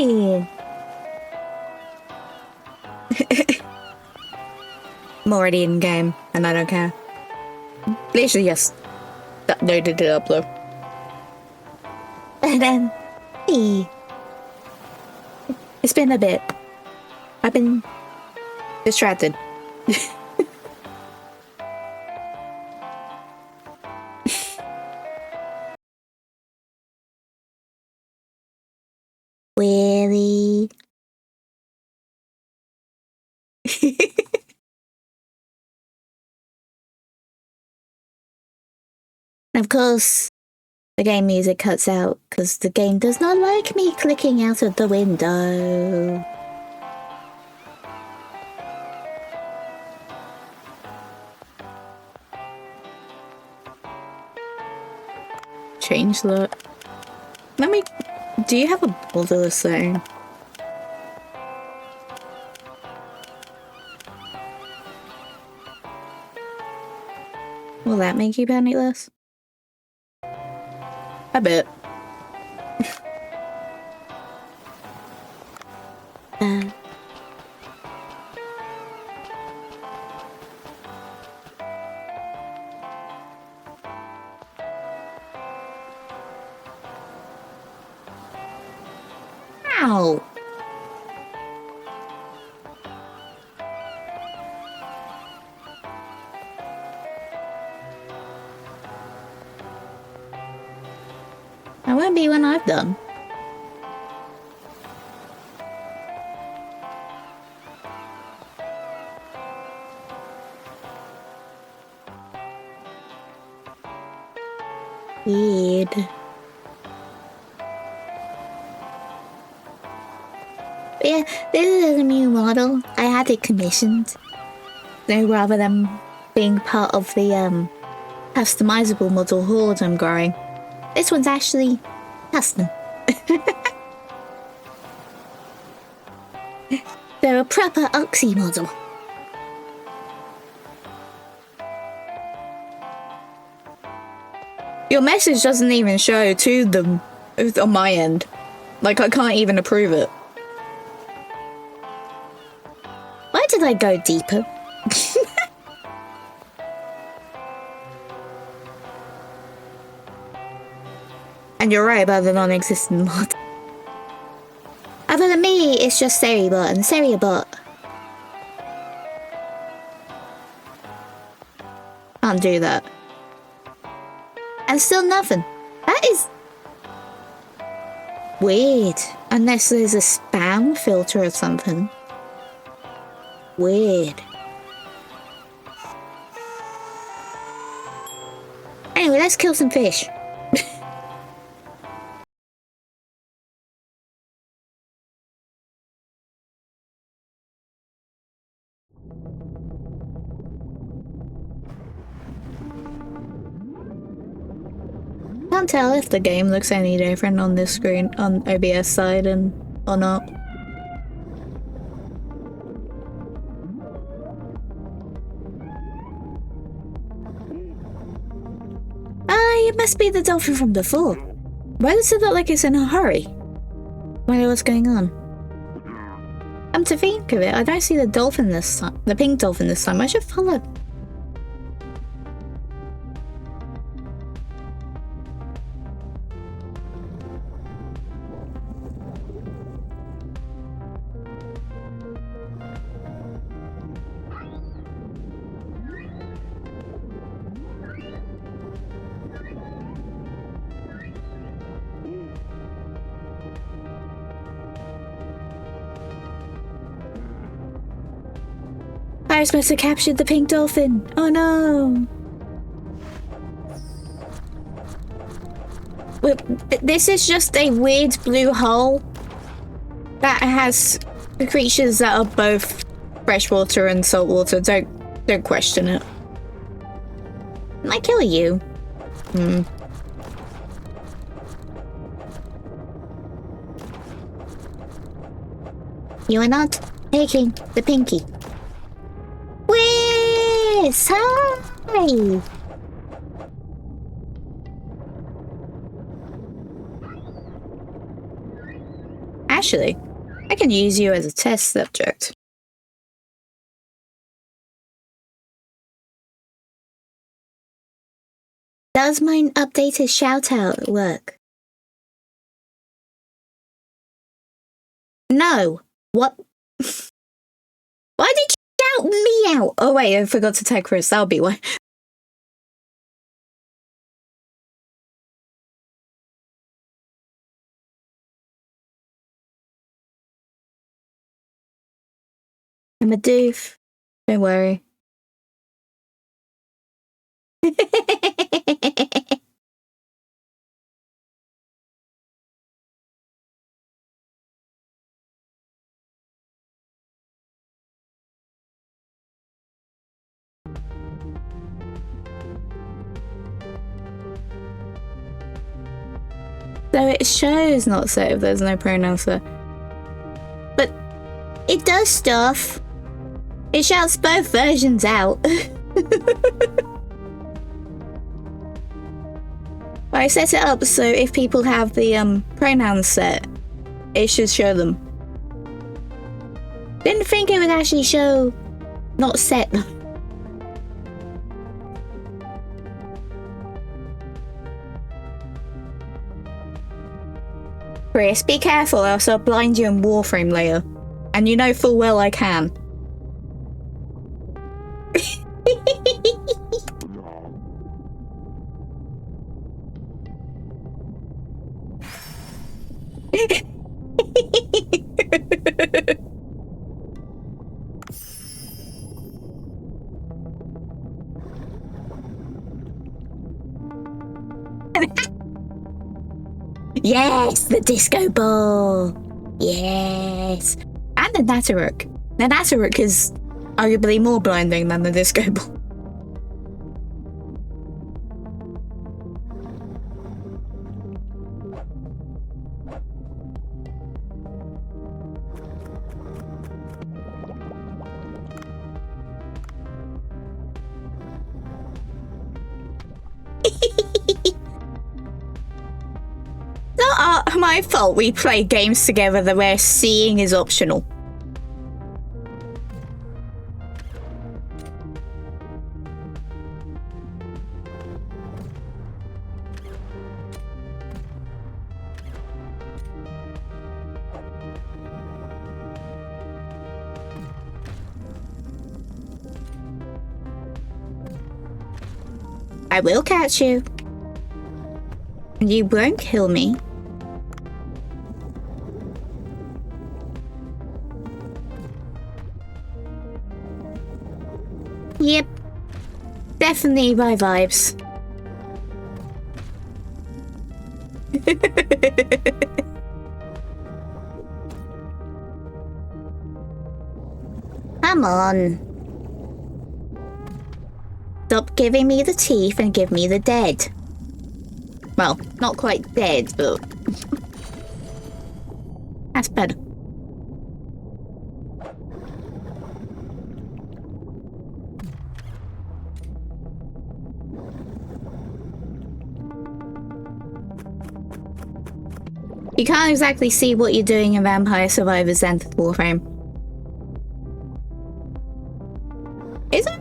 Hey! I'm already in game, and I don't care. Literally, yes. Loaded it up, though. And then, hey. It's been a bit. I've been distracted. Willy. Of course, the game music cuts out because the game does not like me clicking out of the window. Change that. Let me... Do you have a bother thing? Will that make you penniless? I bet. Ow! I won't be when I've done. Weird. But yeah, this is a new model. I had it commissioned. So rather than being part of the customizable model horde I'm growing, this one's actually custom. They're a proper Oxy model. Your message doesn't even show to them on my end. Like, I can't even approve it. Why did I go deeper? And you're right about the non-existent mod. Other than me, it's just Seribot and Seribot. Can't do that. And still nothing. That is weird. Unless there's a spam filter or something. Weird. Anyway, let's kill some fish. Can't tell if the game looks any different on this screen, on OBS side and or not. It must be the dolphin from before. Why does it look like it's in a hurry? Wonder what's going on. Come to think of it, I don't see the dolphin this time. The pink dolphin this time. I should follow. I was supposed to capture the pink dolphin. Oh no. Well, this is just a weird blue hole that has creatures that are both freshwater and saltwater. Don't question it. Can I kill you? You are not taking the pinky. Whiz! Hi! Actually, I can use you as a test subject. Does my updated shoutout work? No. What? Why did you shout me out? Oh wait, I forgot to tag Chris. That'll be why. I'm a doof. Don't worry. So it shows not set if there's no pronouns there. But it does stuff. It shouts both versions out. I set it up so if people have the pronouns set, it should show them. Didn't think it would actually show not set. Chris, be careful, else I'll blind you in Warframe later. And you know full well I can. Yes, the disco ball. Yes. And the Natteruk. The Natteruk is arguably more blinding than the disco ball. Not my fault we play games together where seeing is optional. I will catch you. And you won't kill me. Yep. Definitely my vibes. Come on. Stop giving me the teeth and give me the dead. Well, not quite dead, but that's better. You can't exactly see what you're doing in Vampire Survivors and Warframe. Is it?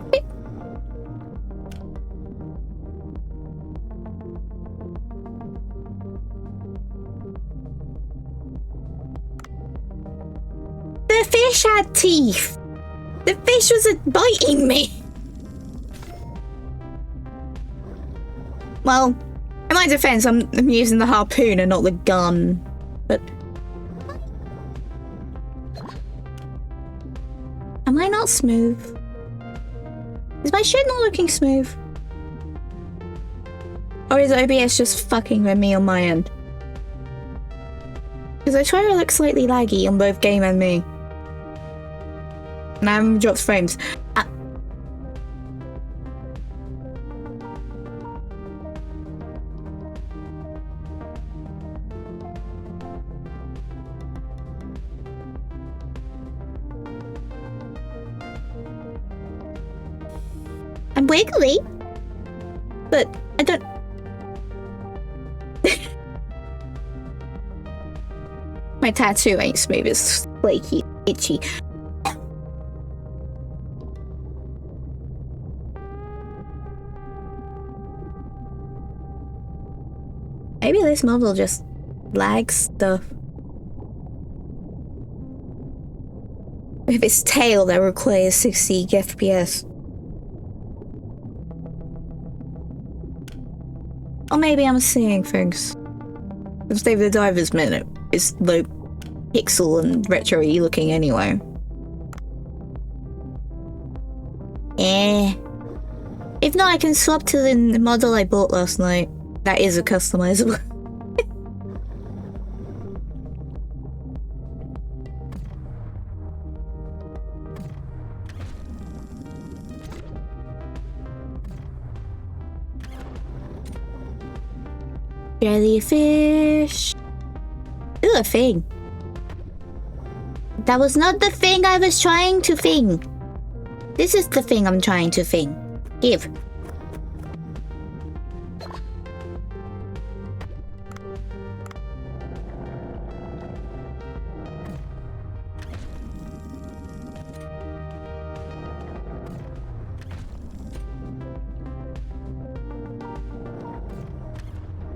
The fish had teeth. The fish was biting me. Well, in my defense, I'm using the harpoon and not the gun. But am I not smooth? Is my shit not looking smooth? Or is OBS just fucking with me on my end? Because I try to look slightly laggy on both game and me. And I haven't dropped frames. I'm wiggly, but I don't. 'Cause My tattoo ain't smooth, it's flaky, itchy. Maybe this model just lags stuff. If it's tail that requires 60 FPS. Or maybe I'm seeing things. Because Dave the Diver's minute is low pixel and retro-y looking anyway. If not, I can swap to the model I bought last night. That is a customizable. Jellyfish. Ooh, a thing. That was not the thing I was trying to thing. This is the thing I'm trying to thing. Give.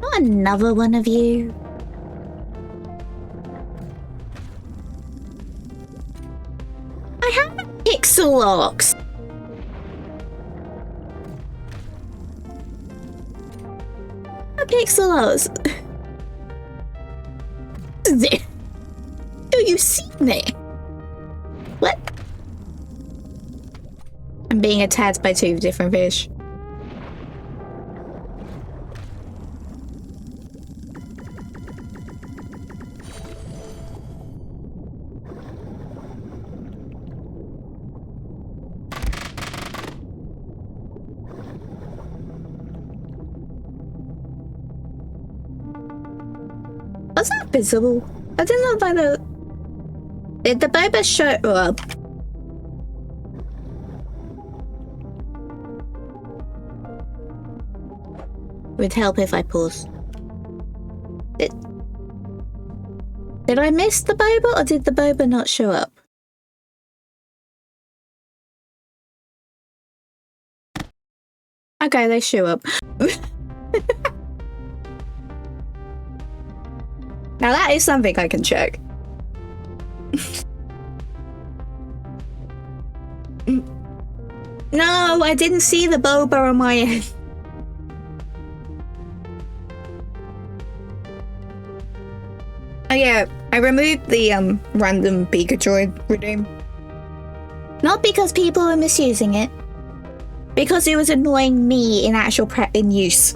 Not another one of you. I have a pixel locks. A pixel locks. Do you see me? What? I'm being attacked by two different fish. Was that visible? I didn't know if I know. Did the boba show up? Would help if I pause. Did I miss the boba or did the boba not show up? Okay, they show up. Now that is something I can check. No, I didn't see the boba on my end. Oh yeah, I removed the random Pikachu redeem. Not because people were misusing it. Because it was annoying me in actual in use.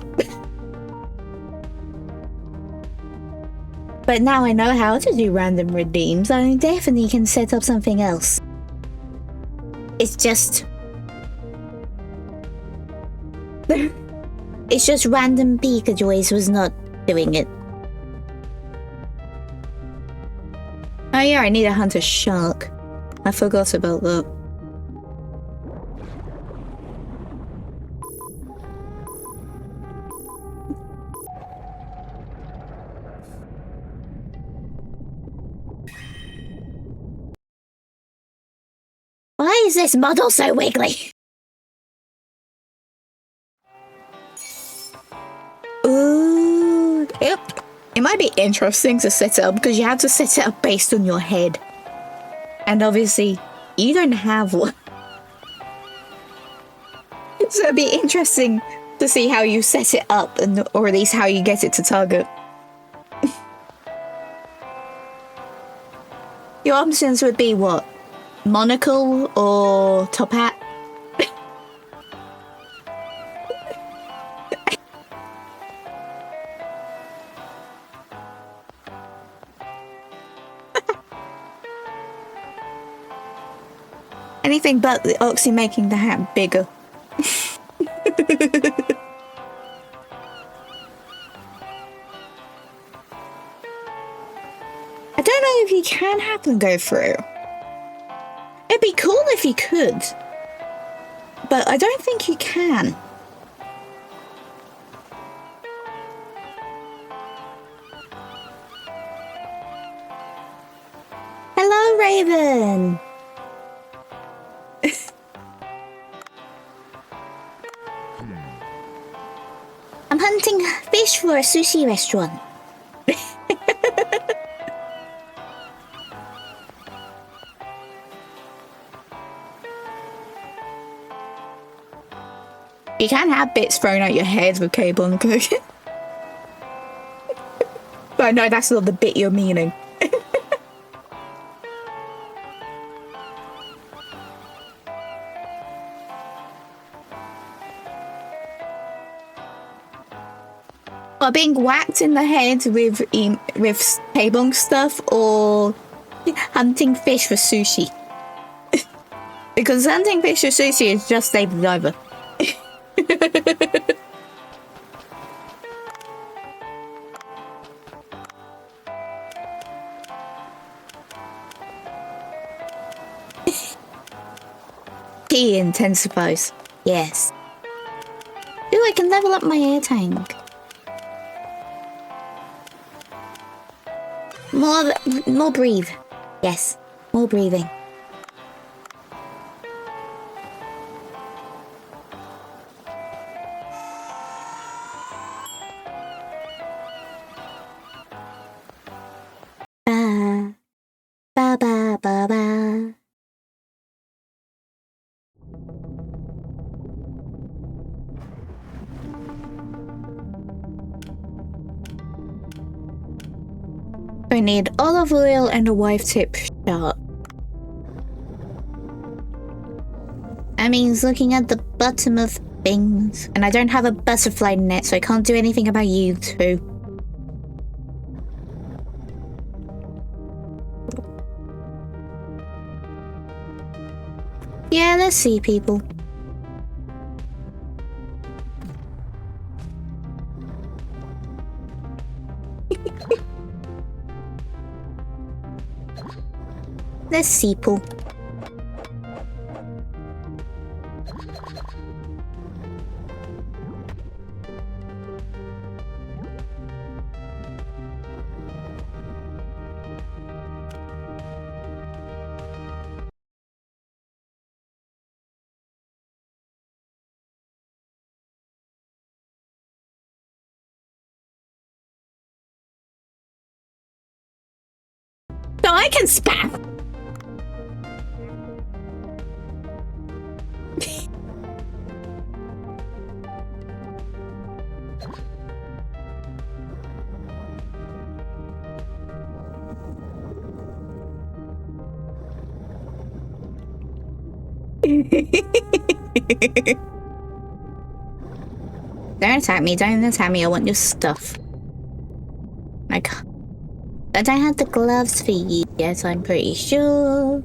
But now I know how to do random redeems, I definitely can set up something else. It's just... it's just random Pikachu was not doing it. Oh yeah, I need to hunt a shark. I forgot about that. Why is this model so wiggly? Ooh, yep. It might be interesting to set it up because you have to set it up based on your head. And obviously, you don't have one. So it'd be interesting to see how you set it up, and or at least how you get it to target. Your options would be what? Monocle or top hat? Anything but the Oxy making the hat bigger. I don't know if you can have them go through. It'd be cool if you could, but I don't think you can. Raven! I'm hunting fish for a sushi restaurant. You can have bits thrown at your head with cable and cooking. But no, that's not the bit you're meaning. Or being whacked in the head with cable stuff, or hunting fish for sushi. Because hunting fish for sushi is just Dave the Diver. He intensifies. Yes. Ooh, I can level up my air tank. More breathe. Yes, more breathing. Ba, ba, ba, ba, ba. I need olive oil and a wife tip shot. That means looking at the bottom of things. And I don't have a butterfly net, so I can't do anything about you two. Yeah, let's see, people. Let's see, Paul. So I can spam. Don't attack me, don't attack me, I want your stuff. Like, I don't have the gloves for you yet, I'm pretty sure.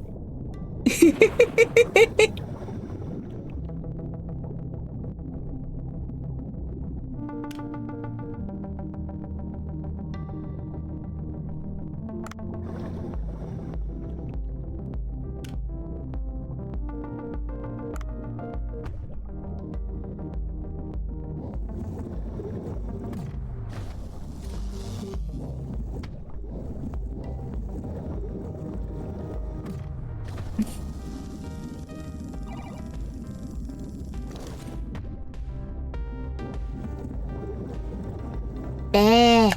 There.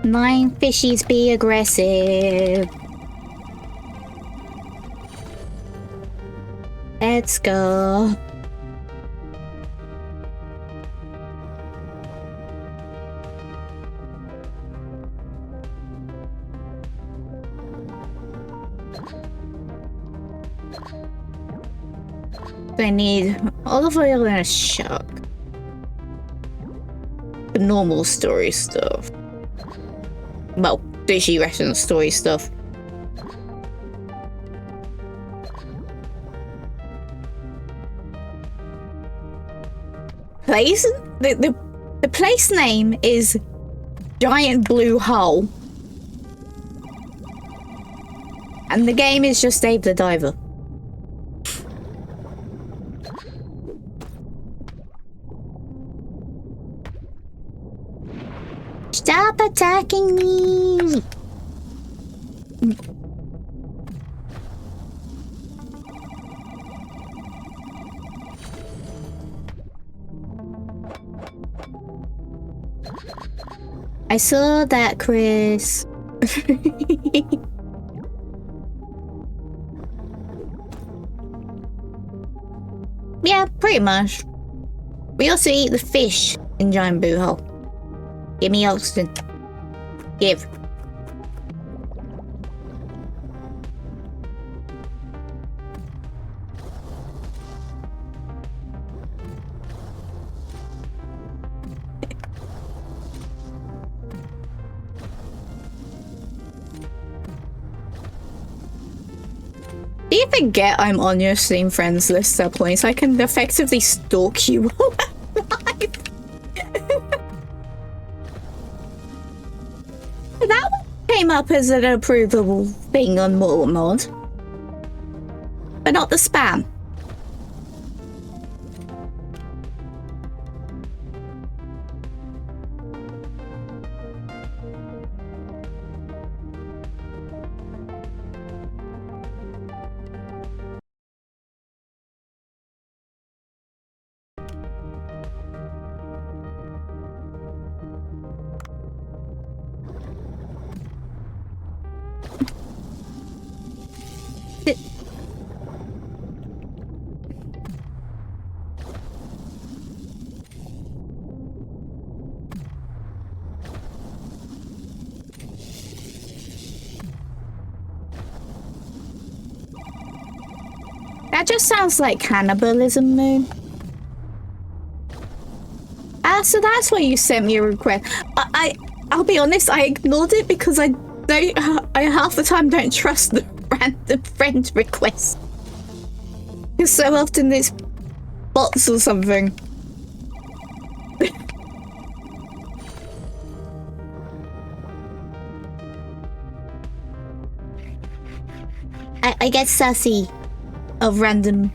Nine fishies be aggressive. Let's go. I need olive oil and a shark. The normal story stuff. Well, sushi restaurant story stuff. Place? The place name is Giant Blue Hole. And the game is just Dave the Diver. Stop attacking me! I saw that, Chris. Yeah, pretty much. We also eat the fish in Giant Boot Hole. Give me oxygen. Give. Do you forget I'm on your Steam friends list at points? I can effectively stalk you while I'm alive. That one came up as an approvable thing on Mortal Mod. But not the spam. That just sounds like cannibalism, Moon. Ah, so that's why you sent me a request. I'll be honest, I ignored it because I half the time don't trust the random friend requests. Because so often it's bots or something. I get sassy of random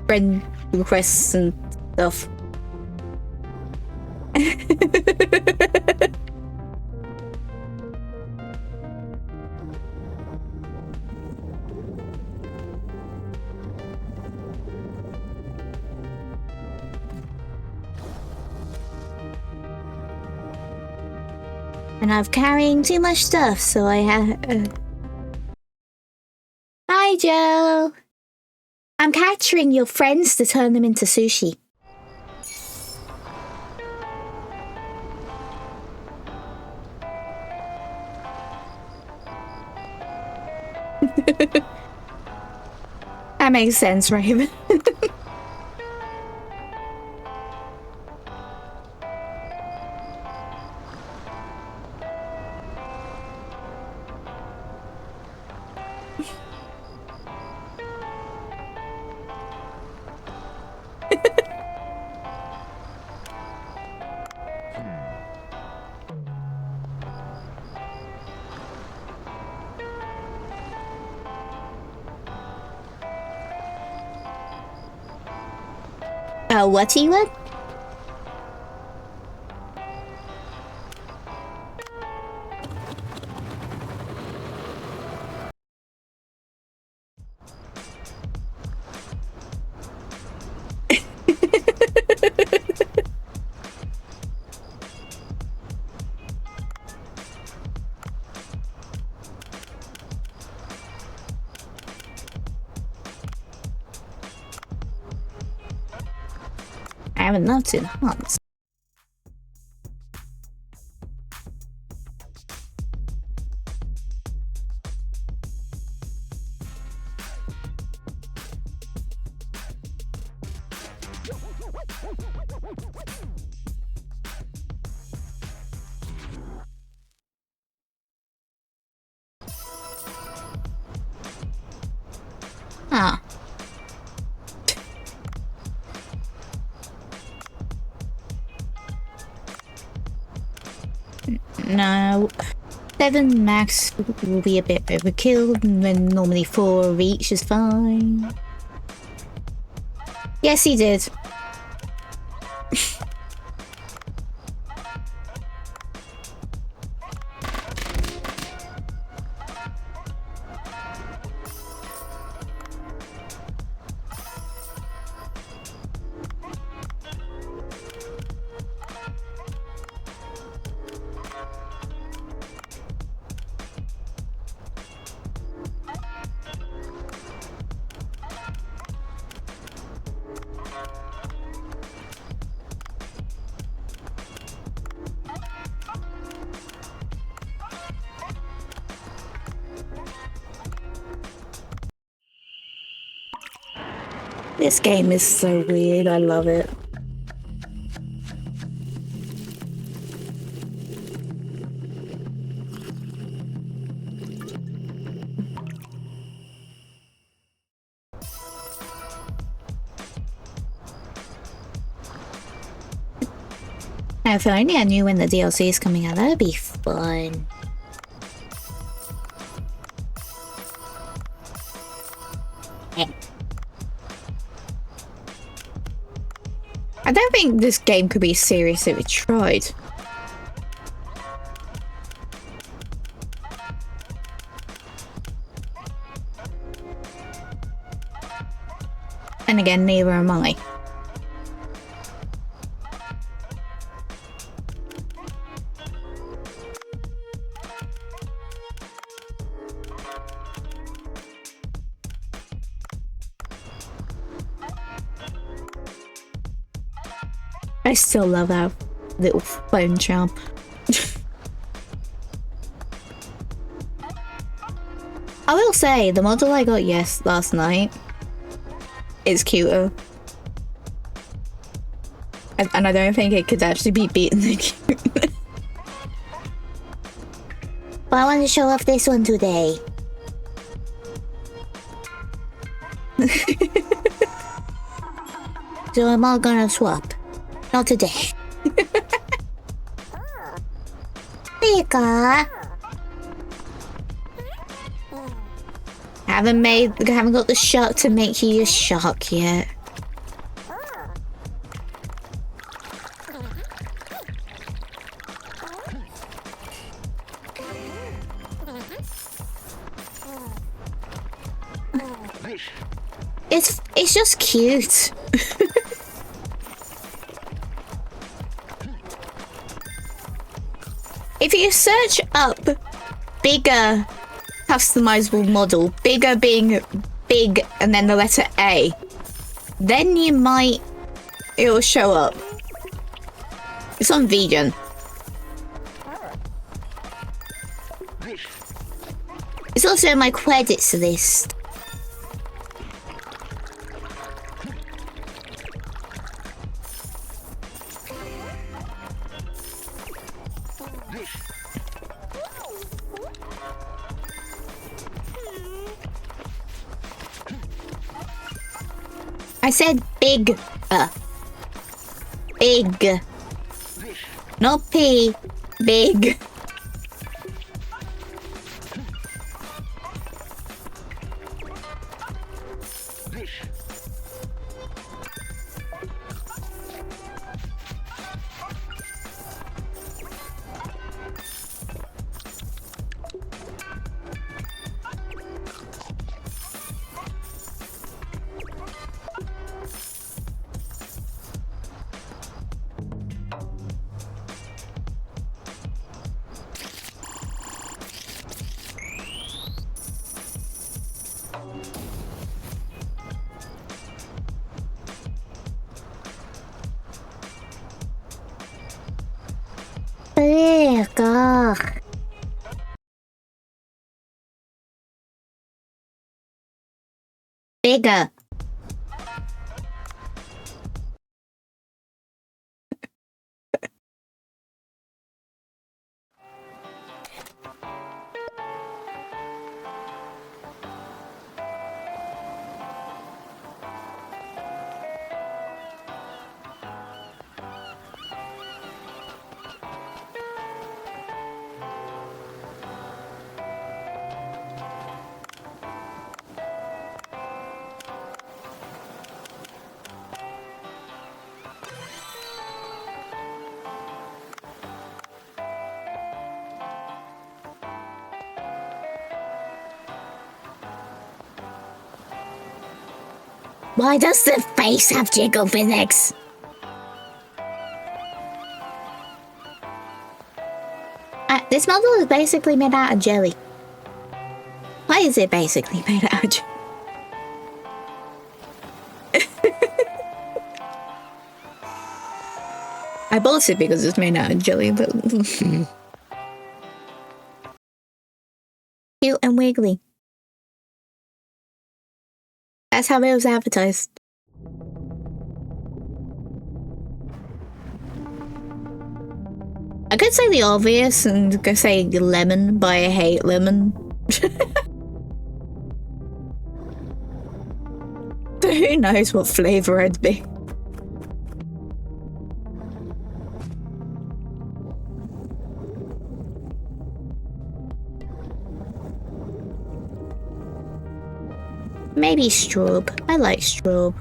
friend requests and stuff. And I'm carrying too much stuff, so I have... Hi, Joe! I'm capturing your friends to turn them into sushi. That makes sense, Raven. What do you want? I haven't loved it once. Ah. No. 7 max will be a bit overkill, when normally 4 each is fine. Yes, he did. This game is so weird, I love it. If only I knew when the DLC is coming out, that'd be fun. I don't think this game could be serious if it tried. And again, neither am I. I still love that little phone charm. I will say, the model I got last night is cuter. And I don't think it could actually be beaten the cute. But I want to show off this one today. So I'm all gonna swap. Not today. There you go. Haven't got the shark to make you a shark yet. It's just cute. If you search up bigger customizable model, bigger being big and then the letter A, then it'll show up. It's on vegan. It's also in my credits list. I said big. Big. Not P. Big. Bigger. Why does the face have jiggle physics? This model is basically made out of jelly. Why is it basically made out of jelly? I bought it because it's made out of jelly, but... Cute and wiggly. That's how it was advertised. I could say the obvious and go say lemon, but I hate lemon. Who knows what flavor I'd be? Maybe strobe. I like strobe.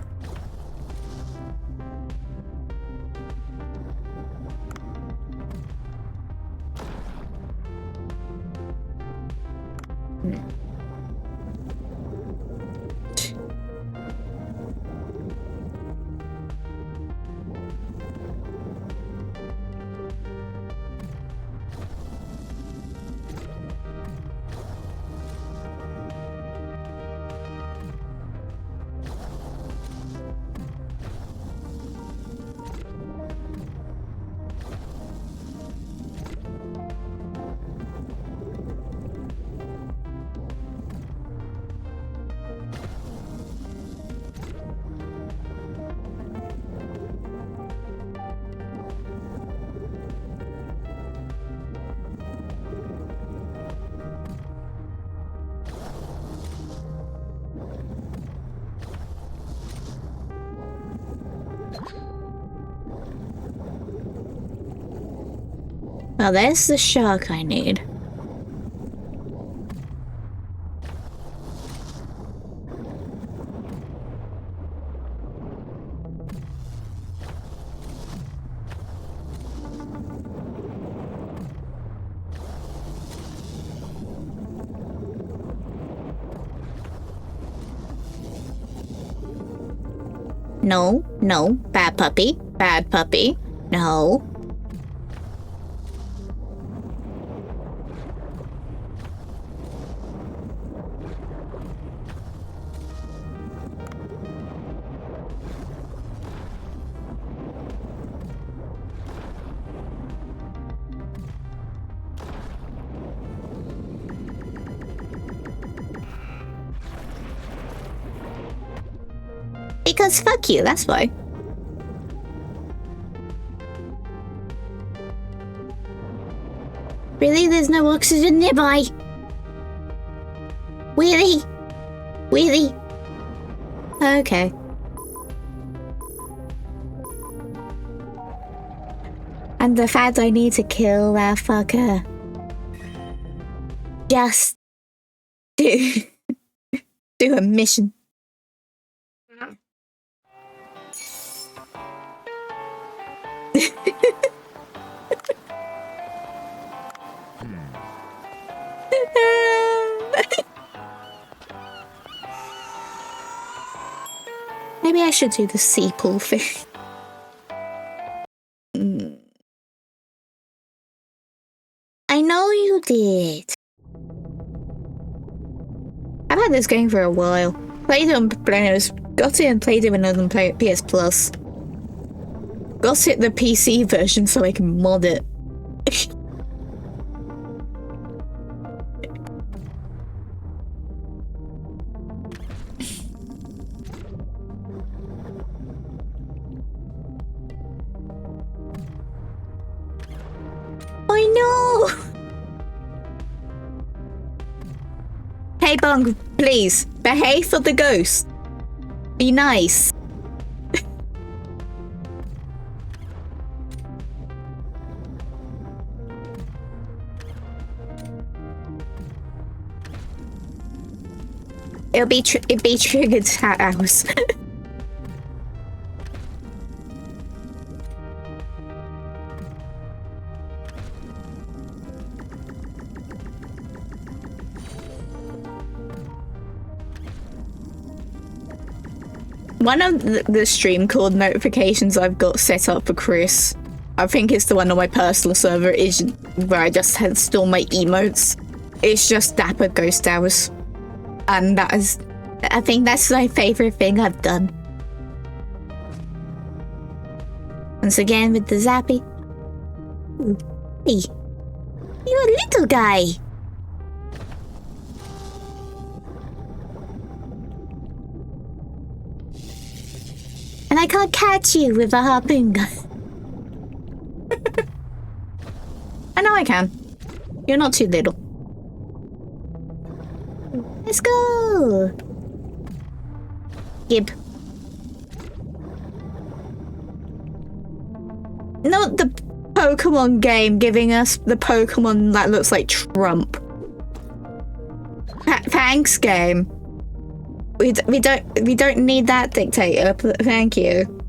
Now there's the shark I need. No, no, bad puppy, no. Because fuck you, that's why. Really? There's no oxygen nearby? Really? Really? Okay. And the fact I need to kill that fucker. Just do a mission. Maybe I should do the sea pool thing. I know you did. I've had this game for a while. Played it on got it and played it when I was on PS Plus. Got it the PC version so I can mod it. I know! Hey Bung, please, behave for the ghost. Be nice. It'll be triggered hours. One of the stream called notifications I've got set up for Chris, I think it's the one on my personal server, is where I just install my emotes. It's just Dapper Ghost Hours. And that is, I think that's my favourite thing I've done. Once again with the zappy. Ooh. Hey, you're a little guy. And I can't catch you with a harpoon gun. know I can. You're not too little. Let's go! Gib. Not the Pokemon game giving us the Pokemon that looks like Trump. Thanks, game. We don't need that dictator. Thank you.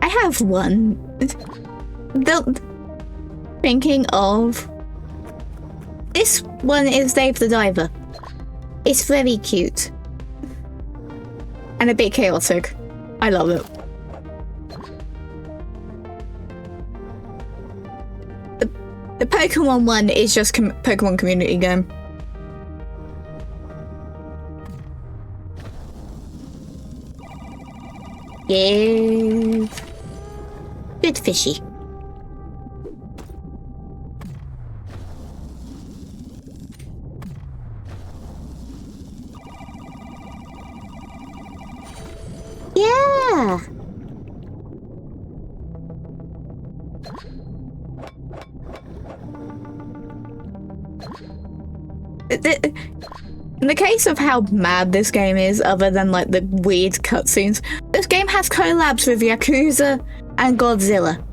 I have one. Thinking of... This one is Dave the Diver. It's very cute. And a bit chaotic. I love it. The Pokemon one is just Pokemon community game. Yeah. Good fishy. Yeah. In the case of how mad this game is, other than like the weird cutscenes, this game has collabs with Yakuza and Godzilla.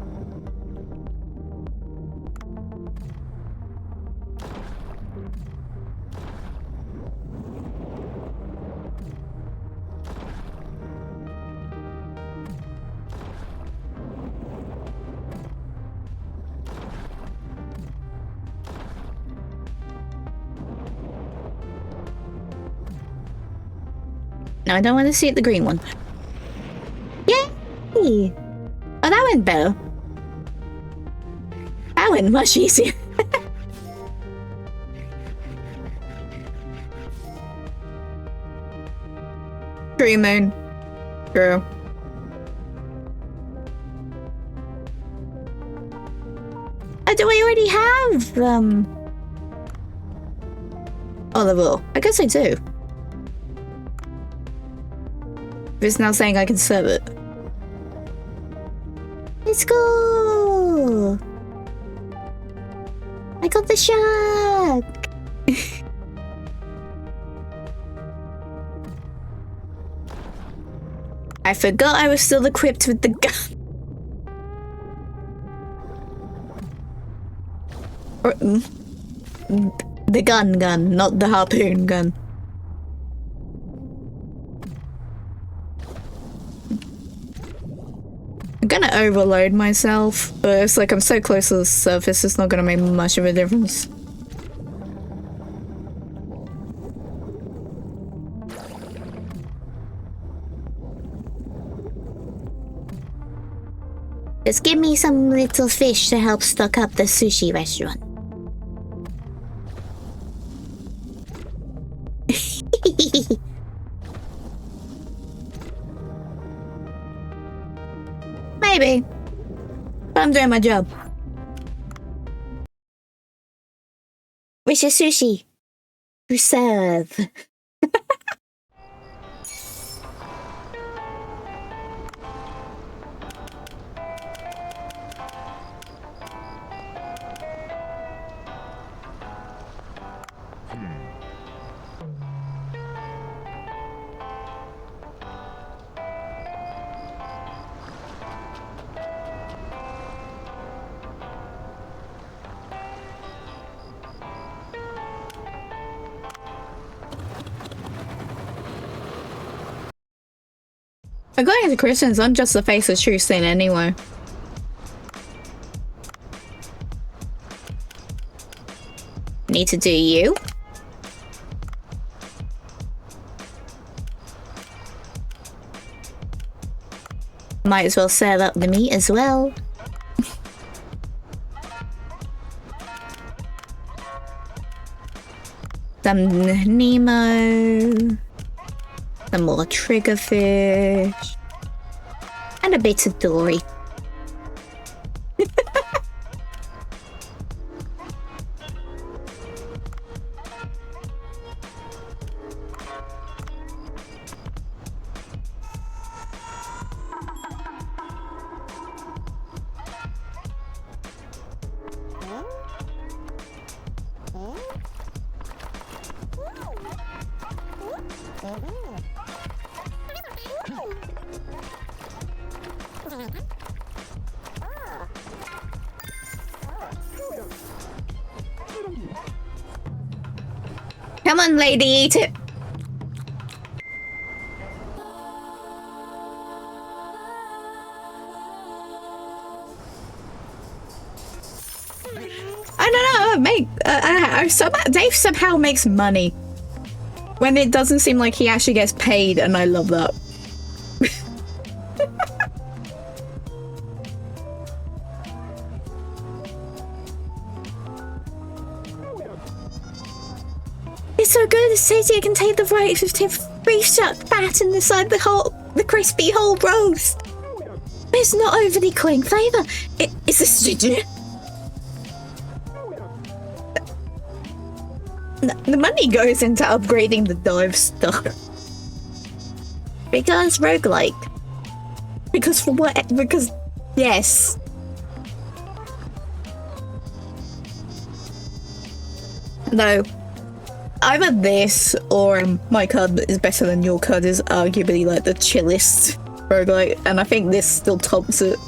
No, I don't want to see it, the green one. Yay! Oh, that went better. That went much easier. True moon. True. Do we already have, Oliver? I guess I do. It's now saying I can serve it. Let's go! I got the shark! I forgot I was still equipped with the gun. The gun, not the harpoon gun. I'm gonna overload myself, but it's like I'm so close to the surface, it's not gonna make much of a difference. Just give me some little fish to help stock up the sushi restaurant. Maybe. But I'm doing my job. Wish a sushi. To serve. According to Christians, I'm just the face of true sin anyway. Need to do you. Might as well serve up the meat as well. Some Nemo. Some more triggerfish. And a bit of dory. Come on, lady, eat it. I don't know. Dave somehow makes money when it doesn't seem like he actually gets paid, and I love that. It's so good. It says you can take the right free shark fat inside the crispy whole roast. But it's not overly cloying flavour. It's astringent. The money goes into upgrading the dive stuff. Because roguelike. Because for what? Because yes. No. Either this or my card is better than your card is arguably like the chillest roguelike, and I think this still tops it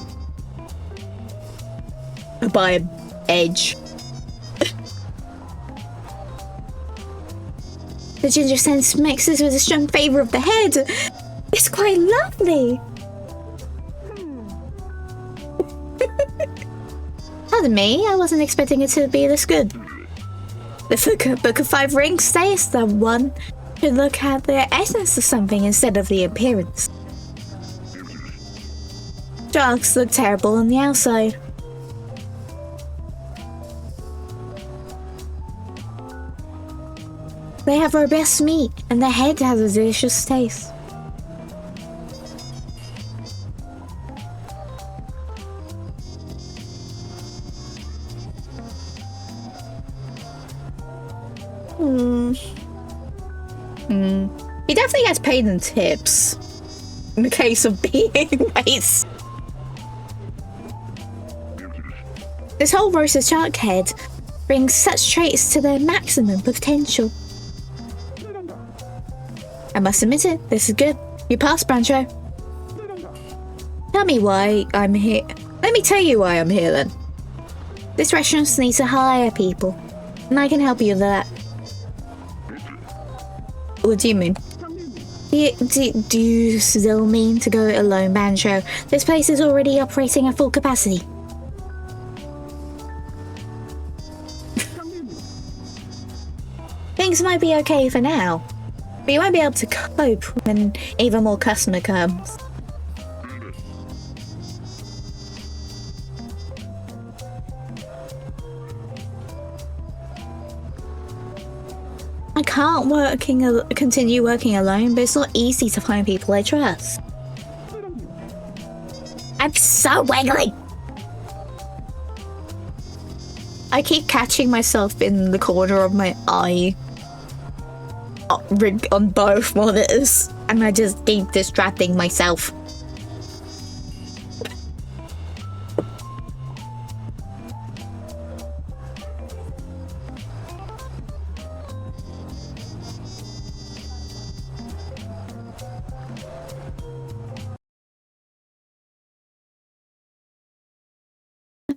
by an edge. The ginger sense mixes with a strong flavour of the head. It's quite lovely. Pardon me, I wasn't expecting it to be this good. The Book of Five Rings says that one should look at the essence of something instead of the appearance. Sharks look terrible on the outside. They have robust meat, and their head has a delicious taste. He definitely gets paid in tips. In the case of being nice. This whole roasted shark head brings such traits to their maximum potential. I must admit it, this is good. You passed, Brancho. Tell me why I'm here. Let me tell you why I'm here then. This restaurant needs to hire people, and I can help you with that. What do you mean? Do you still mean to go it alone, Bancho? This place is already operating at full capacity. Things might be okay for now, but you won't be able to cope when even more customer comes. I can't continue working alone, but it's not easy to find people I trust. I'm so wiggly! I keep catching myself in the corner of my eye on both monitors, and I just keep distracting myself.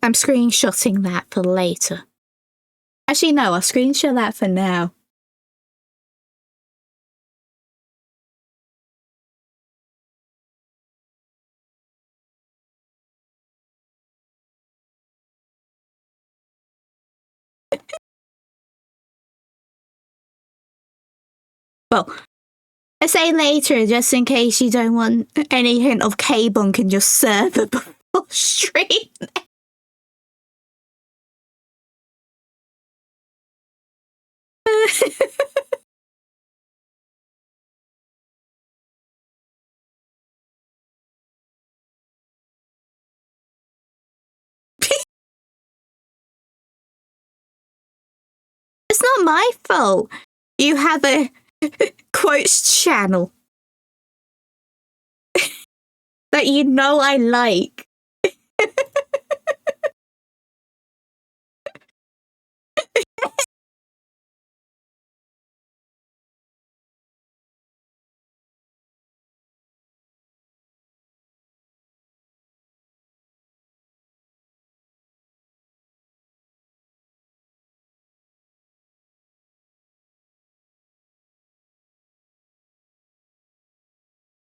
I'm screenshotting that for later. Actually, no, I'll screenshot that for now. Well, I say later just in case you don't want any hint of K-Bunk and just server before stream. It's not my fault. You have a quotes channel that you know I like.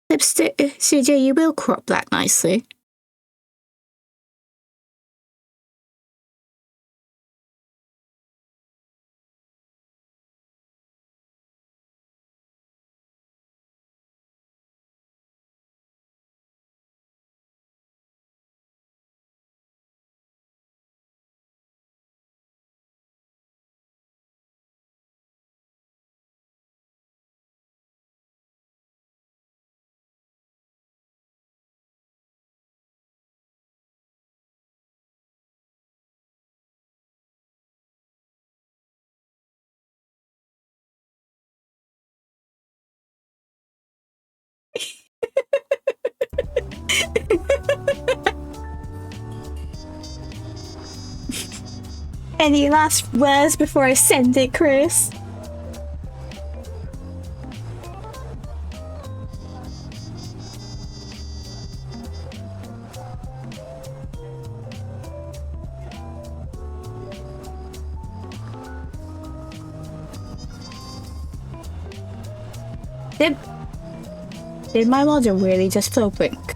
CJ, you will crop that nicely. Any last words before I send it, Chris? Did my model really just flow blink?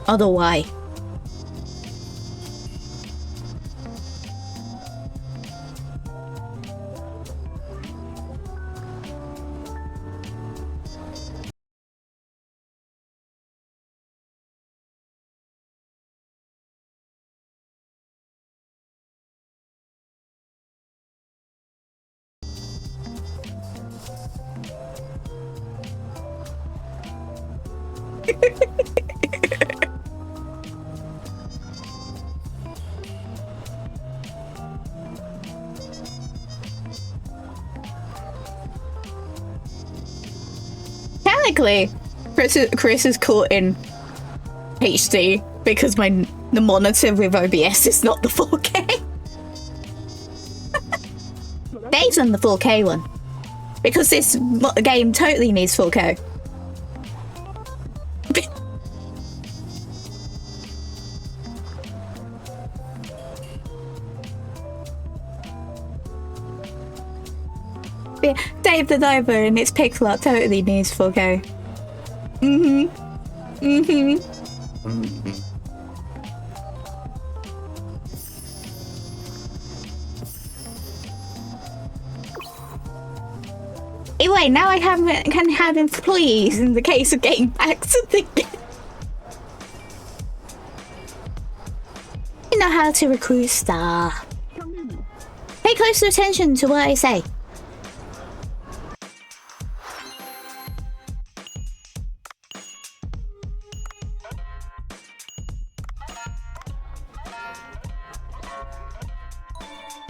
Other why? Technically, Chris is caught in HD because the monitor with OBS is not the 4K. Dave's on the 4K one because this game totally needs 4K. Yeah, Dave the Diver and its pixel art totally needs 4K. Anyway, now I can have employees in the case of getting back to the game. You know how to recruit staff. Pay close attention to what I say.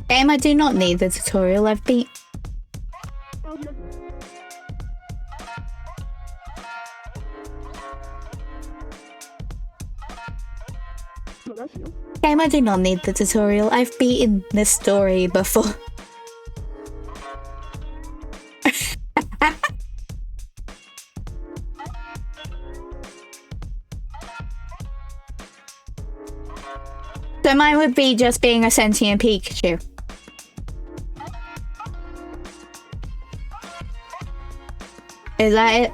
Game, I do not need the tutorial. I've been... Game, I do not need the tutorial. I've beaten this story before. So mine would be just being a sentient Pikachu. Is that it?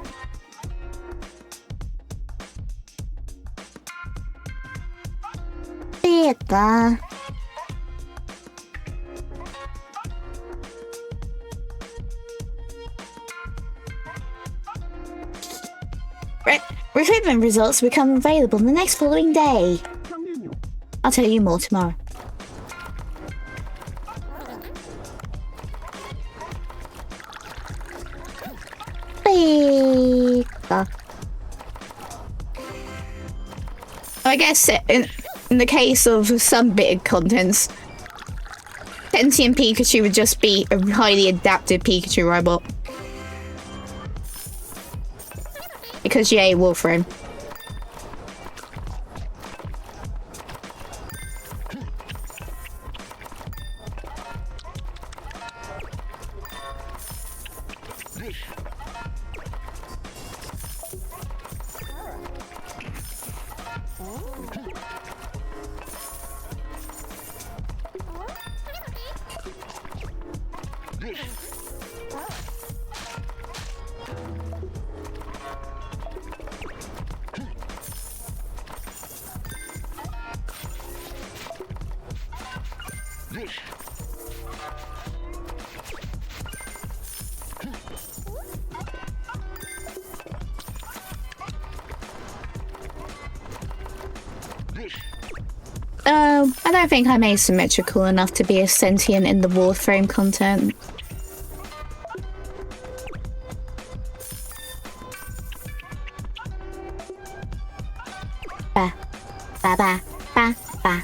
Pika. Recruitment results become available the next following day. I'll tell you more tomorrow. I guess in the case of some big contents, Sentient Pikachu would just be a highly adapted Pikachu robot. Because yay, Warframe. I don't think I'm asymmetrical enough to be a sentient in the Warframe content. Ba, ba, ba, ba, ba.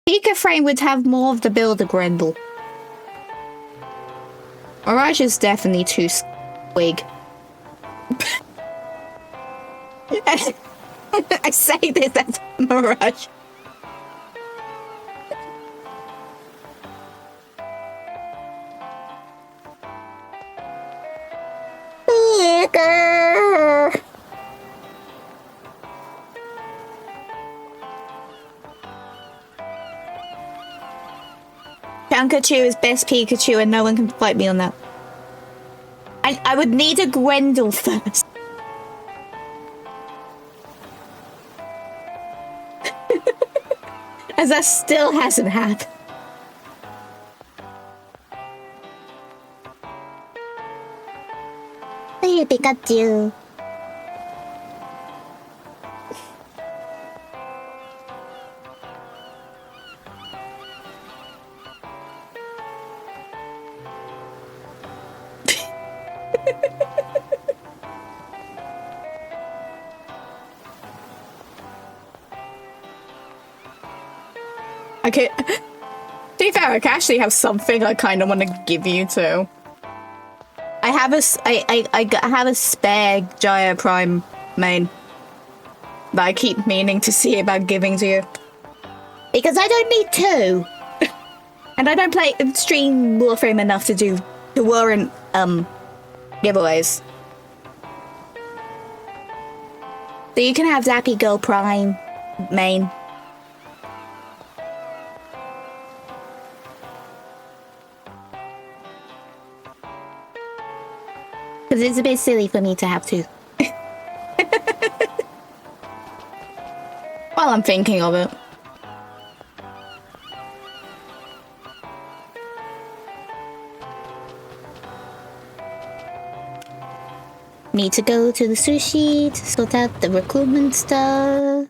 Pika Frame would have more of the Builder Grendel. Mirage is definitely too swig. I say this as Mirage. Pikachu is best Pikachu and no one can fight me on that. I would need a Grendel first. As that still hasn't happened. Hey, Pikachu. Okay. To be fair, I actually have something I kind of want to give you too. I have a spare Jaya Prime main that I keep meaning to see about giving to you. Because I don't need two. And I don't play stream Warframe enough to warrant giveaways. So you can have Zappy Girl Prime main. Because it's a bit silly for me to have two. While I'm thinking of it. Need to go to the sushi to sort out the recruitment stuff.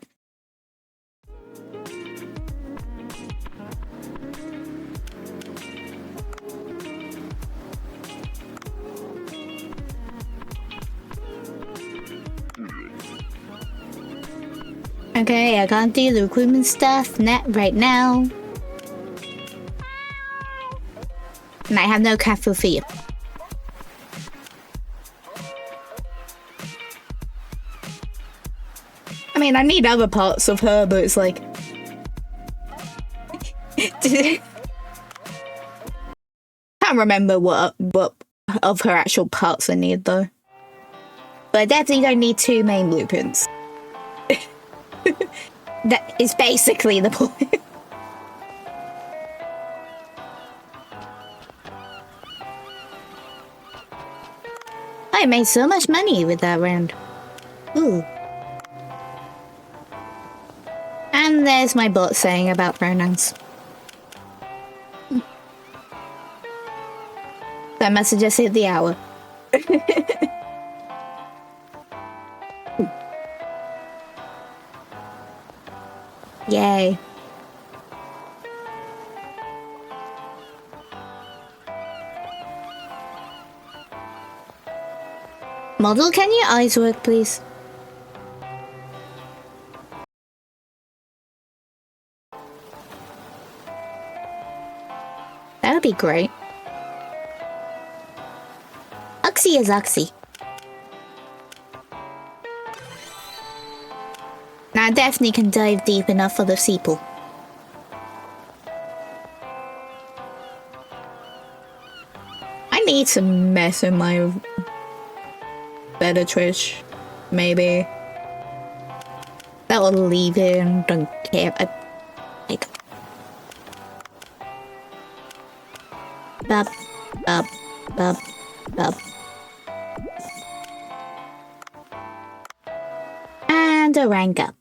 Okay, I can't do the recruitment stuff right now. And I have no cat food for you. I mean, I need other parts of her, but it's like... Can't remember what of her actual parts I need, though. But I definitely don't need two main blueprints. That is basically the point. I made so much money with that round. Ooh. And there's my bot saying about pronouns. That must have just hit the hour. Yay. Model, can your eyes work, please? That would be great. Oxy is Oxy. Now Daphne can dive deep enough for the sequel. I need some mess in my better Trish. Maybe. That will leave it and don't care. I don't. Bub, bub, bub, bub. And a rank up.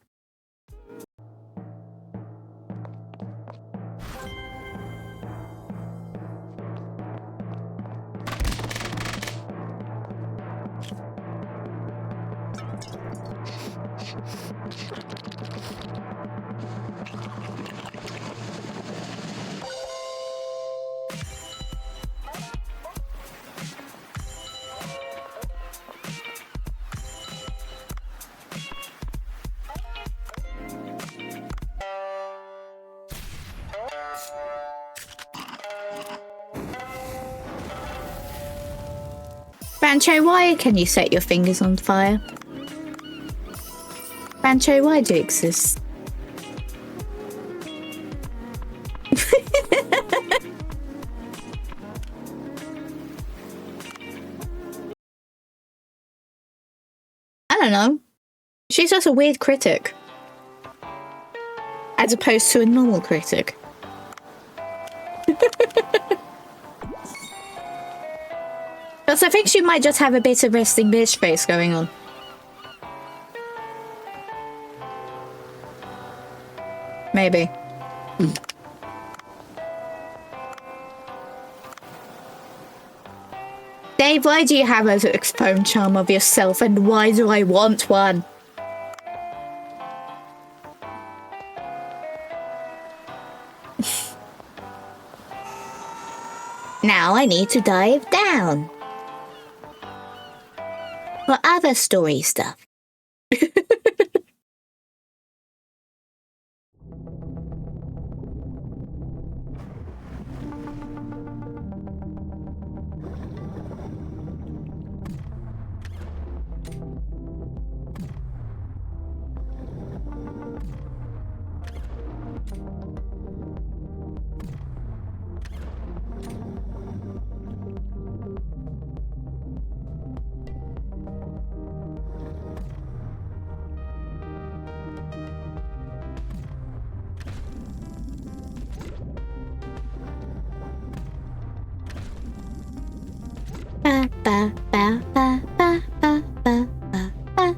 Rancho, why can you set your fingers on fire? Rancho, why do you exist? I don't know. She's just a weird critic. As opposed to a normal critic. Because I think she might just have a bit of resting bitch face going on. Maybe. Dave, why do you have a phone charm of yourself and why do I want one? Now I need to dive down. For other story stuff. Ba, ba, ba, ba, ba, ba, ba, ba, ba.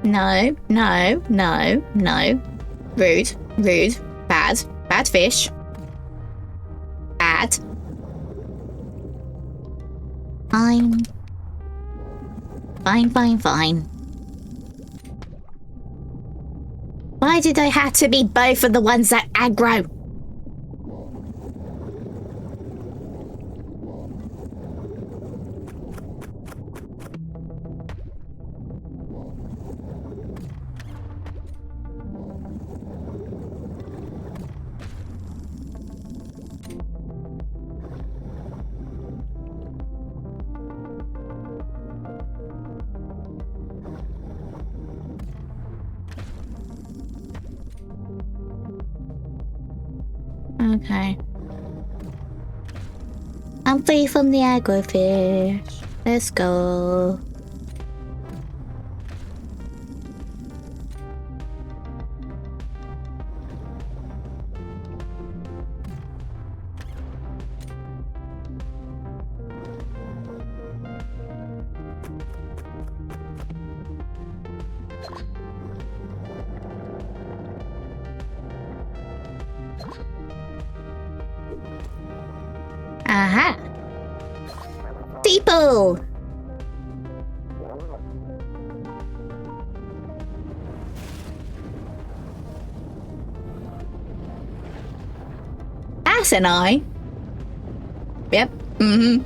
No, no, no, no. Rude, rude, bad, bad fish. Bad. Fine. Fine, fine, fine. Why did they have to be both of the ones that aggro? Okay. I'm free from the aggro-fish. Let's go. Aha! People! That's an eye. Yep. Mm-hmm.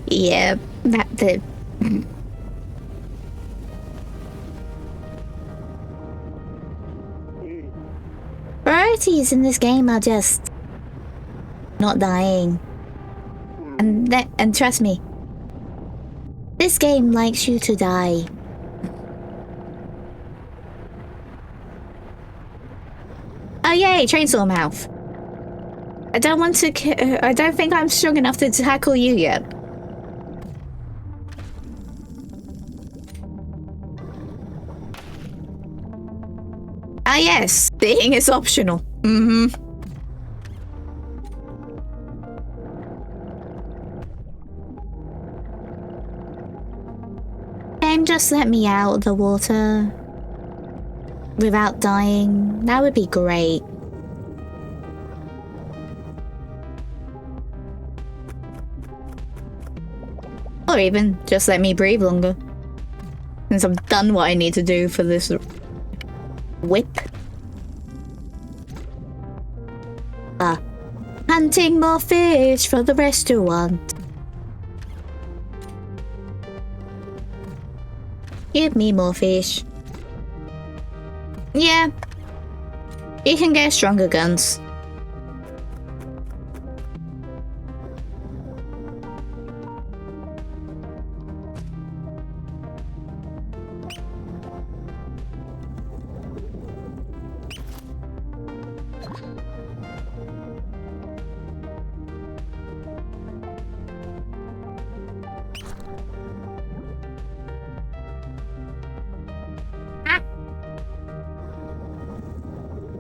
Yep. That did. Priorities in this game are just not dying. And trust me, this game likes you to die. Oh yay, chainsaw mouth. I don't want to I don't think I'm strong enough to tackle you yet. Ah yes, being is optional. Mm-hmm. Game, just let me out of the water without dying. That would be great. Or even just let me breathe longer. Since I've done what I need to do for this whip. Hunting more fish for the restaurant. Give me more fish. Yeah. You can get stronger guns.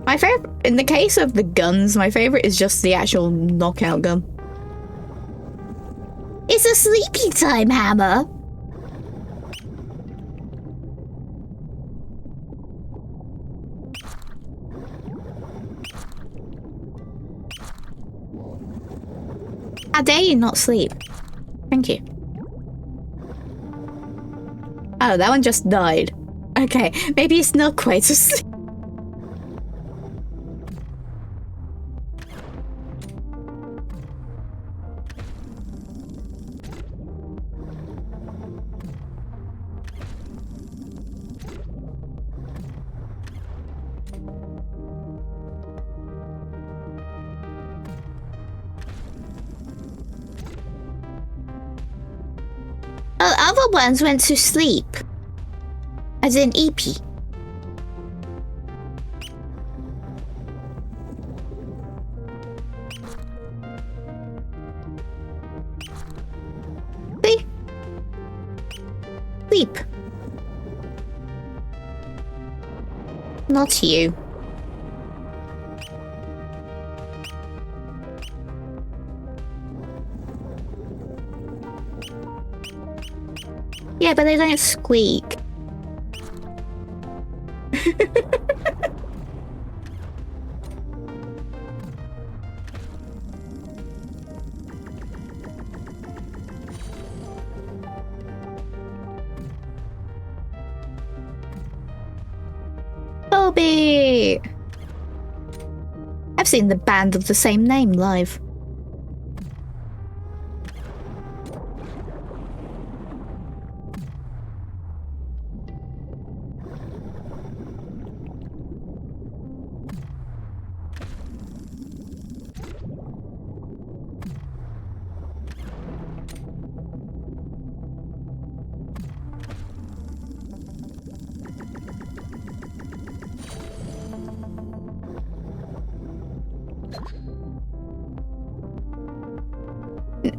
My favorite, in the case of the guns, my favorite is just the actual knockout gun. It's a sleepy time, Hammer. How dare you not sleep? Thank you. Oh, that one just died. Okay, maybe it's not quite asleep. Other ones went to sleep. As in EP. See? Sleep. Not you. Yeah, but they don't squeak. Bobby! I've seen the band of the same name live.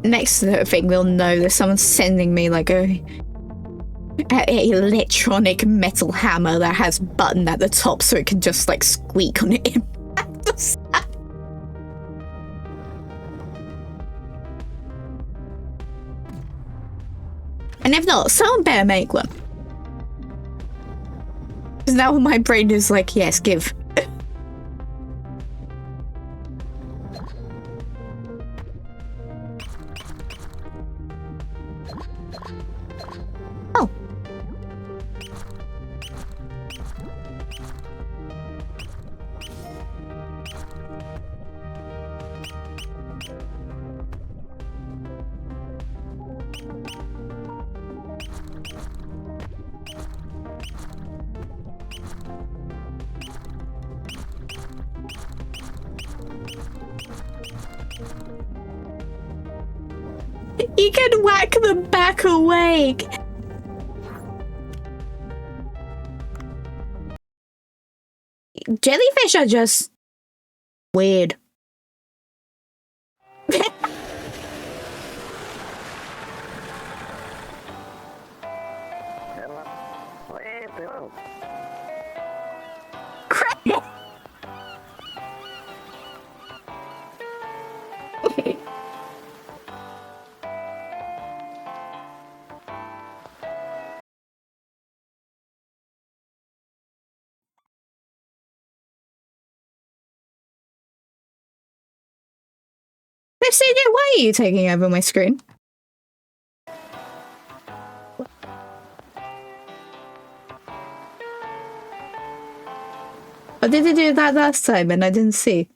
Next thing we'll know that someone's sending me like a electronic metal hammer that has button at the top so it can just like squeak on it. And if not, someone better make one. Because now my brain is like, yes, give. Oh. You can whack them back awake. Jellyfish are just weird. CJ, why are you taking over my screen? Oh, did you do that last time and I didn't see?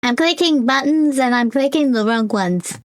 I'm clicking buttons and I'm clicking the wrong ones.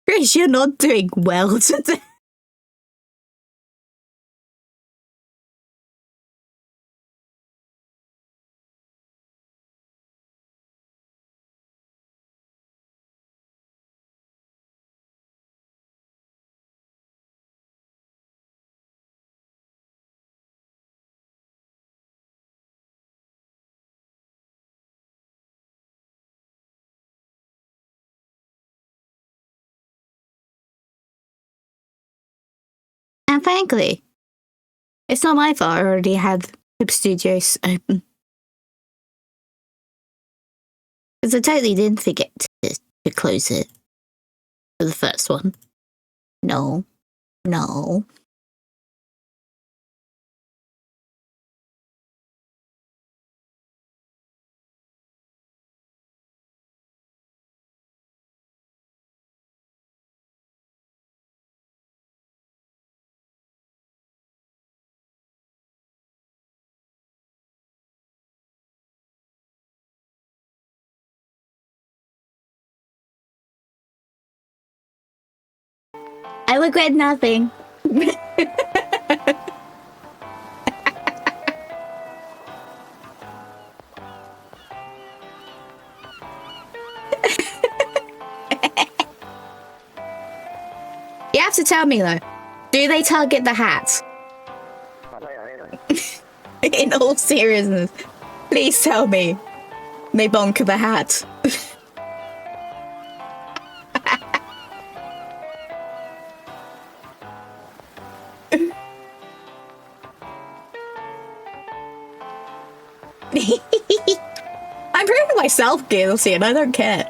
Chris, you're not doing well today. And frankly, it's not my fault I already had Hip Studios open. Because I totally didn't forget to close it for the first one. No. No. I regret nothing. You have to tell me though, do they target the hat? In all seriousness, please tell me they bonk the hat. I'm proving myself guilty and I don't care.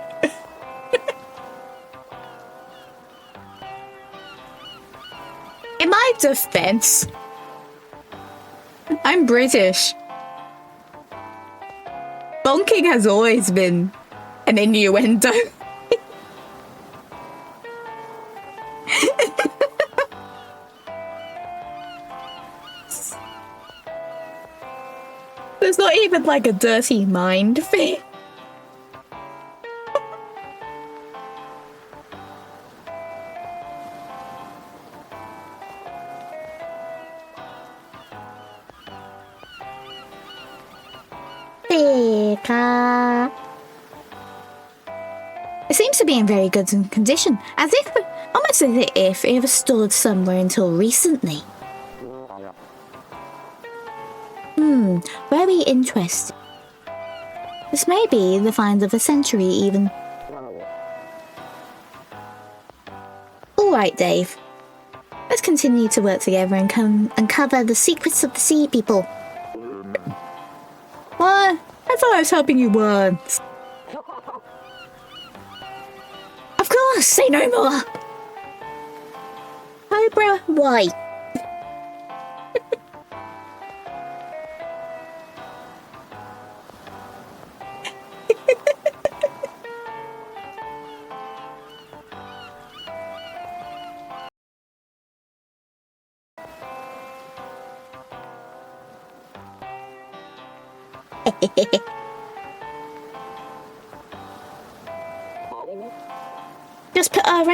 In my defense, I'm British. Bonking has always been an innuendo. There's not even like a dirty mind thing. It seems to be in very good condition, almost as if it was stored somewhere until recently. Very interesting. This may be the find of a century, even. Alright, Dave. Let's continue to work together and uncover the secrets of the sea people. What? I thought I was helping you once. Of course, say no more. Cobra White. Just put our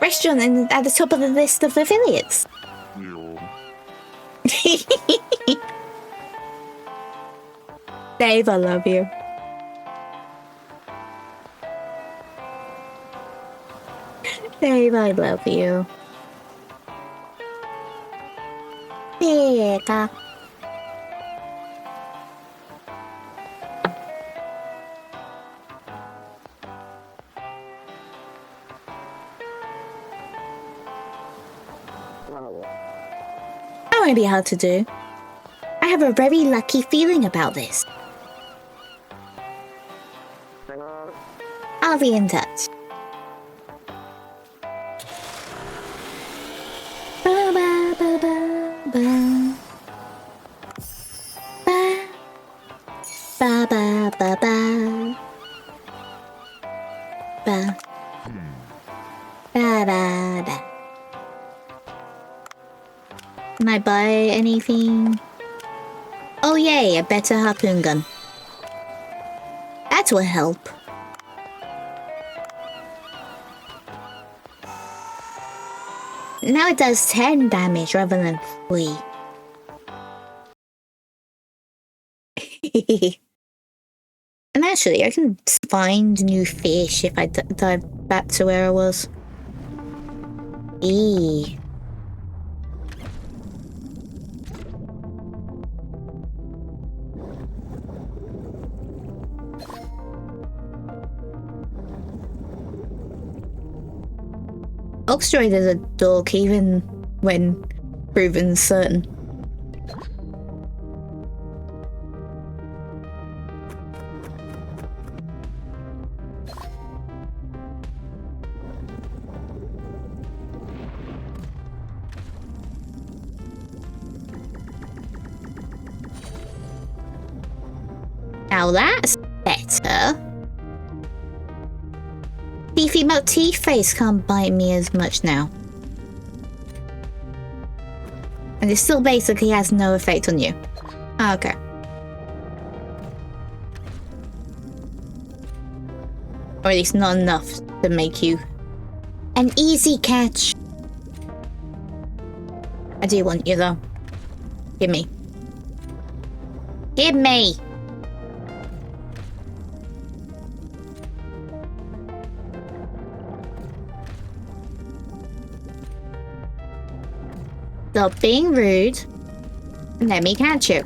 restaurant at the top of the list of affiliates. Dave, I love you. Dave, I love you. Yeah. That won't be hard to do. I have a very lucky feeling about this. I'll be in touch. Ba ba ba ba ba. Ba ba ba ba. Ba. Da da da. Can I buy anything? Oh yay, a better harpoon gun. That will help. Now it does 10 damage rather than 3. And actually, I can find new fish if I dive back to where I was. Eee. Oxdroid is a dork even when proven certain. Now that's better. Beefy motif face can't bite me as much now. And it still basically has no effect on you. Okay. Or at least not enough to make you an easy catch. I do want you though. Give me. Give me! Stop being rude and let me catch you.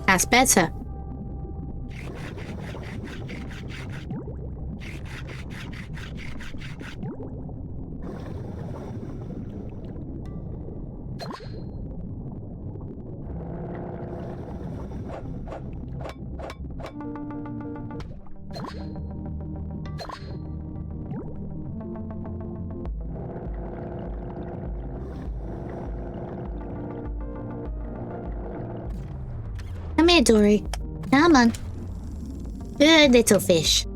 That's better. here, Dory. Come on. Good little fish.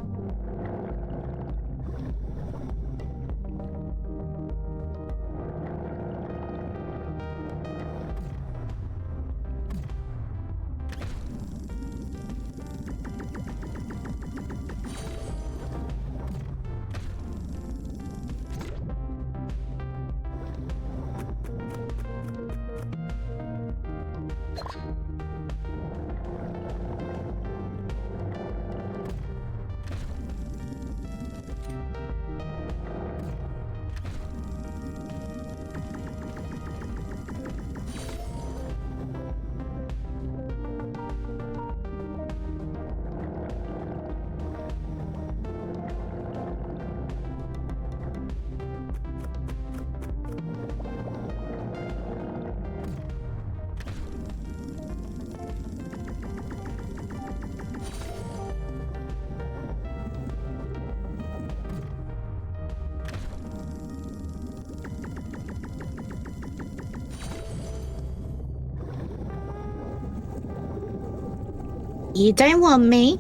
You don't want me?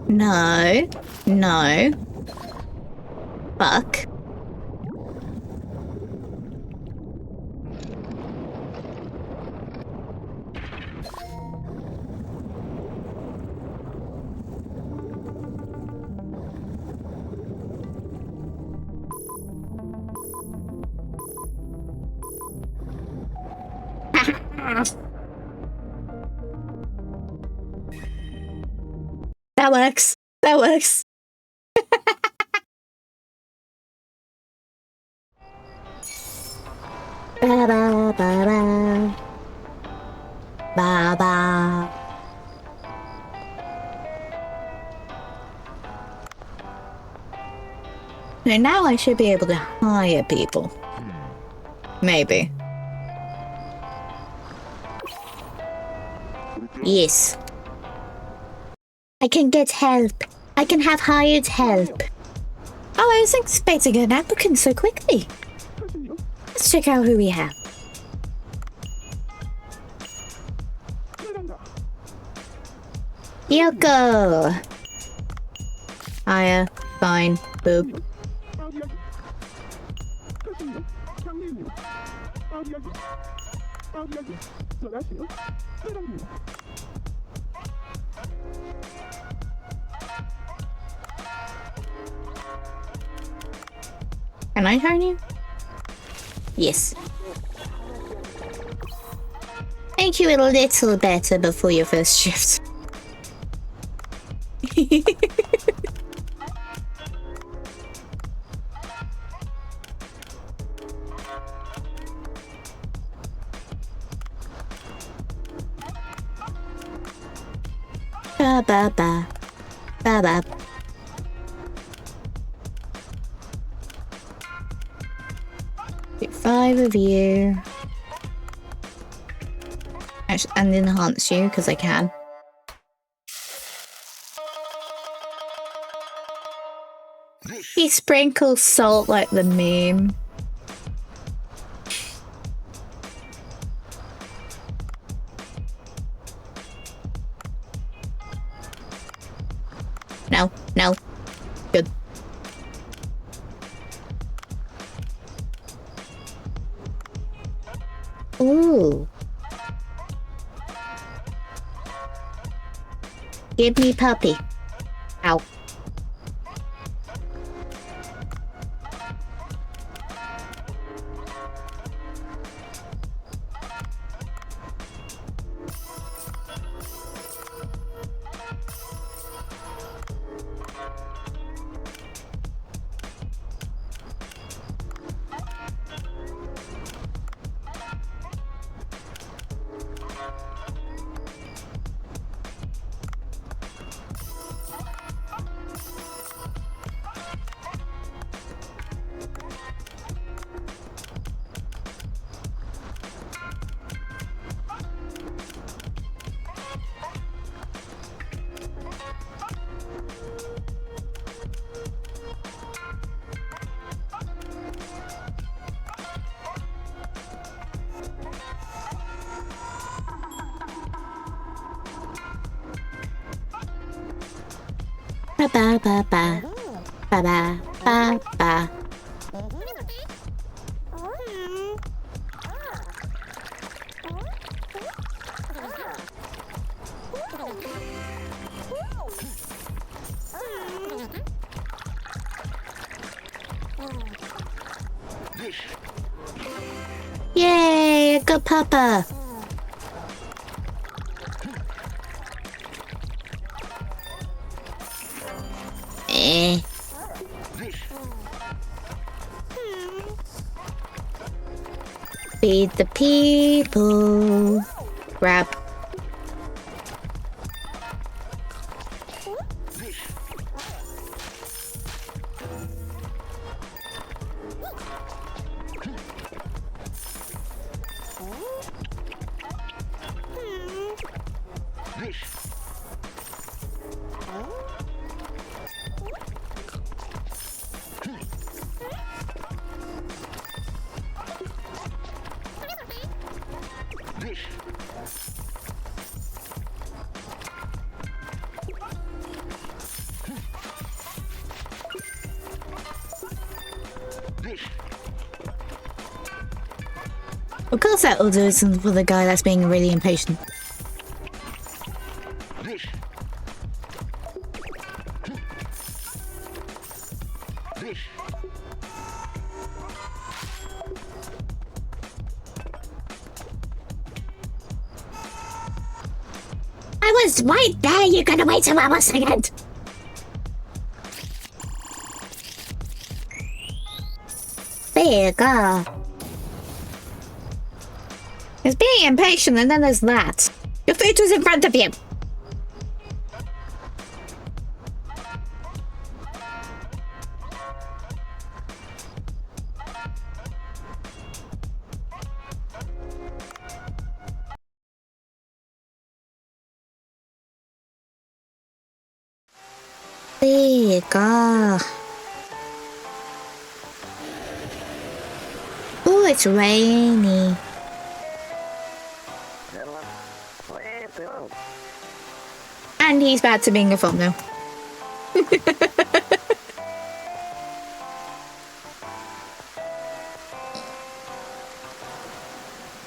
No. No. Fuck. That works. That works. Ba ba ba ba. Ba ba. Now I should be able to hire people. Maybe. Yes. I can get help. I can have hired help. Oh, I was expecting an applicant so quickly. Let's check out who we have. Yoko. Hire. Fine. Boop. Can I turn you? Yes. Make you a little better before your first shift. Ba ba ba. Ba ba. Do 5 of you. Actually, and enhance you because I can. He sprinkles salt like the meme. No, no. Good. Ooh. Give me puppy. Ow. Ba ba ba ba. Ba ba ba ba. Yay, good papa. Feed the people. Grab. Of course that will do something for the guy that's being really impatient. I was right there, you're gonna wait a second! There you go. There's being impatient and then there's that. Your food was in front of you. There you go. Oh, it's rainy. And he's back to being a phone now.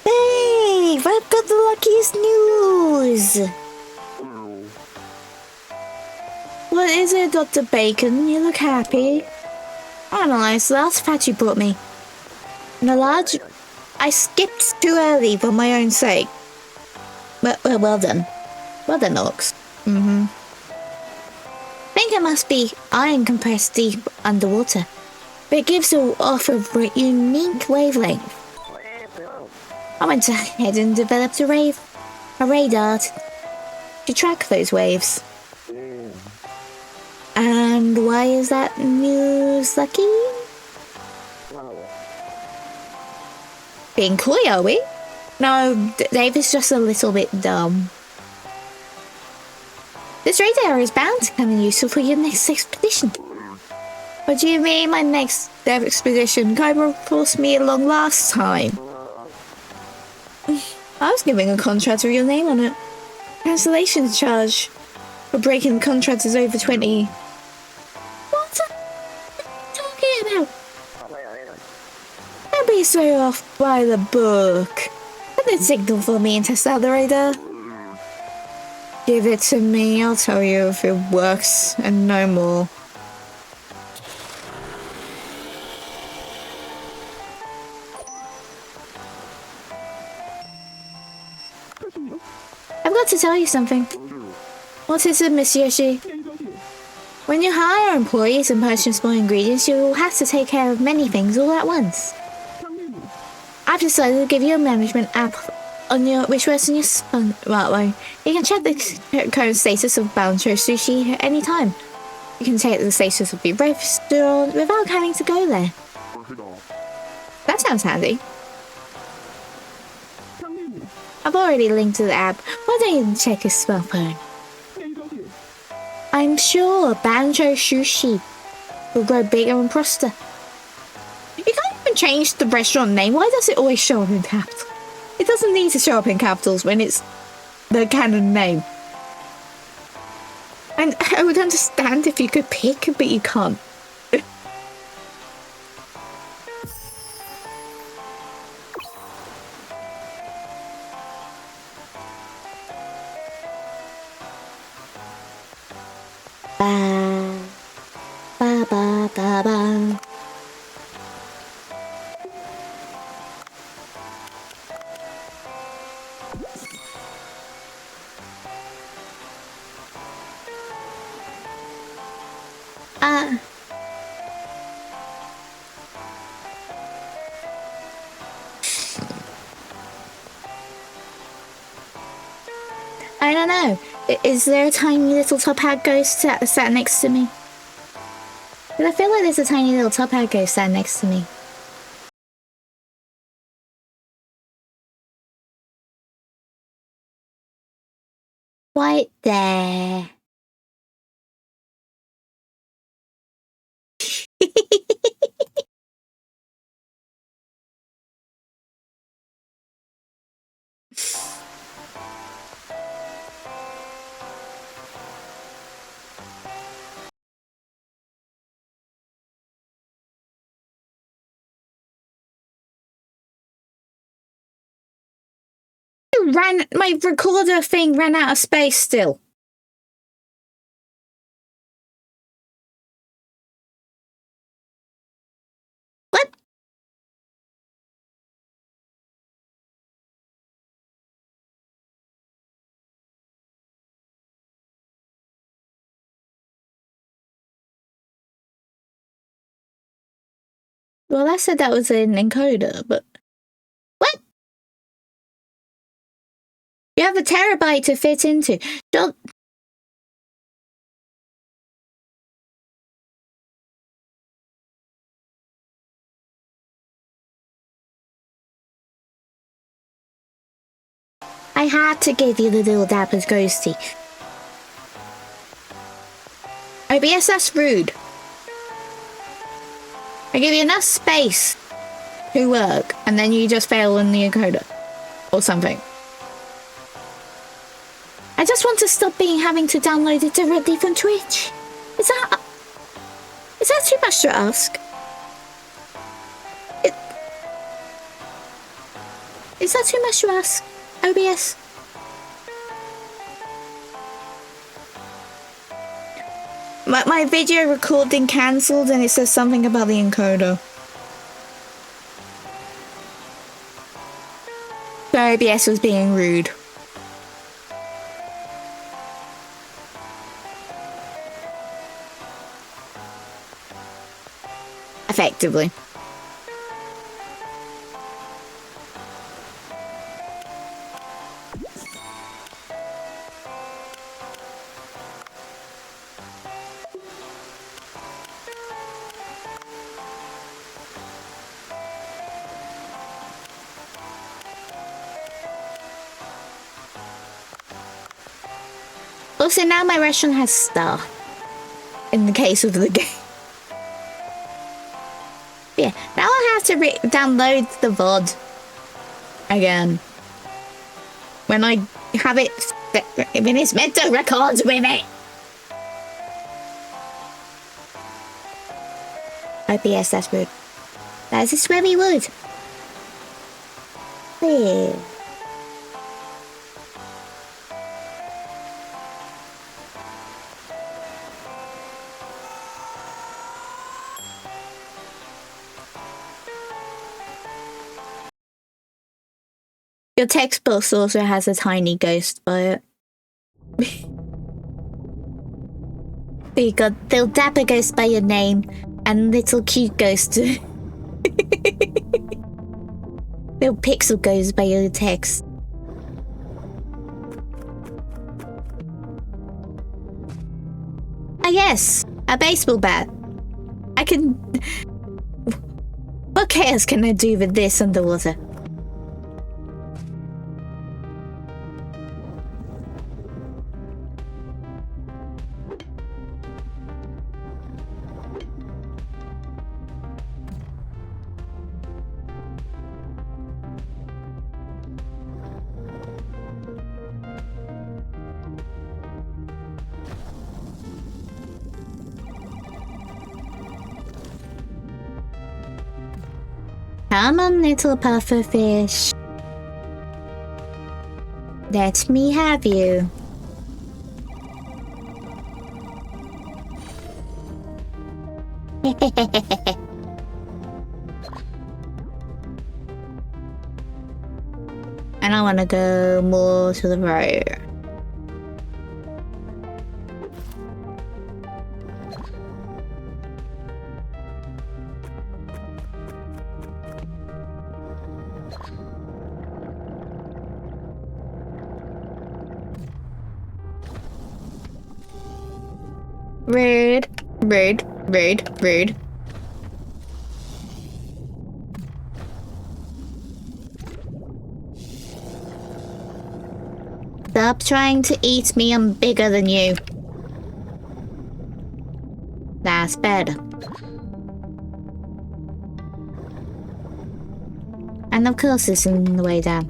Hey, I've got the luckiest news. What is it, Dr. Bacon? You look happy. I don't know, it's the last patch you brought me. And a large... I skipped too early for my own sake. Well done. Well done, Ox. I think it must be iron compressed deep underwater. But it gives off a unique wavelength. I went ahead and developed a radar to track those waves. And why is that news lucky? Being coy, are we? No, Dave is just a little bit dumb. This radar is bound to come in useful for your next expedition. What do you mean my next expedition? Cobra forced me along last time. I was giving a contract with your name on it. Cancellation charge for breaking the contract is over 20. What are you talking about? Don't be so off by the book. Put a signal for me and test out the radar. Give it to me, I'll tell you if it works, and no more. I've got to tell you something. What is it, Miss Yoshi? When you hire employees and purchase more ingredients, you will have to take care of many things all at once. I've decided to give you a management app on which works on your smartphone. You can check the current status of Bancho Sushi at any time. You can check the status of your restaurant without having to go there. That sounds handy. I've already linked to the app. Why don't you check his smartphone? I'm sure Bancho Sushi will grow bigger and prosper. You can't even change the restaurant name. Why does it always show up in capitals? It doesn't need to show up in capitals when it's the canon name. And I would understand if you could pick, but you can't. Ba ba ba ba ba. I don't know. Is there a tiny little top hat ghost sat next to me? But I feel like there's a tiny little top hat ghost sat next to me. Right there. My recorder thing ran out of space still. What? Well, I said that was an encoder, but... What? You have a terabyte to fit into. Don't... I had to give you the little dapper's ghosty. OBS, that's rude. I give you enough space to work, and then you just fail in the encoder. Or something. I just want to stop having to download it directly from Twitch. Is that too much to ask? Is that too much to ask, OBS? My video recording cancelled and it says something about the encoder. So OBS was being rude. Effectively. Also, now my restaurant has staff. In the case of the game. Yeah, now I have to download the VOD again. When I have it, when it's meant to record with it. OBS, that's rude. That's a sweary wood. Yeah. Your text box also has a tiny ghost by it. You got little dapper ghost by your name and little cute ghost. Little pixel ghost by your text. Ah yes, a baseball bat. I can... What chaos can I do with this underwater? Come on, little pufferfish. Let me have you. And I want to go more to the right. Rude, rude, rude, rude. Stop trying to eat me, I'm bigger than you. That's better. And of course it's in the way down.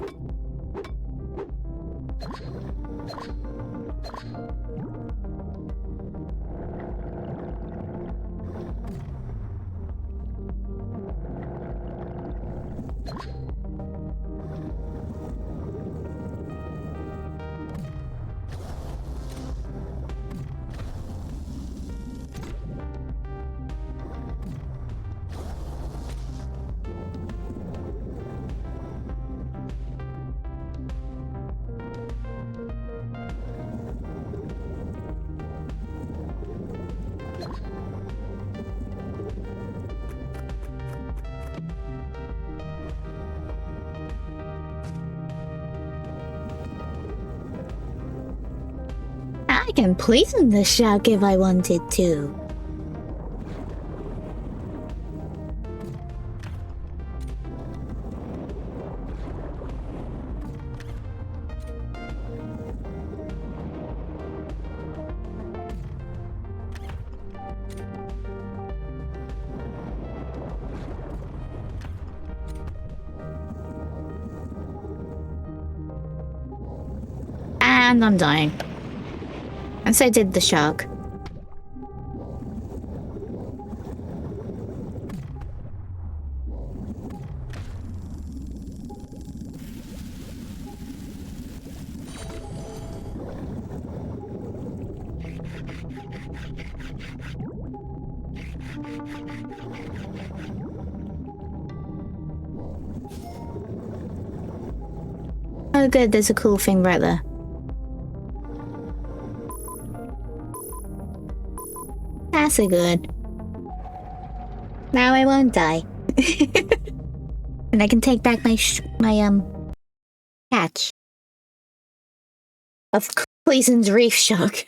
I can poison the shark if I wanted to. And I'm dying. And so did the shark. Oh good, there's a cool thing right there. That's a good. Now I won't die. And I can take back my catch of poisoned reef shark.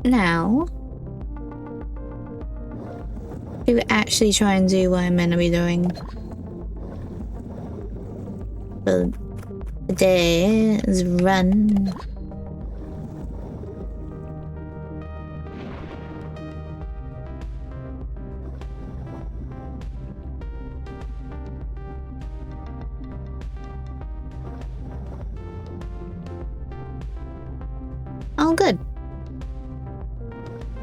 Now, do we actually try and do what I'm meant to be doing? The day is run. Oh, good.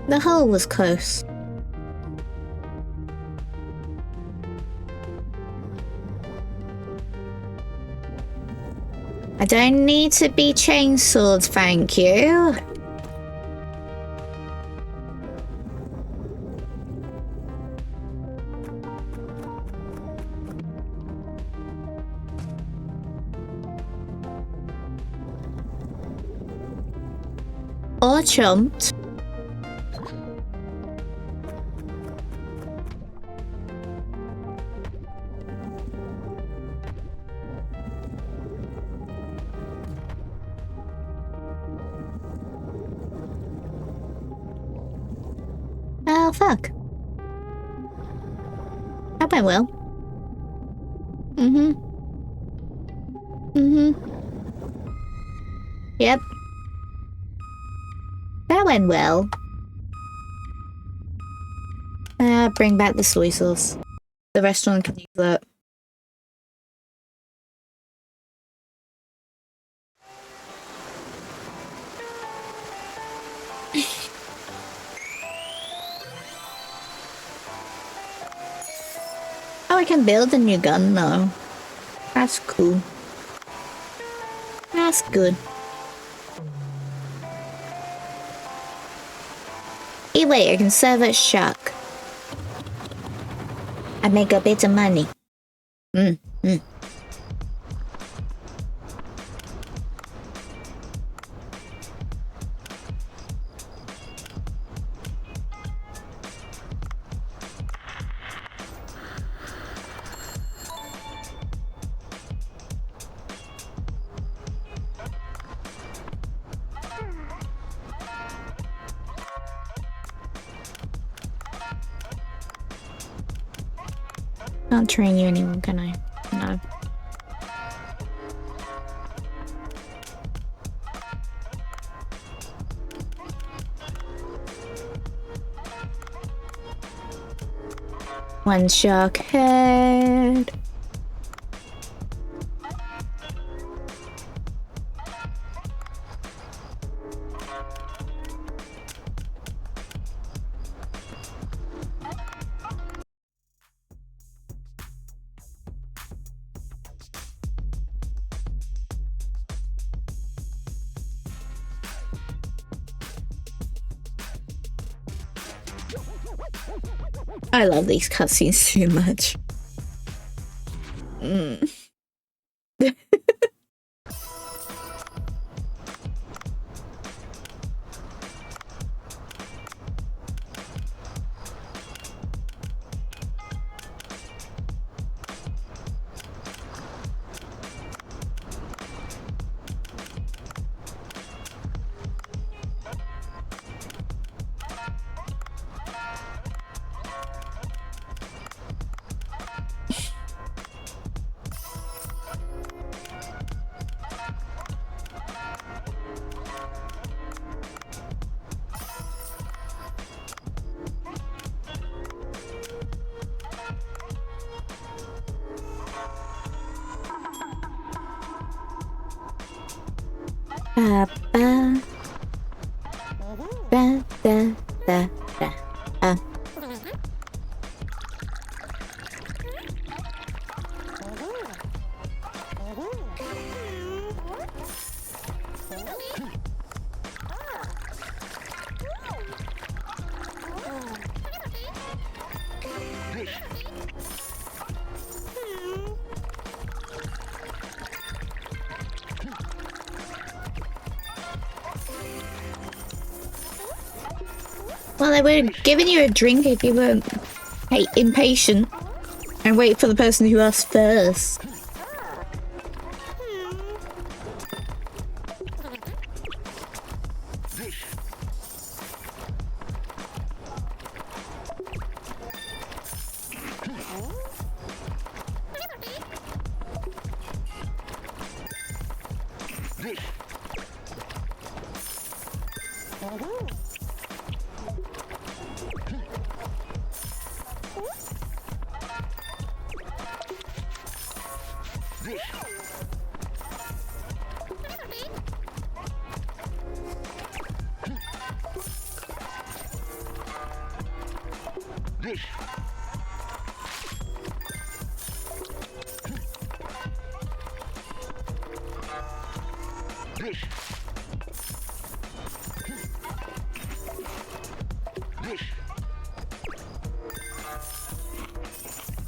The hole was close. I don't need to be chainsawed, thank you. Or chumped. Oh, fuck. That went well. Yep. That went well. Bring back the soy sauce. The restaurant can use that. Oh, I can build a new gun now. That's cool. That's good. Hey, wait, I can serve a shark. I make a bit of money. Can't train you anymore, can I? No. One shark head. I love these cutscenes too much. Ba ba ba da da da. Well, I would have given you a drink if you weren't impatient and wait for the person who asked first.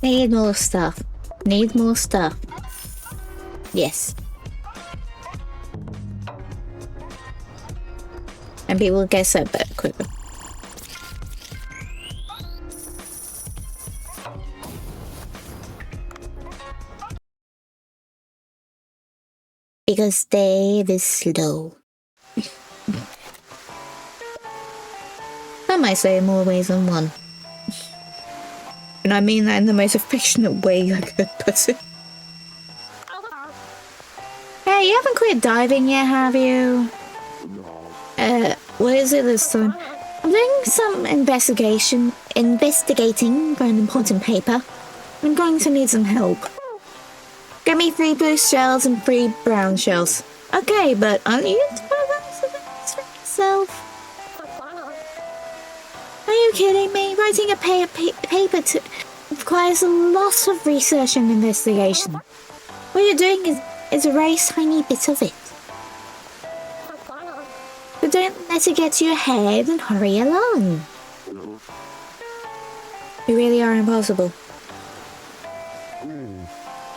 Need more stuff. Need more stuff. Yes. And people get set back quicker. Because Dave is slow. Come Some might say in more ways than one. And I mean that in the most affectionate way I could put it. Hey, you haven't quit diving yet, have you? What is it this time? I'm doing some investigating for an important paper. I'm going to need some help. Get me 3 blue shells and 3 brown shells. Okay, but aren't you doing this for yourself? Are you kidding me? Writing a paper requires a lot of research and investigation. What you're doing is a very tiny bit of it. But don't let it get to your head and hurry along. You really are impossible.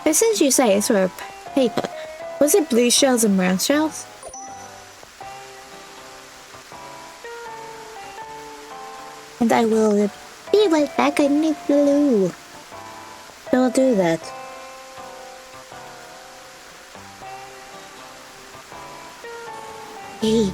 But since you say it's for a paper, was it blue shells and brown shells? And I will be right back, I need blue. Don't do that. Hey.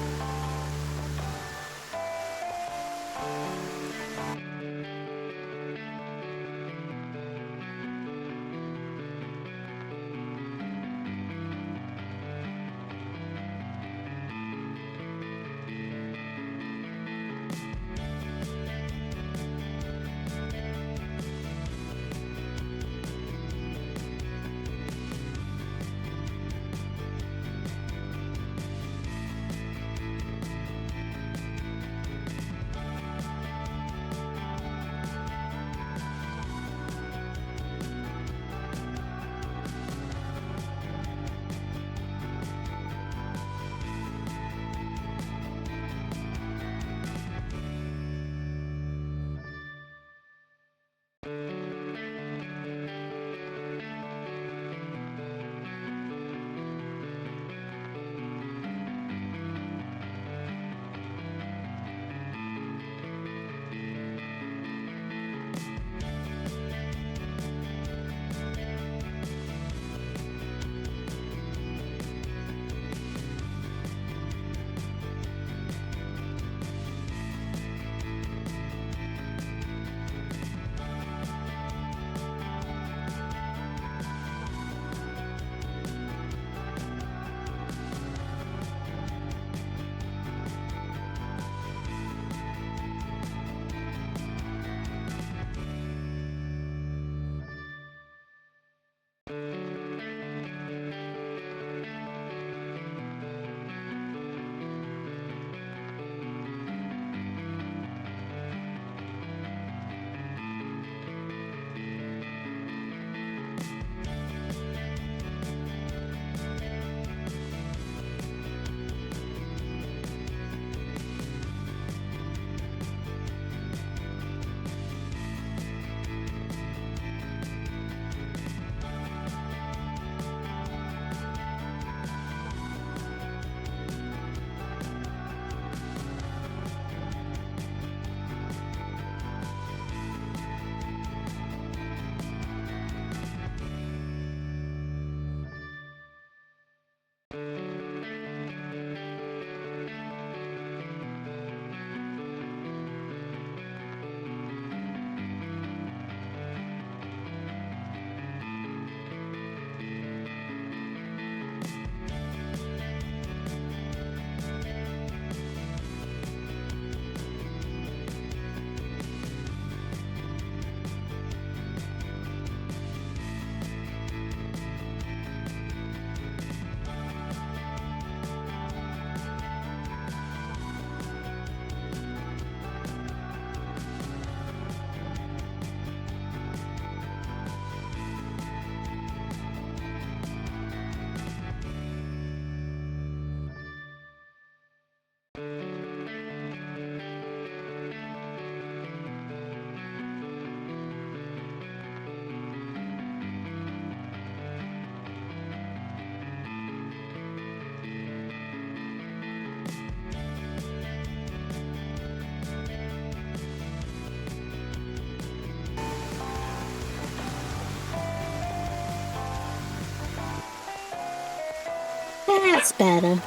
That's better.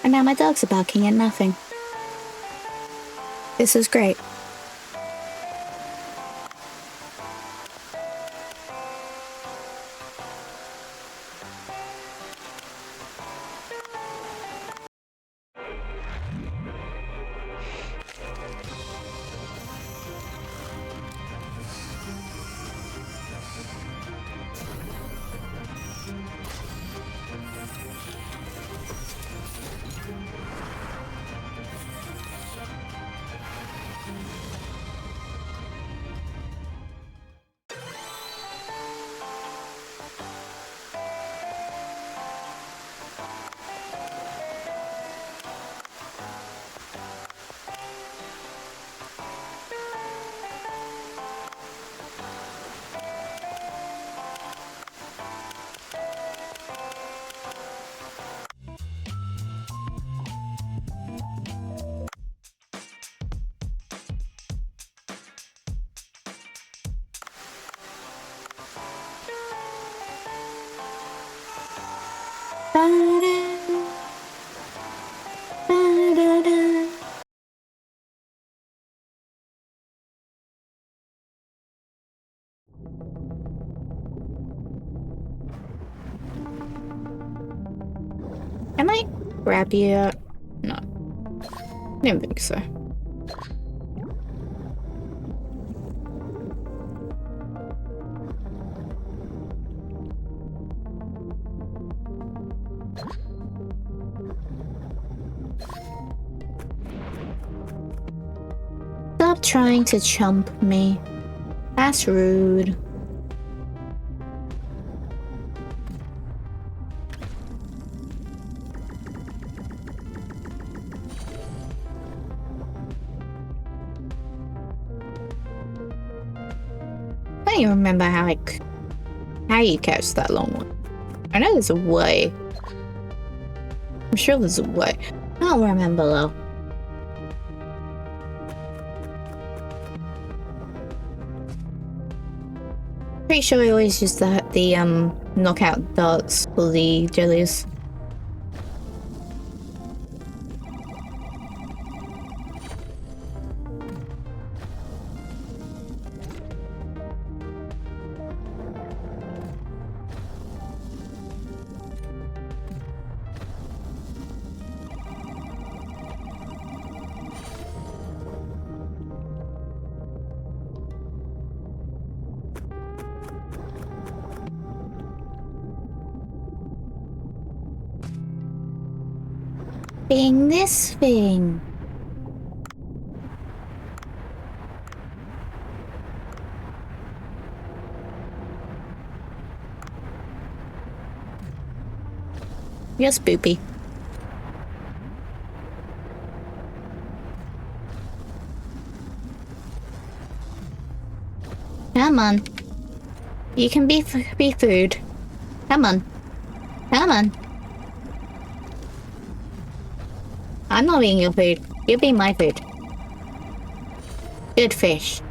And now my dogs are barking at nothing. This is great. Can I grab you? No. I didn't think so. Stop trying to chump me. That's rude. I don't even remember how you catch that long one. I know there's a way. I'm sure there's a way. I don't remember though. Pretty sure we always use the knockout darts for the jellies. Being this thing. Yes, boopy. Come on. You can be food. Come on. Come on. I'm not eating your food. You're being my food. Good fish.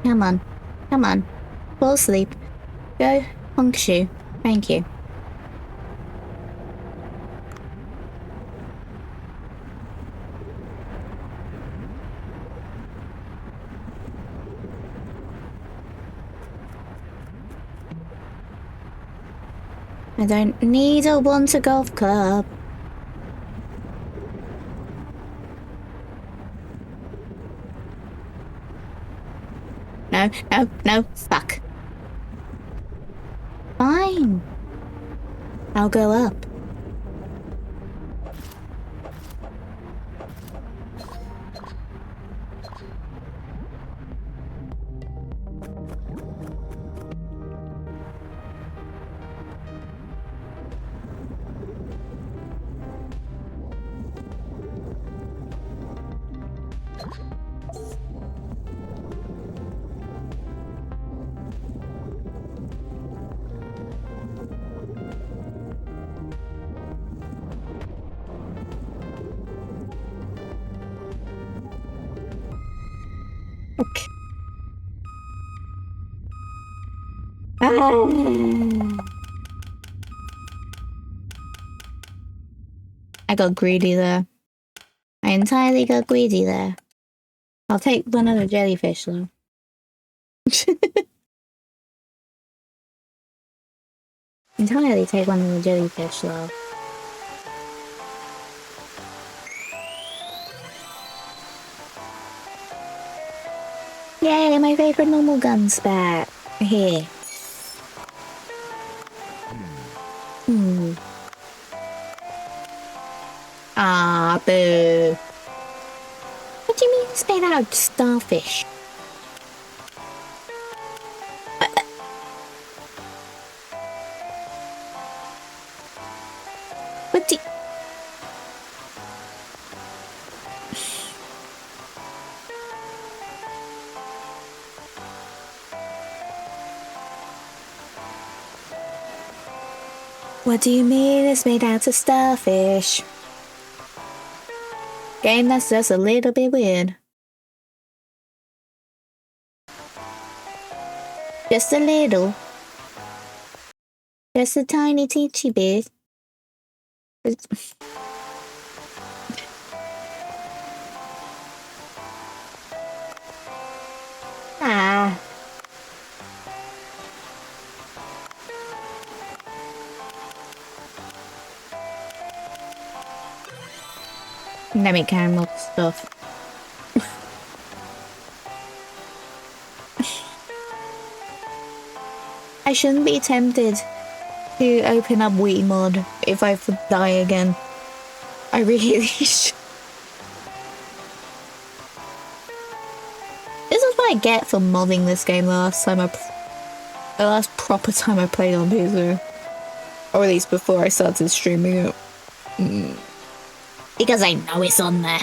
Come on. Come on. Fall asleep. Go, Honkshu. Thank you. I don't need a want a golf club. No, no, no, no. Fuck. Fine. I'll go up. Okay. I got greedy there. I entirely got greedy there. I'll take one of the jellyfish though. Entirely take one of the jellyfish though. Yay, my favorite normal gun's back. Here. Ah, boo. What do you mean it's made out of starfish? What do What do you mean it's made out of starfish? Game, that's just a little bit weird. Just a little. Just a tiny teensy bit. Ah. Let me caramel stuff. I shouldn't be tempted to open up Wii mod if I die again. I really should. This is what I get for modding this game the last proper time I played on PC. Or at least before I started streaming it. Because I know it's on there.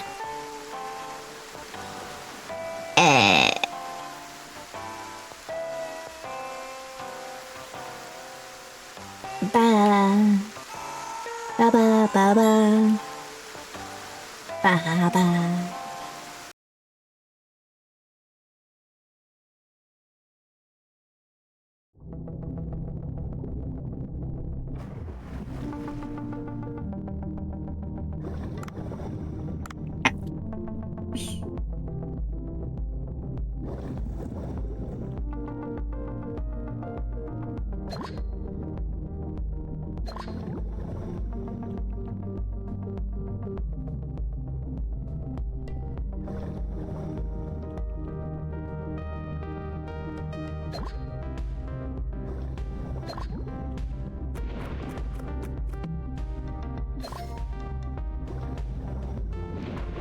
Ba ba ba ba ba ba ba.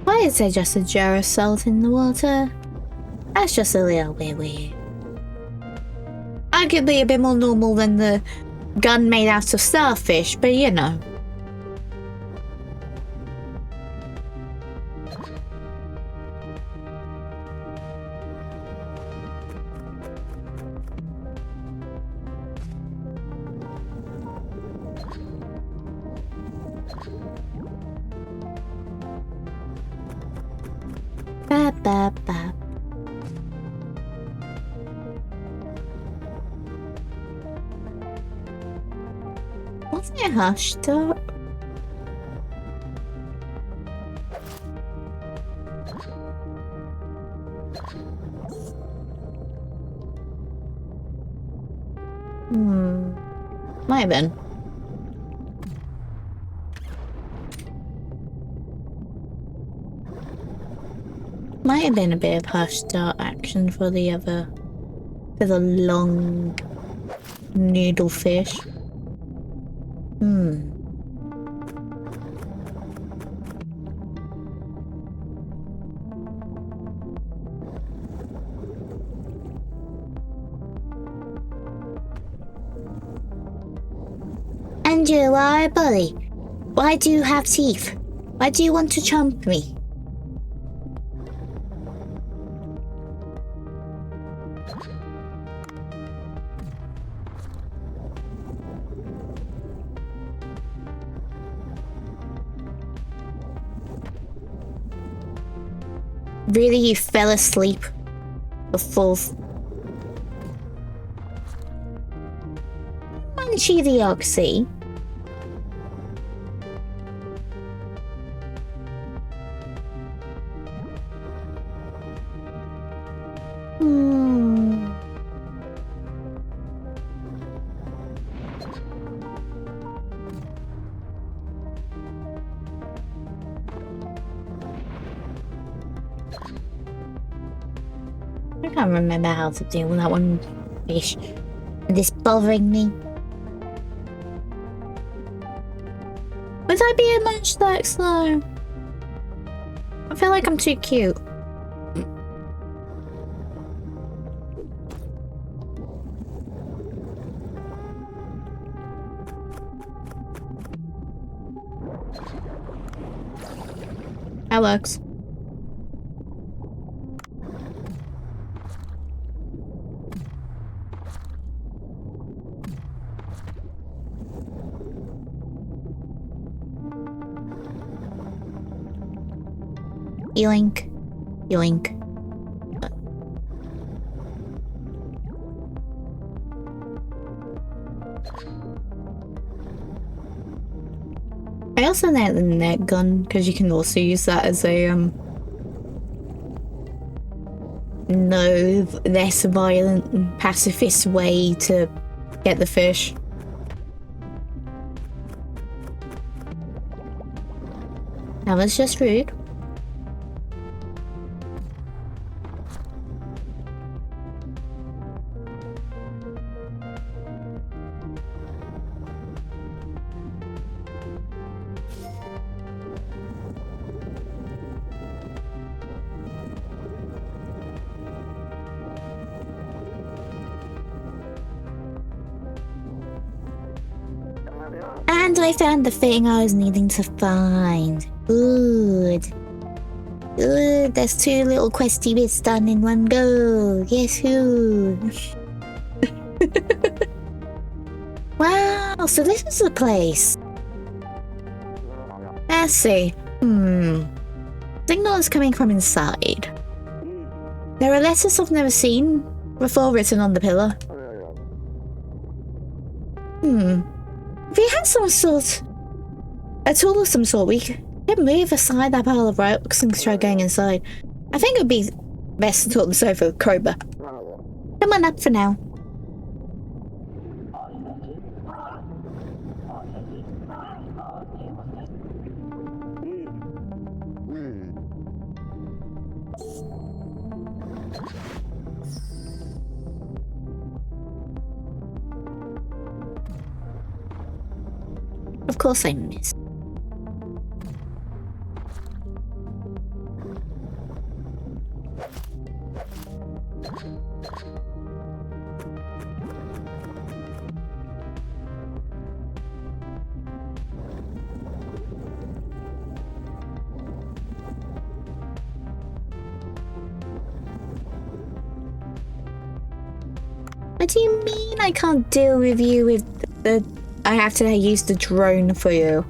Why is there just a jar of salt in the water? That's just a little bit weird. Arguably a bit more normal than the gun made out of starfish, but you know. Ba ba ba. What's it hushed up? Might have been. Might have been a bit of hush start action for the other There's a long noodle fish. And you are a bully. Why do you have teeth? Why do you want to chomp me? Really, you fell asleep before... Munchy the Oxy. I can't remember how to deal with that one fish. This bothering me. Would I be a munch that slow? I feel like I'm too cute. That works. Yoink. Yoink. I also like the net gun because you can also use that as a no less violent and pacifist way to get the fish. That was just rude. And I found the thing I was needing to find. Good. Good, there's 2 little questy bits done in one go. Guess who? Wow, so this is the place. Let's see. Signal is coming from inside. There are letters I've never seen before written on the pillar. If we had some sort... a tool of some sort, we could move aside that pile of rocks and try going inside. I think it would be best to talk this over with Cobra. Come on up for now. Of course I missed. What do you mean I can't deal with you with the... I have to use the drone for you.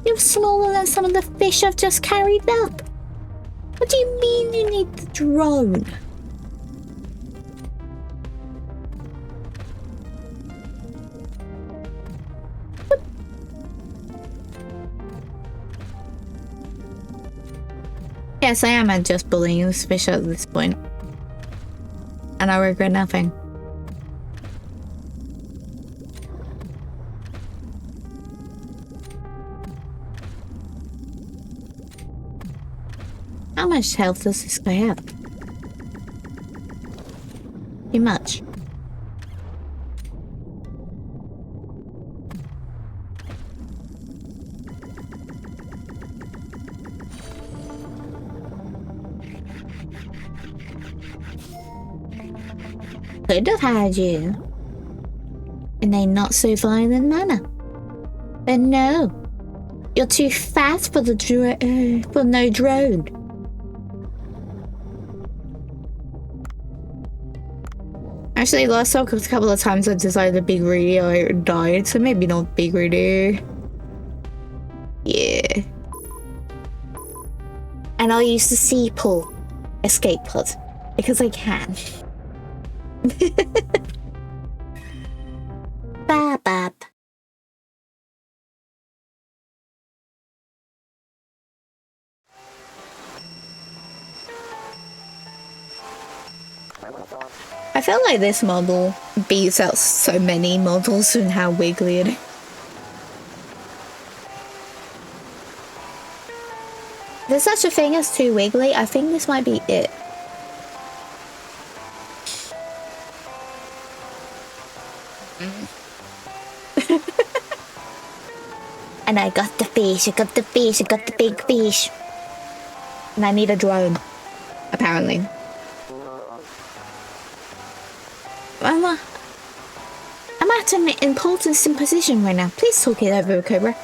You're smaller than some of the fish I've just carried up. What do you mean you need the drone? Yes, I am just bullying this fish at this point. And I regret nothing. How much health does this guy have? Too much. Could have had you in a not so violent manner, but no, you're too fast for the for no drone. Actually, last talk a couple of times I decided Big Rudy I died, so maybe not Big Rudy. Yeah. And I'll use the C-pull escape pod because I can. Bab. I feel like this model beats out so many models and how wiggly it is. If there's such a thing as too wiggly, I think this might be it. And I got the fish, I got the big fish. And I need a drone, apparently. I'm at an important position right now. Please talk it over, Cobra.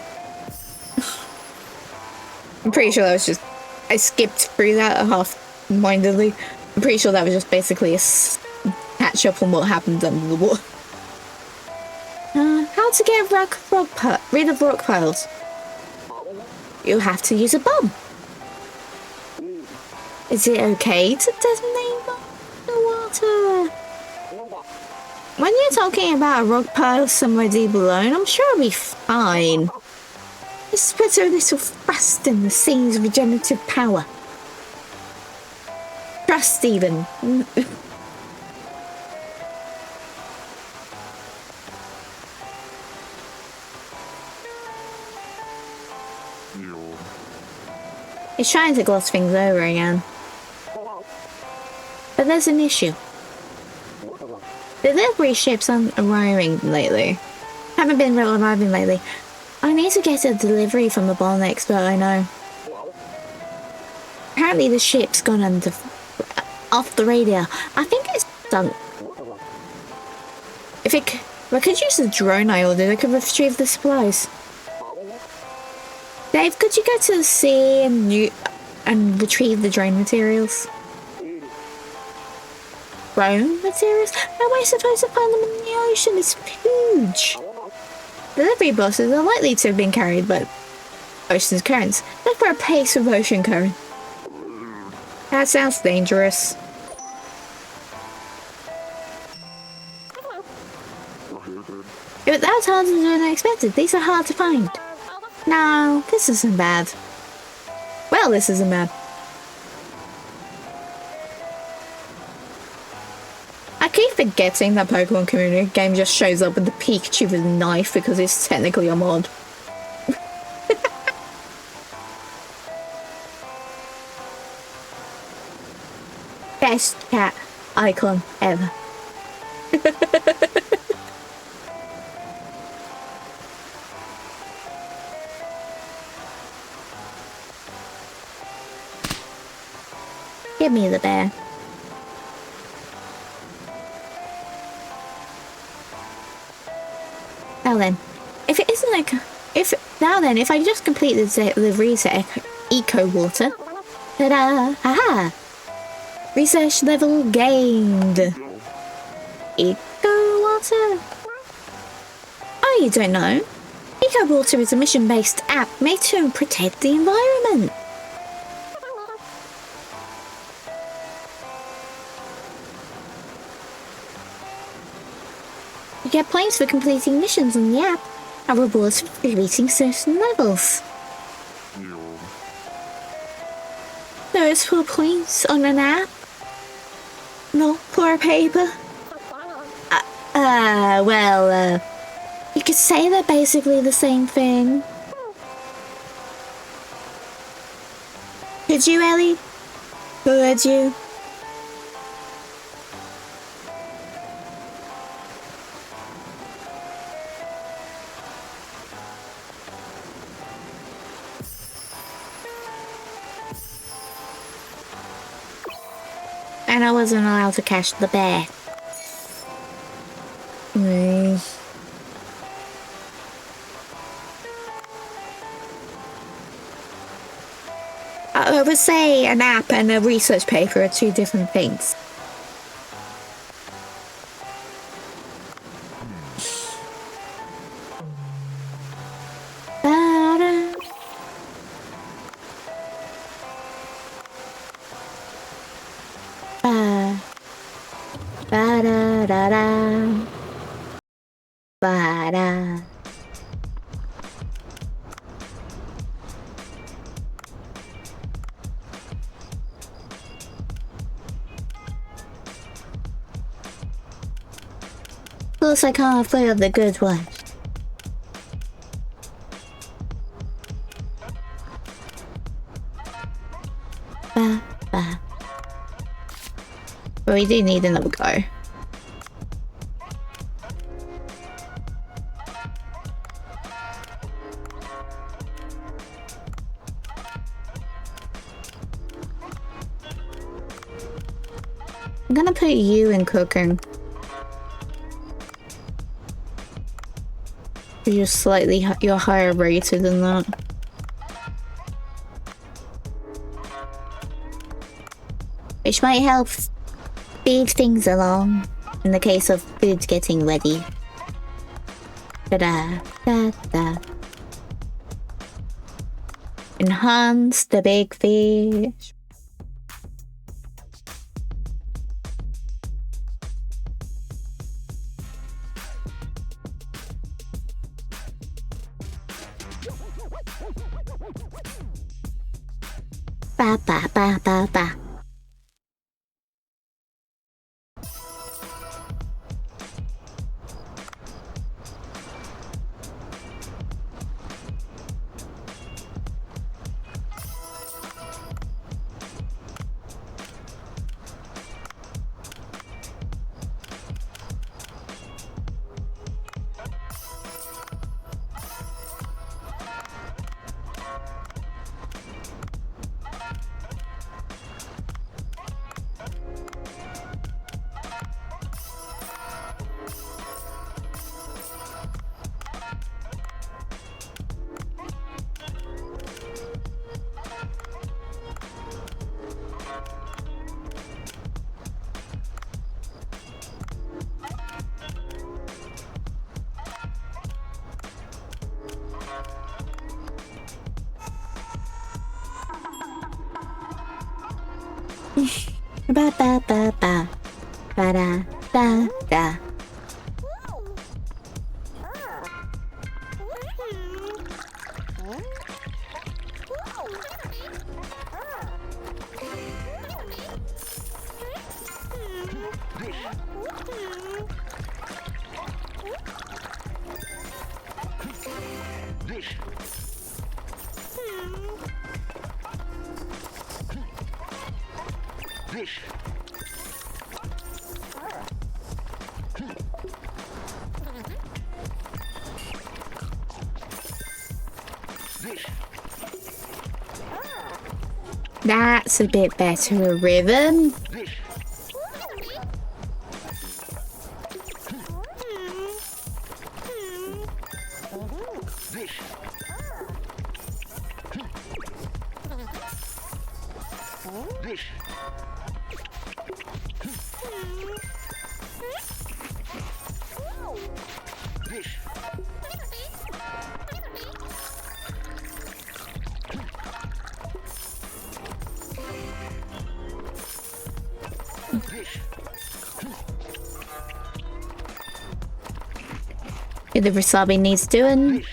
I'm pretty sure that was just... I skipped through that half-mindedly. I'm pretty sure that was just basically a catch-up on what happened under the water. How to get rid of rock piles? You have to use a bomb. Is it okay to detonate the water? When you're talking about a rock pile somewhere deep below, I'm sure it'll be fine. Just put a little thrust in the scene's regenerative power. Trust, even. He's trying to gloss things over again. But there's an issue. The delivery ships aren't arriving lately. Haven't been arriving lately. I need to get a delivery from a bond expert I know. Apparently the ship's gone off the radio. I think it's sunk. If I could use the drone I ordered, I could retrieve the supplies. Dave, could you go to the sea and retrieve the drone materials? Drone materials? How am I supposed to find them in the ocean? It's huge. Delivery buses are likely to have been carried by ocean's currents. Look for a pace of ocean current. That sounds dangerous. But that's harder to do than I expected. These are hard to find. No, this isn't bad. Well, this isn't bad. I keep forgetting that Pokemon Community game just shows up with the Pikachu with a knife because it's technically a mod. Best cat icon ever. Give me the bear. Now then, if I just complete the delivery to Eco Water, ta-da! Haha! Research level gained. Eco Water. Oh, you don't know? Eco Water is a mission-based app made to protect the environment. You get points for completing missions on the app and rewards for reaching certain levels. So it's for points on an app, not for paper. You could say they're basically the same thing. Could you, Ellie? Who hurt you? And I wasn't allowed to catch the bear. I would say an app and a research paper are two different things. Plus, I can't play of the good one. But we do need another go. I'm gonna put you in cooking. You're you're higher rated than that. Which might help speed things along in the case of food getting ready. Da-da, da-da. Enhance the big fish. Ba ba ba ba ba. Ba ba ba ba ba da da da. That's a bit better rhythm. The wasabi needs doing.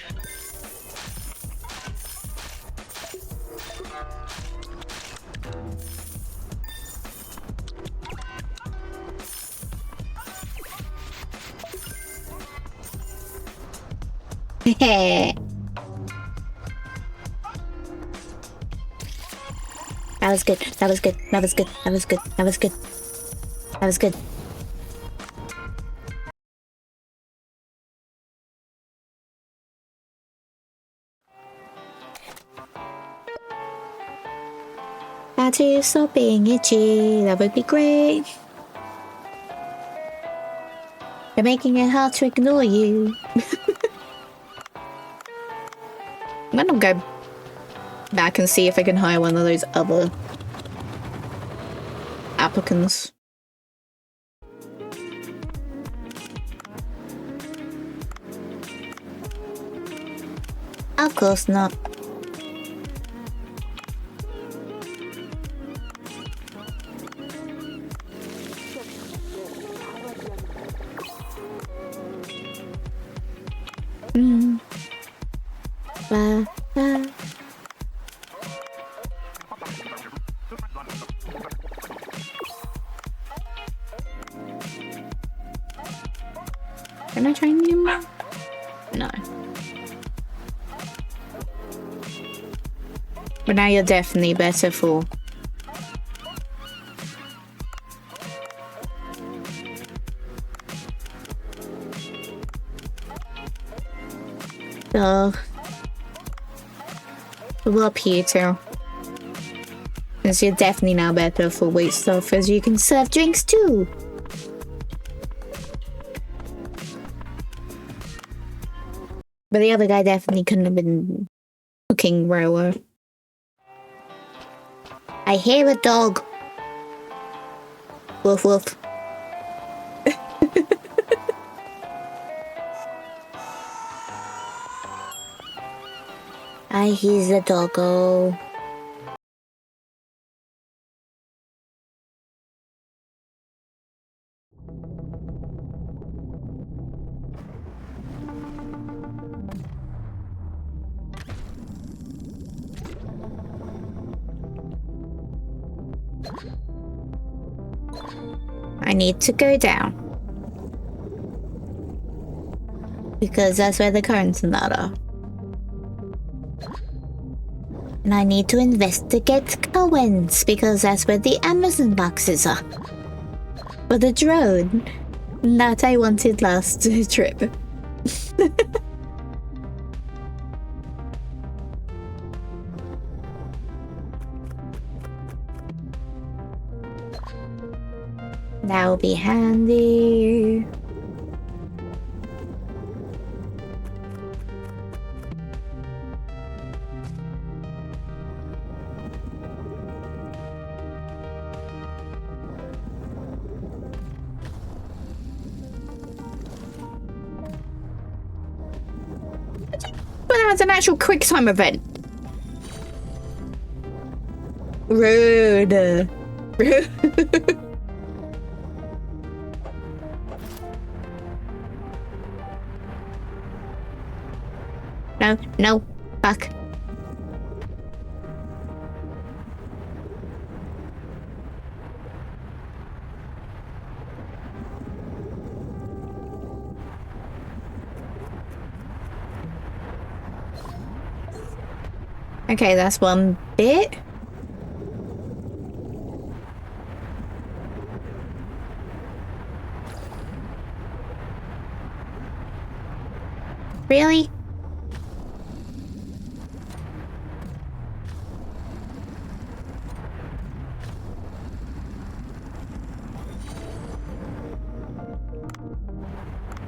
That was good. That was good. That was good. That was good. That was good. That was good. How to stop being itchy? That would be great. You're making it hard to ignore you. I'm gonna go back and see if I can hire one of those other applicants. Of course not. Ba, ba. Can I train you? No. But now you're definitely better for... We'll up you too. Since you're definitely now better for wait stuff, as you can serve drinks too. But the other guy definitely couldn't have been cooking very well. I hear a dog. Woof woof. I hear the doggo. I need to go down. Because that's where the currents and that are. And I need to investigate Cohen's because that's where the Amazon boxes are. For the drone that I wanted last trip. That'll be handy. But that's an actual quick time event. Rude. Rude. No, no, fuck. Okay, that's one bit. Really?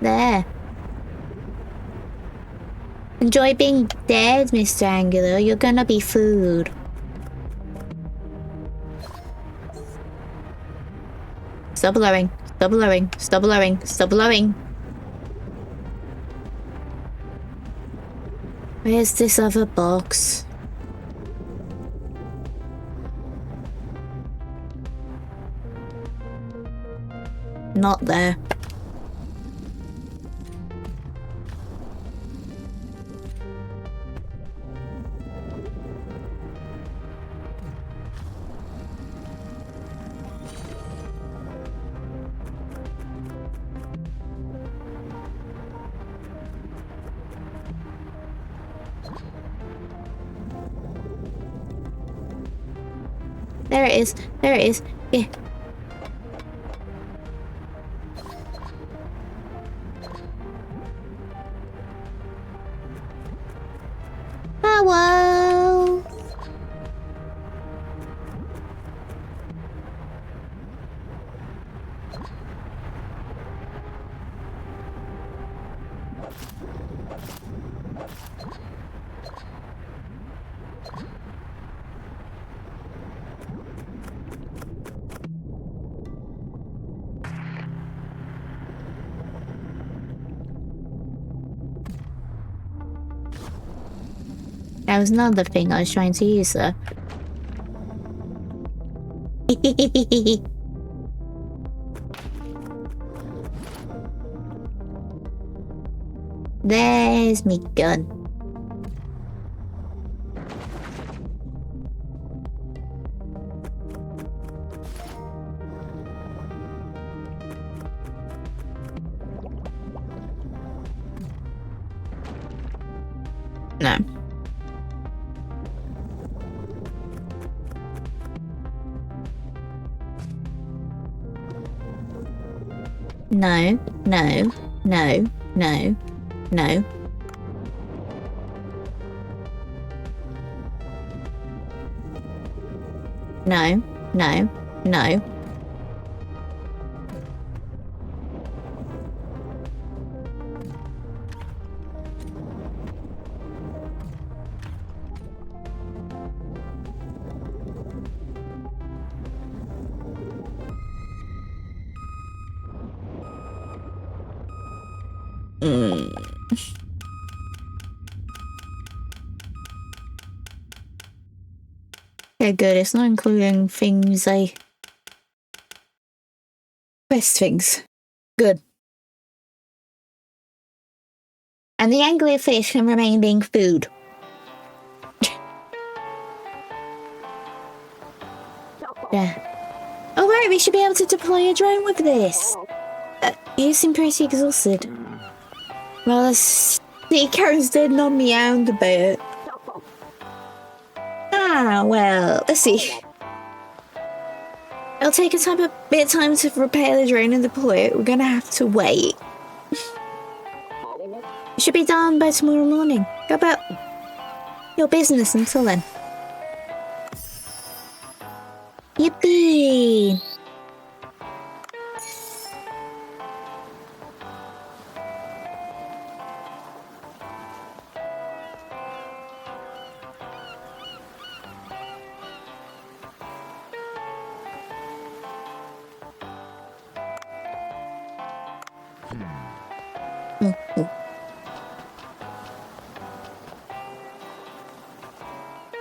There. Enjoy being dead, Mr. Angular. You're gonna be food. Stop blowing. Stop blowing. Stop blowing. Stop blowing. Where's this other box? Not there. There it is. There it is. Yeah. Hello. That was another thing I was trying to use there. There's me gun. No. No, no, no, no, no. No, no, no. Okay, good. It's not including things I... Best things. Good. And the anglerfish can remain being food. Yeah. Oh right, we should be able to deploy a drone with this. You seem pretty exhausted. Well, let's see. Karen's dead on me out a bit. Ah, well, let's see. It'll take a bit of time to repair the drone and deploy it. We're gonna have to wait. It should be done by tomorrow morning. Go about your business until then. Yippee!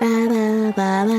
Ba-ba-ba-ba.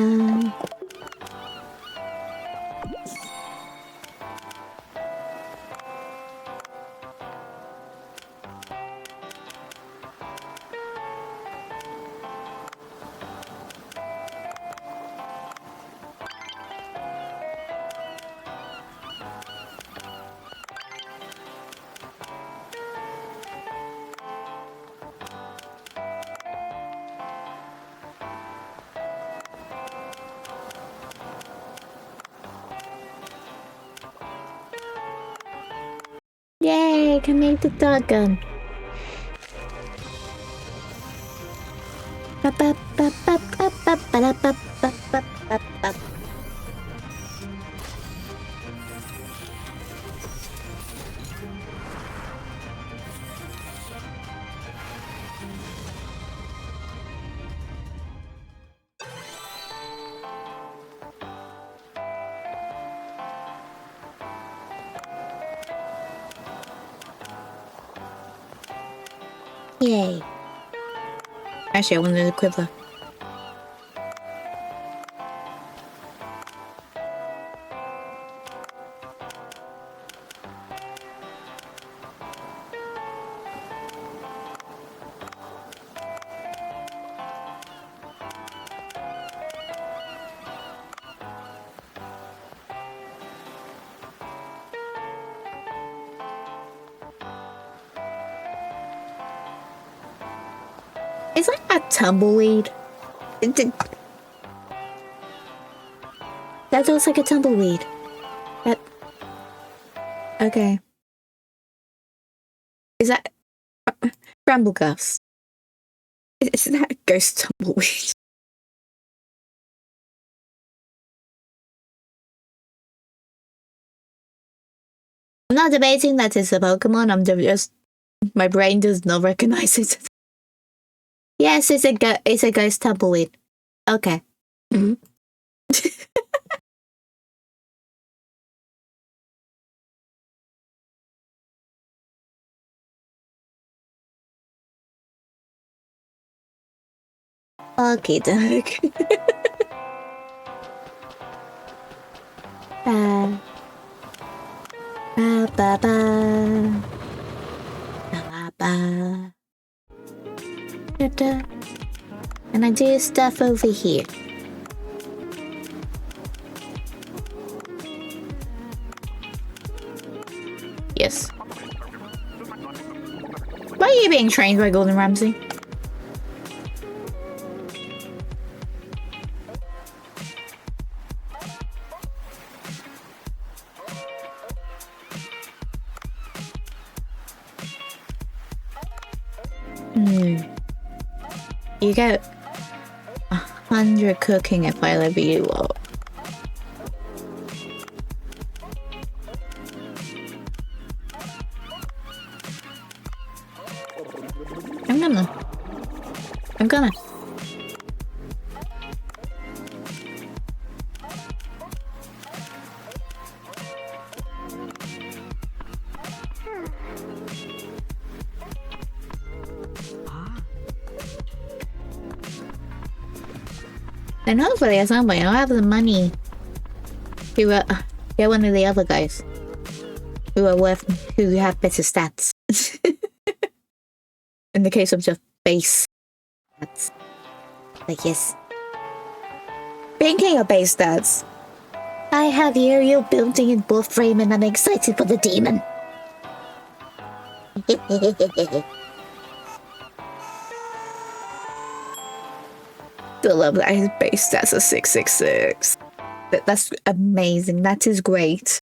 Yay, I can make the dog gun. Yay. Actually, I wanted a quiver. Is that a tumbleweed? That looks like a tumbleweed. That... Okay. Is that... Bramblegrass? Isn't that a ghost tumbleweed? I'm not debating that it's a Pokemon, I'm just... My brain does not recognize it. Yes, it's a ghost tumbleweed. Okay. Okay, Doug. Ba ba ba ba ba ba. Da-da. And I do stuff over here. Yes. Why are you being trained by Gordon Ramsay? You get 100 cooking if I level you up. I'm gonna. And hopefully at some point I'll have the money to get one of the other guys who have better stats. In the case of just base stats. Like yes. Thinking of base stats. I have Uriel building in both frame and I'm excited for the demon. Still love that his base stats are 666. That's amazing. That is great.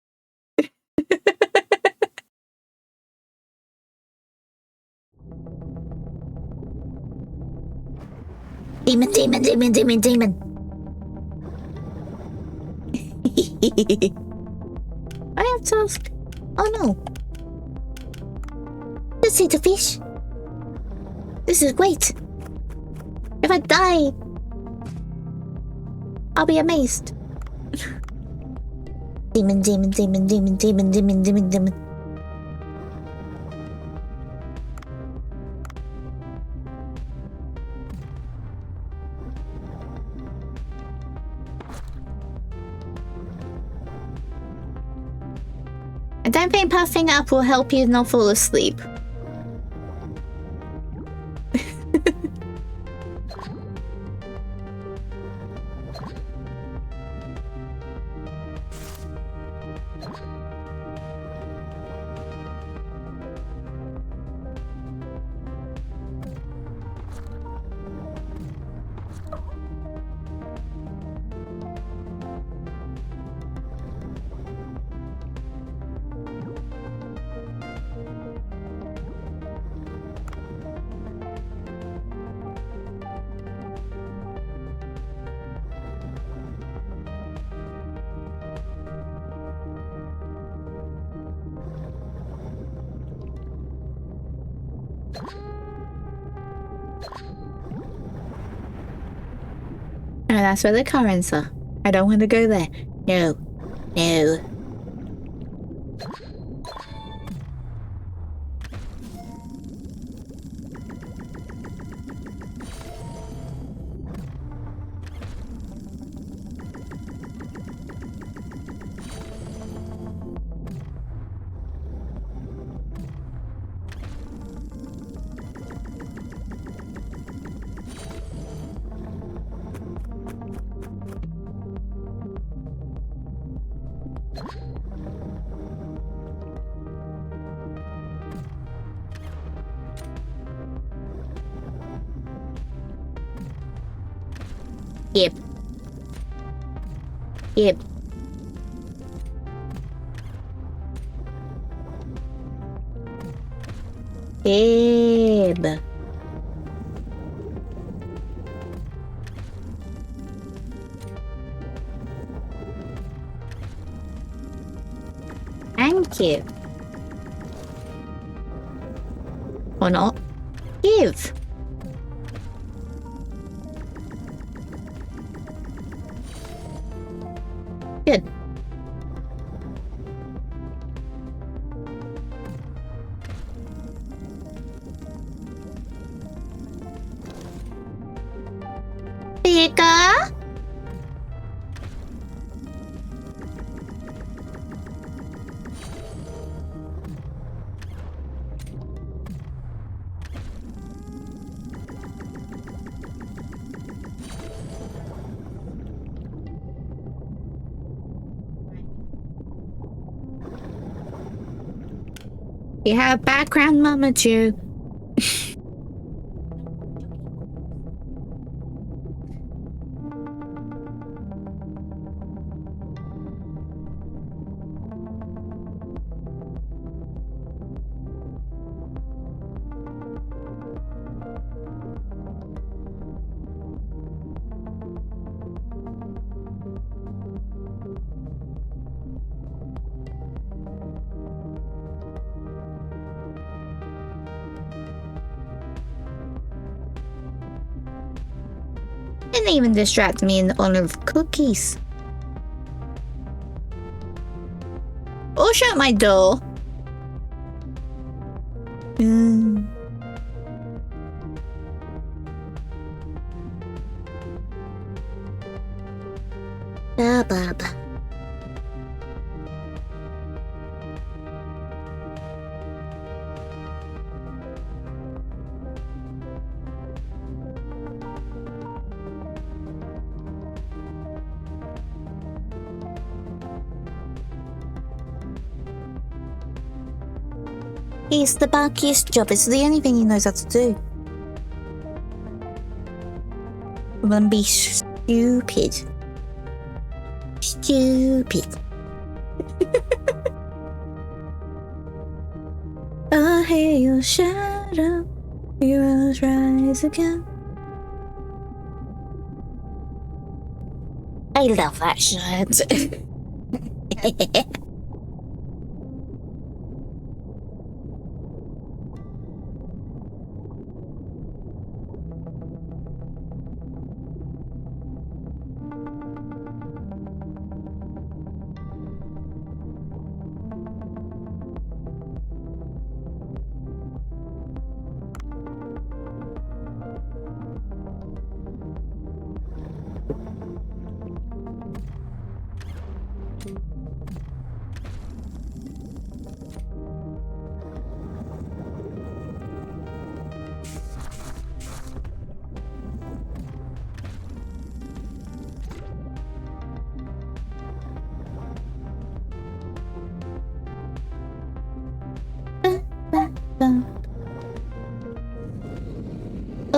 Demon, demon, demon, demon, demon. I have task. Oh no. Let's see the fish. This is great. If I die, I'll be amazed. Demon, demon, demon, demon, demon, demon, demon, demon. I don't think puffing up will help you not fall asleep. No, that's where the currents are. I don't want to go there. No. No. Yep. Yep. Ib. Thank you. Or not. Give. Good. Pika? You have background Mama Jew. Didn't even distract me in honor of cookies. Or shut my door. Bub. He's the bulkiest job. It's the only thing he knows how to do. I'm gonna be stupid. Stupid. I hear your shadow. Heroes rise again. I love that shirt.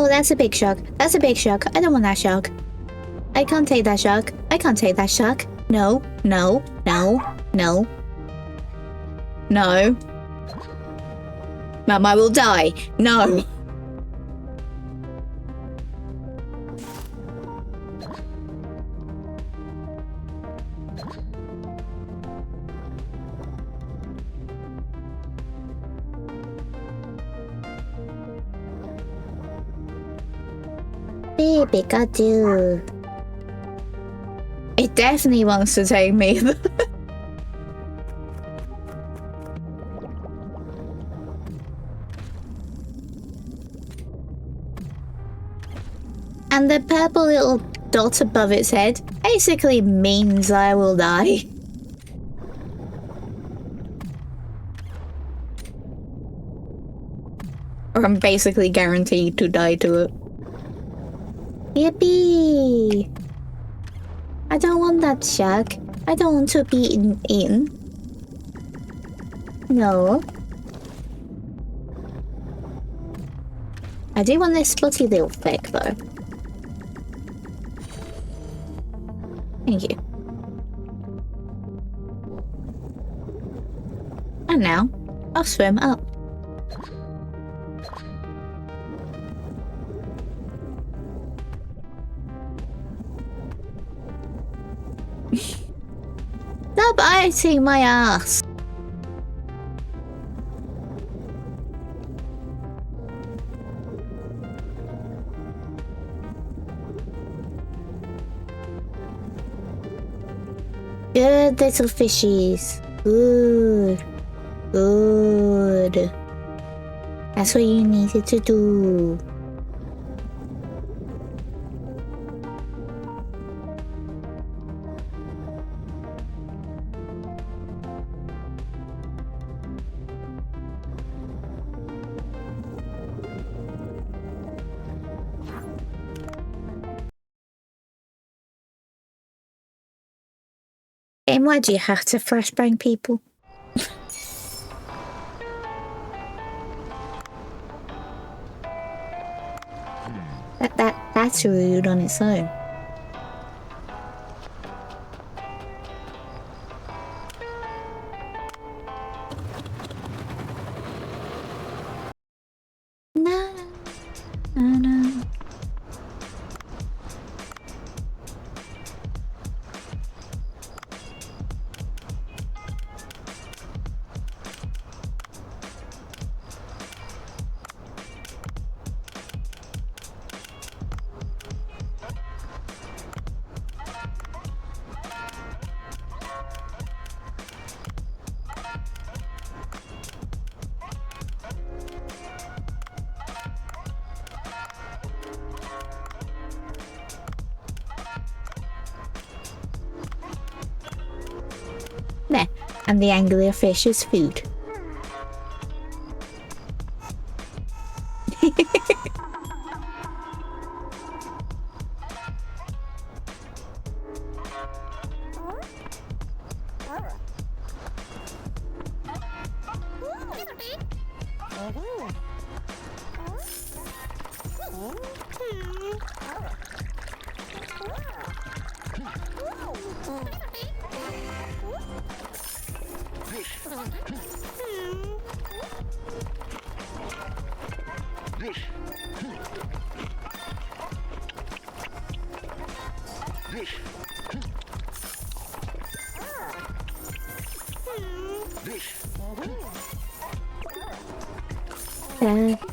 Oh, that's a big shark. That's a big shark. I don't want that shark. I can't take that shark. I can't take that shark. No, no, no, no. No. Mum, I will die. No. Pikachu. It definitely wants to take me. And the purple little dot above its head basically means I will die. Or I'm basically guaranteed to die to it. Yippee! I don't want that shark. I don't want to be eaten. No. I do want this spotty little thick though. Thank you. And now, I'll swim up. Stop biting my ass. Good little fishies. Good. Good. That's what you needed to do. And why do you have to flashbang people? That's rude on its own. No, no. There, and the angler fish is food.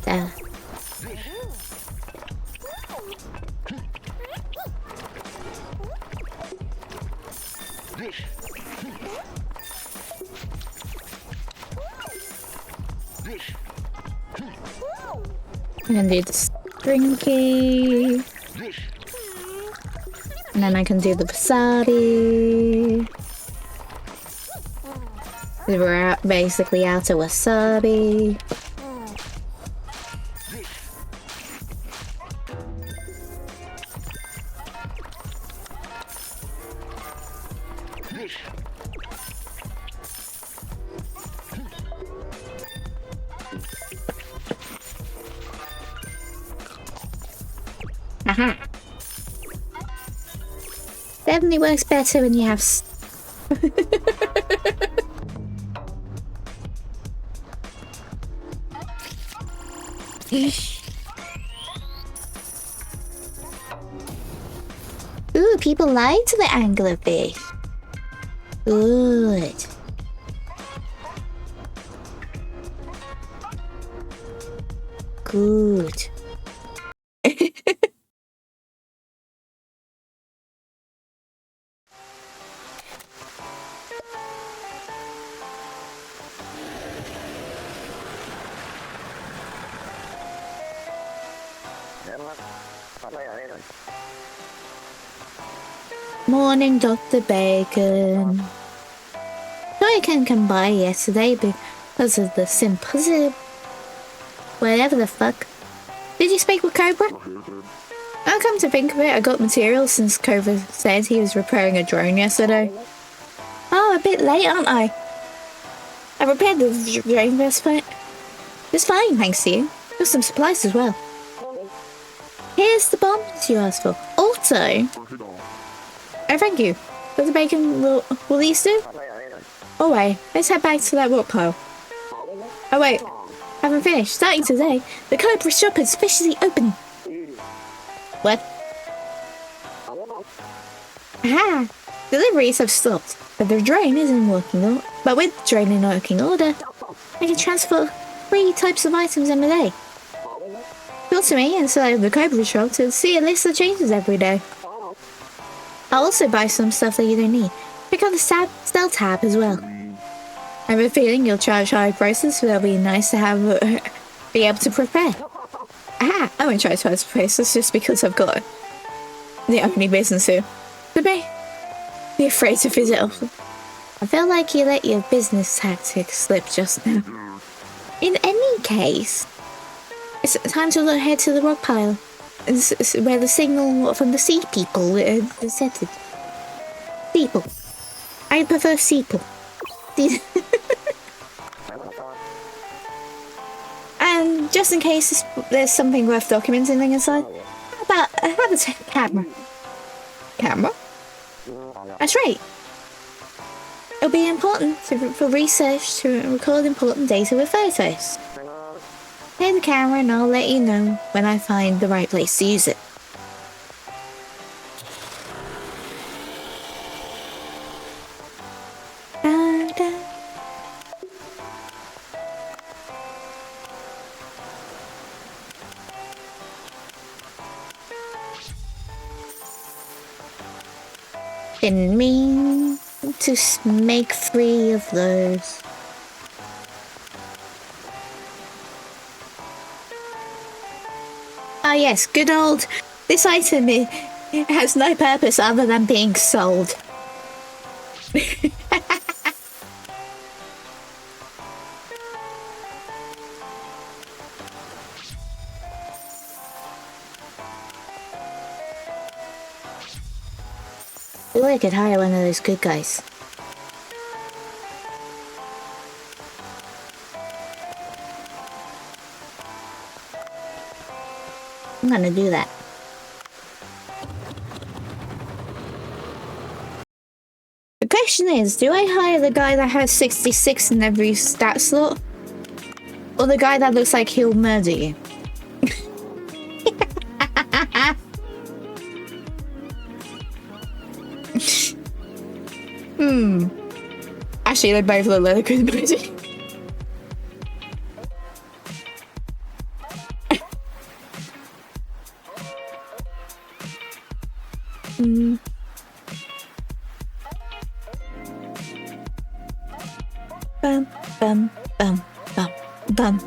Da. And then do the stringy. And then I can do the wasabi. We're basically out of wasabi. Aha! Definitely works better when you have Ooh, people like to the anglerfish. Good. Good. Morning, Dr. Bacon. Sorry I couldn't come by yesterday because of the symposium. Whatever the fuck. Did you speak with Cobra? I'll come to think of it, I got materials since Cobra said he was repairing a drone yesterday. Oh, a bit late, aren't I? I repaired the drone breastplate. It's fine, thanks to you. Got some supplies as well. Here's the bombs you asked for. Also... Oh, thank you. Dr. Bacon, will these do? Oh wait, let's head back to that rock pile. Oh wait, haven't finished. Starting today, the Cobra shop is officially open. What? Aha! Deliveries have stopped, but the drain isn't working order. But with drain in working order, I can transfer 3 types of items in a day. Go to me inside of the Cobra shop to see a list of changes every day. I'll also buy some stuff that you don't need. Pick up the Stealth tab as well. I have a feeling you'll charge high prices, so it'll be nice to have be able to prepare. I won't charge high prices just because I've got the only business here. But be afraid to visit often. I feel like you let your business tactics slip just now. In any case, it's time to head to the rock pile. It's where the signal from the sea people is set it. People. I prefer people. And just in case there's something worth documenting inside, how about a camera? Camera? That's right. It'll be important for research to record important data with photos. Take the camera and I'll let you know when I find the right place to use it. Didn't mean to make 3 of those. Ah yes, good old. This item it has no purpose other than being sold. Ooh, I could hire one of those good guys. I'm gonna do that. The question is, do I hire the guy that has 66 in every stat slot? Or the guy that looks like he'll murder you? Actually, they both look like they could murder you. Bum, bum, bum, bum, bum.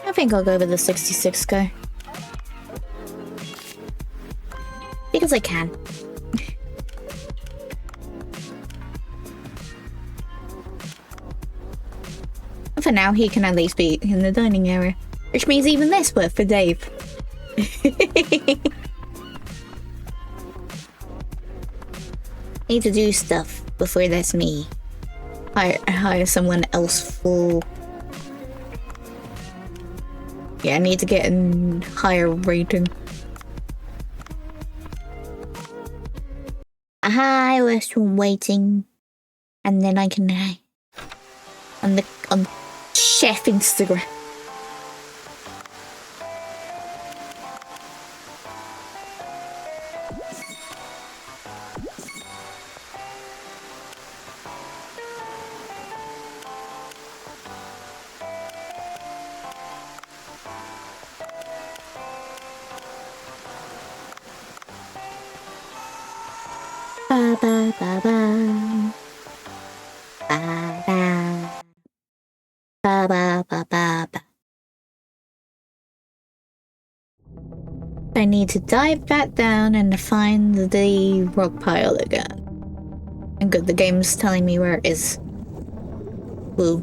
I think I'll go with the 66 guy. Because I can. For now, he can at least be in the dining area, which means even less work for Dave. Need to do stuff before that's me. Hire someone else for. Yeah, I need to get a higher rating. A high restaurant waiting, and then I can on chef Instagram. Ba ba ba ba. Ba ba. Ba ba ba ba ba. I need to dive back down and find the rock pile again. And good, the game's telling me where it is. Woo.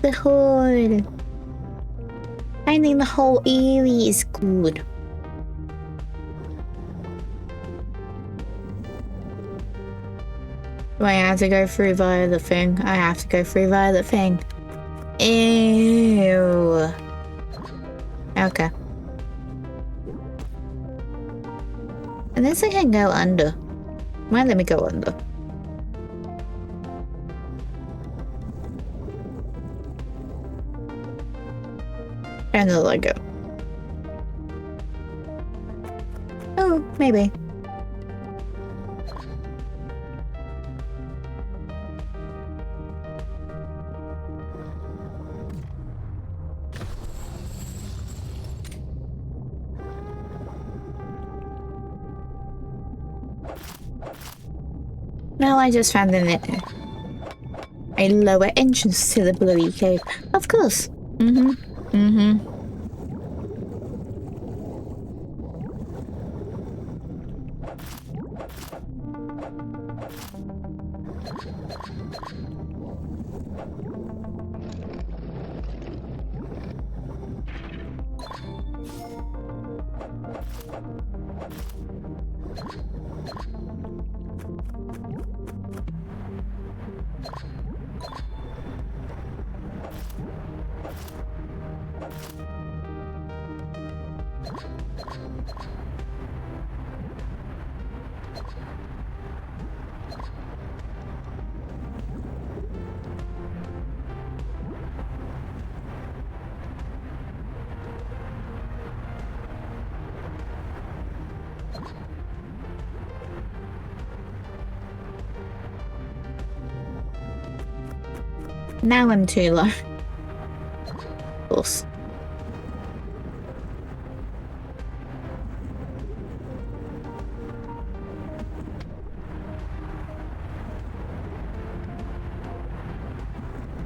the hole. Finding the hole really is good. Do I have to go through via the thing? I have to go through via the thing. Ew. Okay. Unless I can go under. Might let me go under. And the Lego. Oh, maybe. No, I just found a lower entrance to the Bluey Cave. Of course. Now I'm too low. Of course.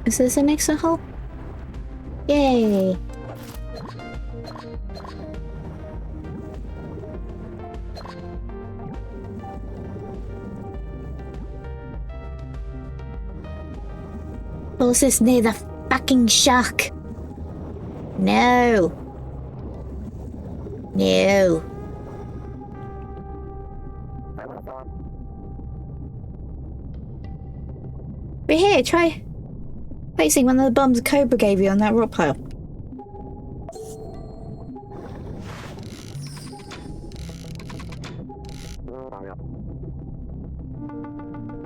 Is this an exit hole? Yay! Closest near the fucking shark. No. No. But here, try placing one of the bombs Cobra gave you on that rock pile.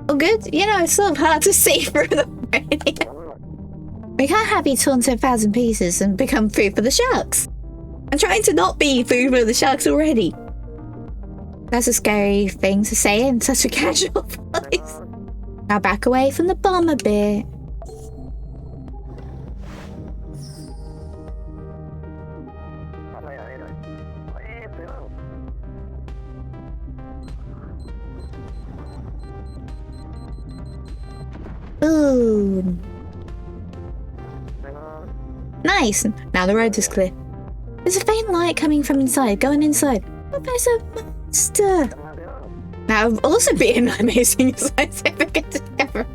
Oh good, you know, it's sort of hard to see through them. We can't have you torn to 1,000 pieces and become food for the sharks. I'm trying to not be food for the sharks already. That's a scary thing to say in such a casual voice. Now back away from the bomb a bit. Ooh. Nice. Now the road is clear. There's a faint light coming from inside. Going inside. But there's a monster. That would also be an amazing scientific discovery.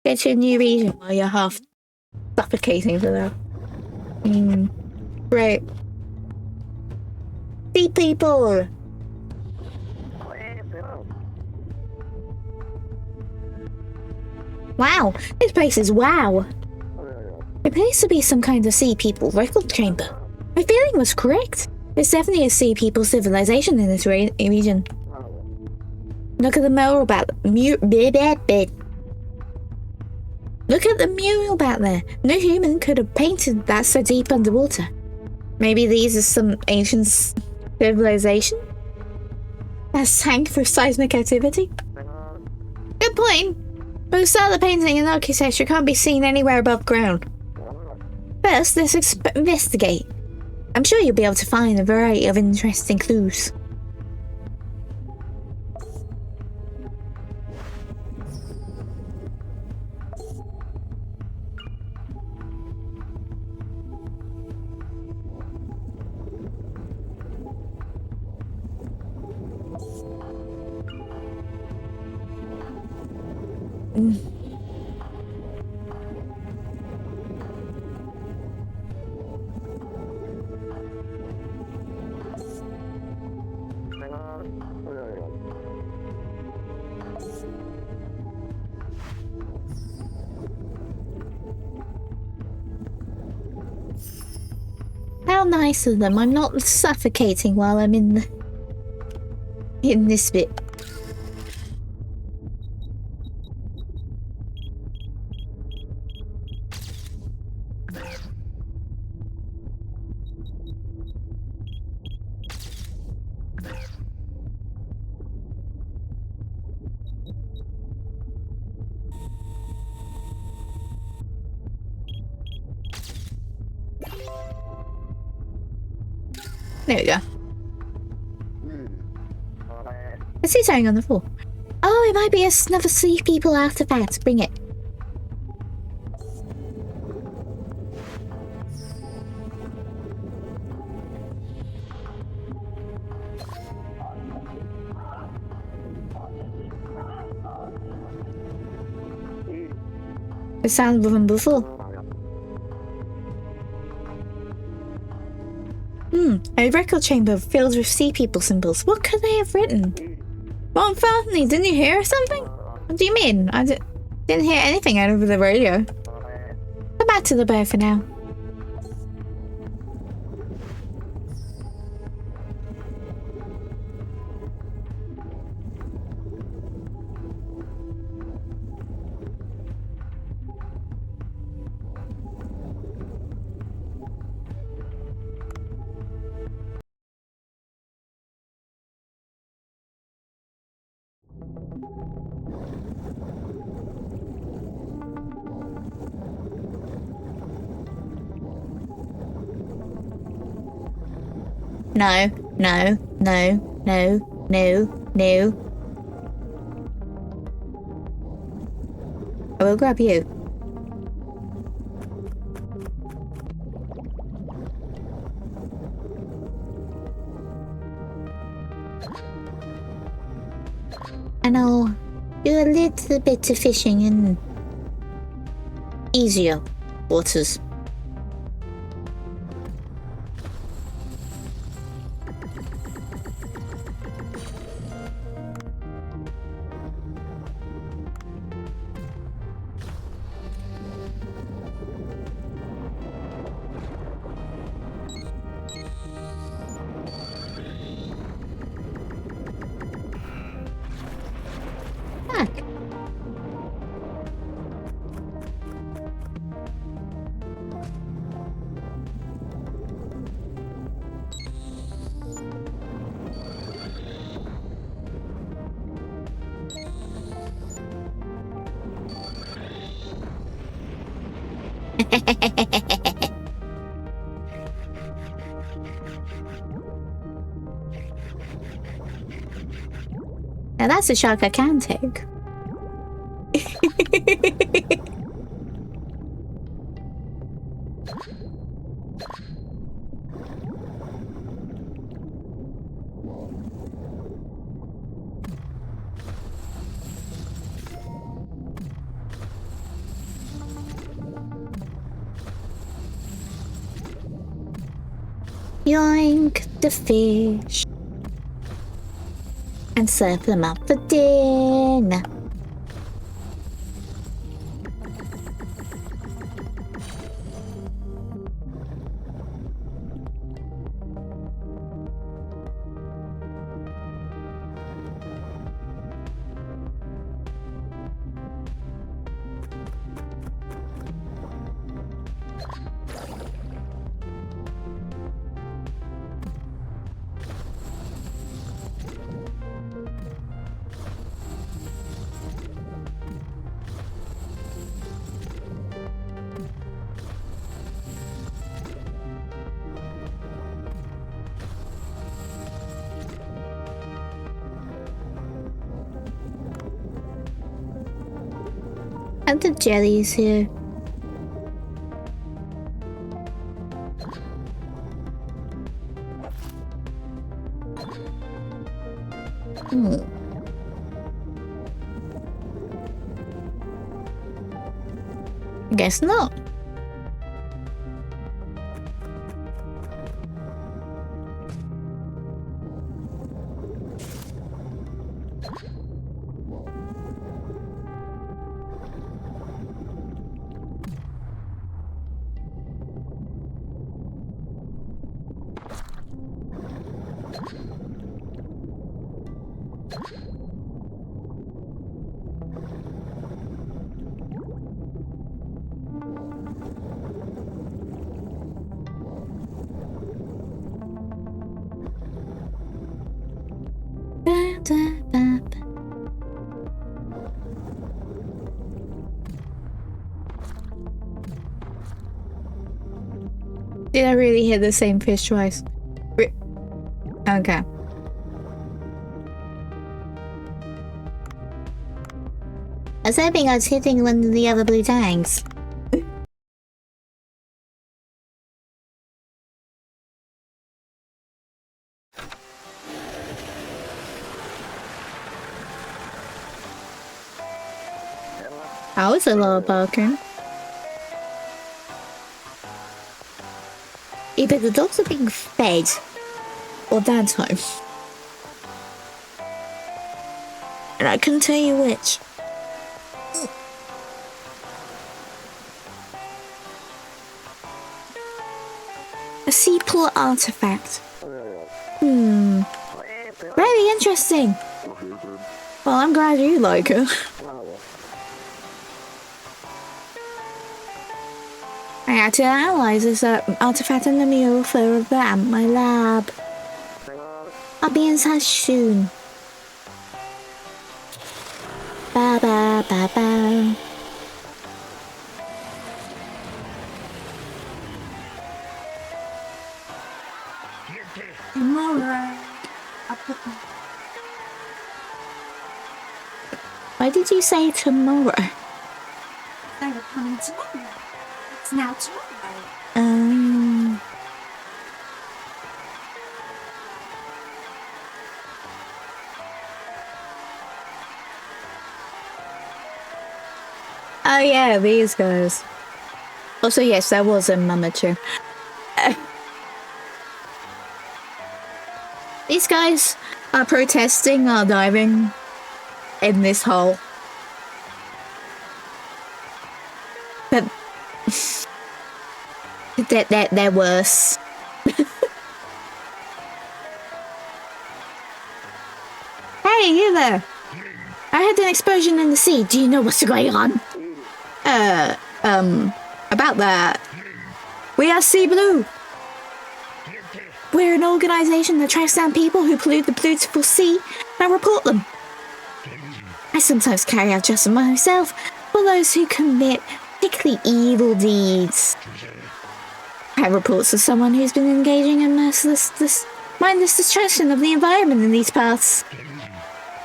Get to a new region while you're half suffocating to that. Great. See people! Wow, this place is wow. It appears to be some kind of sea people record chamber. My feeling was correct. There's definitely a sea people civilization in this region. Look at the mural back Look at the mural back there. No human could have painted that so deep underwater. Maybe these are some ancient civilization that sank through seismic activity? Good point. But the style of the painting and architecture can't be seen anywhere above ground. First, let's investigate. I'm sure you'll be able to find a variety of interesting clues. How nice of them. I'm not suffocating while I'm in this bit. There we go. I see something on the floor. Oh, it might be another Sea People artifact. Bring it. It sounded from before. A record chamber filled with Sea People symbols. What could they have written? Ron Feltney, didn't you hear something? What do you mean? I didn't hear anything out over the radio. Go back to the bear for now. No, no, no, no, no, no. I will grab you. And I'll do a little bit of fishing in easier waters. Now that's a shark I can take. Yoink the fish and serve them up for dinner. And the jellies here. I guess not. Did I really hit the same fish twice? Okay. I was hoping I was hitting one of the other blue tanks. That was a lot of barking. Either the dogs are being fed, or Dad's home. And I couldn't tell you which. A seaport artifact. Very interesting. Well, I'm glad you like it. I had to analyze this artifact in the mural floor of my lab. I'll be inside soon. Ba ba ba ba. Tomorrow. Why did you say tomorrow? They were coming tomorrow. It's now tomorrow. Oh yeah, these guys. Also, yes, that was a mamature. These guys are protesting our diving in this hole. But they're worse. Hey, you there! I had an explosion in the sea. Do you know what's going on? About that. We are Sea Blue. We're an organization that tracks down people who pollute the beautiful sea and report them. I sometimes carry out justice myself for those who commit particularly evil deeds. I have reports of someone who's been engaging in mindless destruction of the environment in these parts.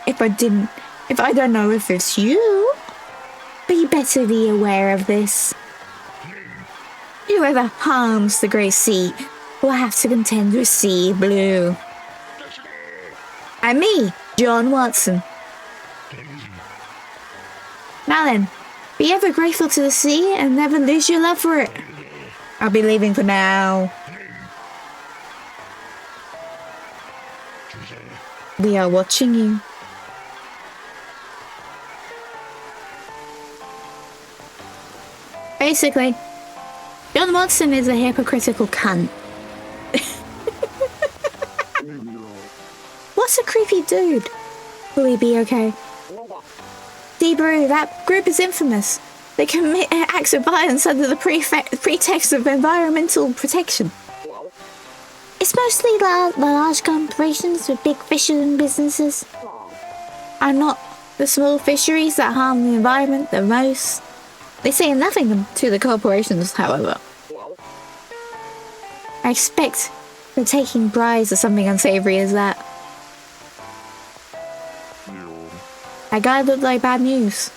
If I don't know if it's you, but you better be aware of this. Whoever harms the Grey Sea will have to contend with Sea Blue. And me, John Watson. Now then, be ever grateful to the sea and never lose your love for it. I'll be leaving for now. We are watching you. Basically, John Watson is a hypocritical cunt. What's a creepy dude? Will he be okay? Debrew, that group is infamous. They commit acts of violence under the pretext of environmental protection. It's mostly the large corporations with big fishing businesses. And not the small fisheries that harm the environment the most. They say nothing to the corporations, however. I expect they're taking bribes or something unsavory as that. That guy looked like bad news.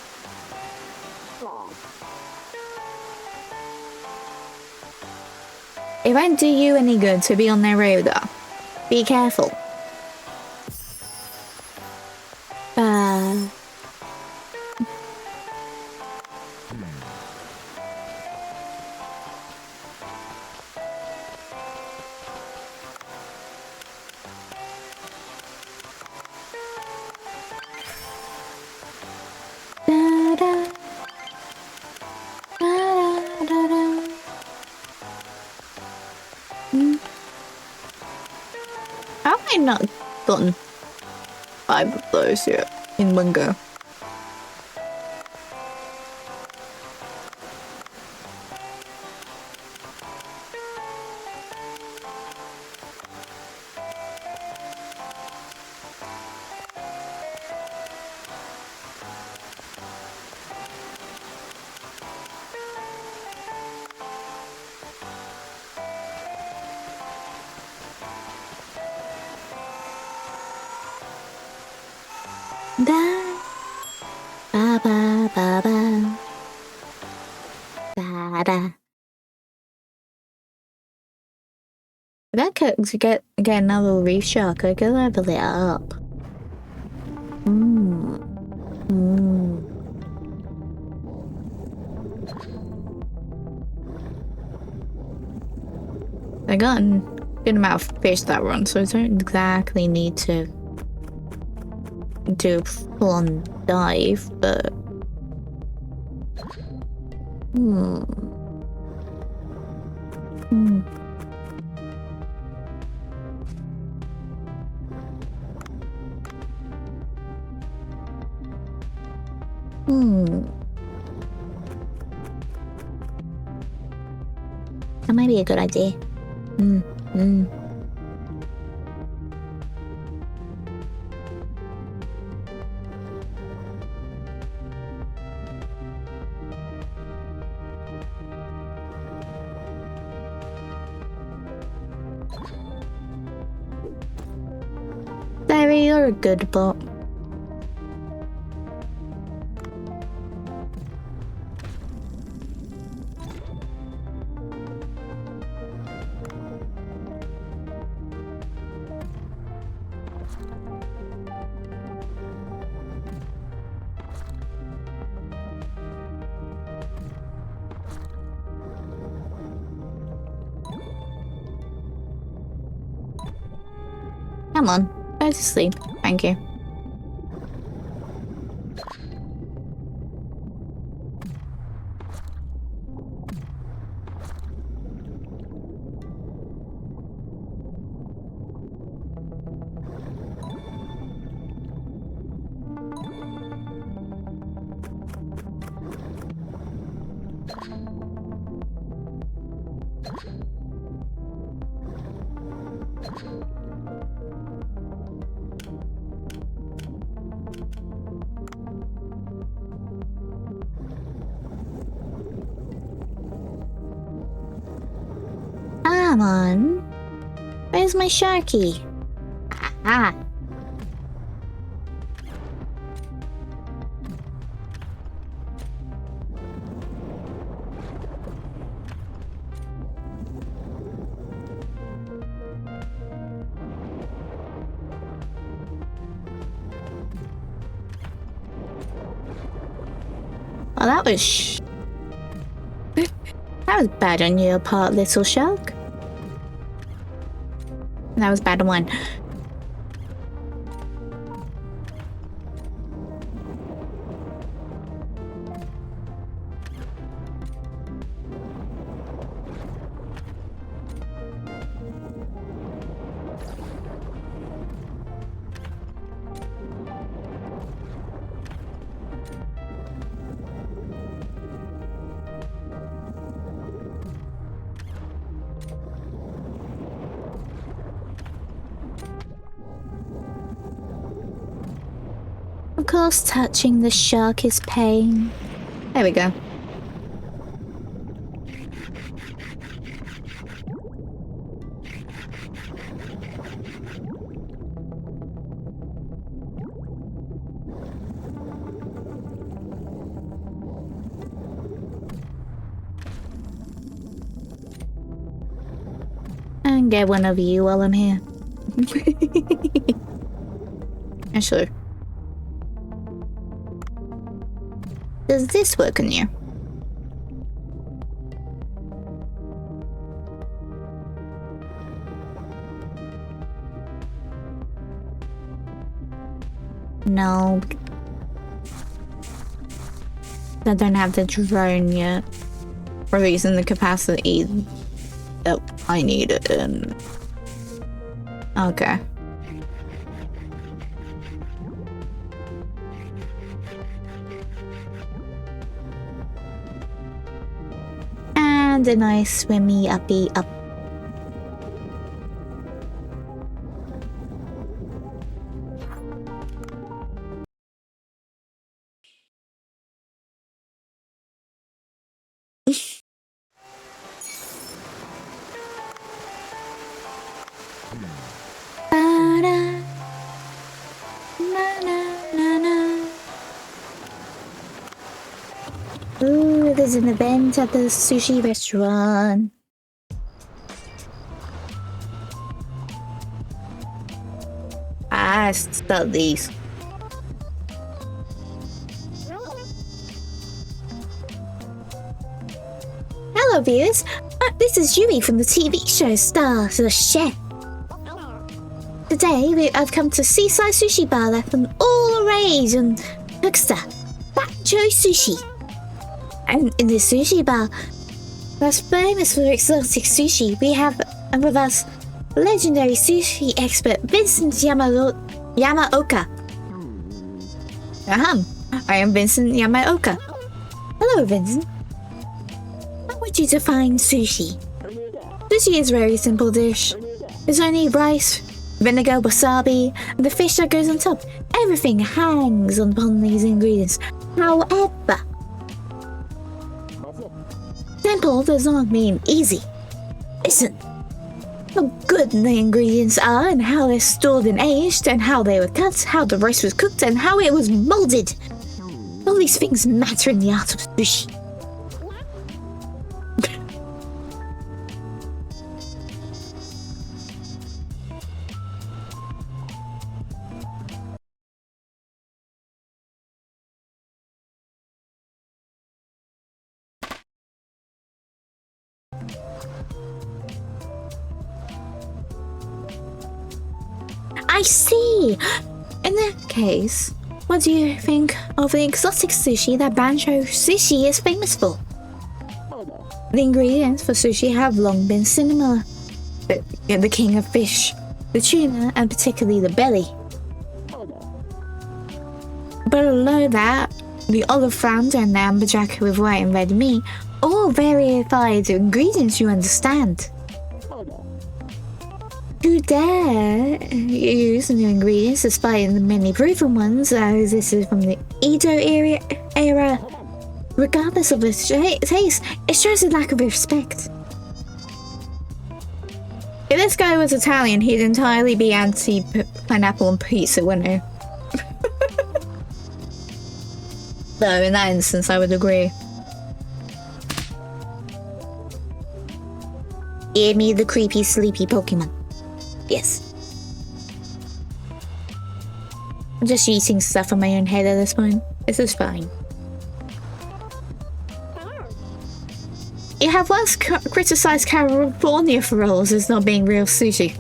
It won't do you any good to be on their radar. Be careful. not gotten 5 of those yet in one go. Da ba ba ba ba da da. If I could get another reef shark, I could level it up. I got a good amount of fish that run, so I don't exactly need to do full-on dive, but that might be a good idea. Larry, you're a good bot. Come on, go to sleep. Thank you. Come on. Where's my sharky? Ah. Well, that was that was bad on your part, little shark. That was bad one. Of course, touching the shark is pain. There we go. And get one of you while I'm here. Actually. Does this work on you? No. I don't have the drone yet. Or at least in the capacity that I need it in. Okay. and a nice swimmy uppy up. Ba-da, na-na-na-na. Ooh, there's an event at the sushi restaurant. I stole these. Hello, viewers. This is Yui from the TV show Star the Chef. Today, I've come to Seaside Sushi Bar that's an all-rage and Hookster Bancho Sushi. And in this sushi bar, that's famous for exotic sushi, we have with us legendary sushi expert Vincent Yamaoka. I am Vincent Yamaoka. Hello, Vincent. How would you define sushi? Sushi is a very simple dish. There's only rice, vinegar, wasabi, and the fish that goes on top. Everything hangs upon these ingredients. However, simple does not mean easy. Listen, how good the ingredients are and how they're stored and aged and how they were cut, how the rice was cooked and how it was molded. All these things matter in the art of sushi. I see! In that case, what do you think of the exotic sushi that Bancho Sushi is famous for? The ingredients for sushi have long been similar. The king of fish, the tuna, and particularly the belly. Below that, the olive flounder and the amberjack with white and red meat, all verified ingredients you understand. Who dare use new ingredients despite the many proven ones that existed from the Edo era? Regardless of its taste, it shows a lack of respect. If this guy was Italian, he'd entirely be anti-pineapple on pizza, wouldn't he? Though, in that instance, I would agree. Give me the creepy, sleepy Pokemon. Yes. I'm just eating stuff on my own head at this point. This is fine. You have once criticized California for rolls as not being real sushi.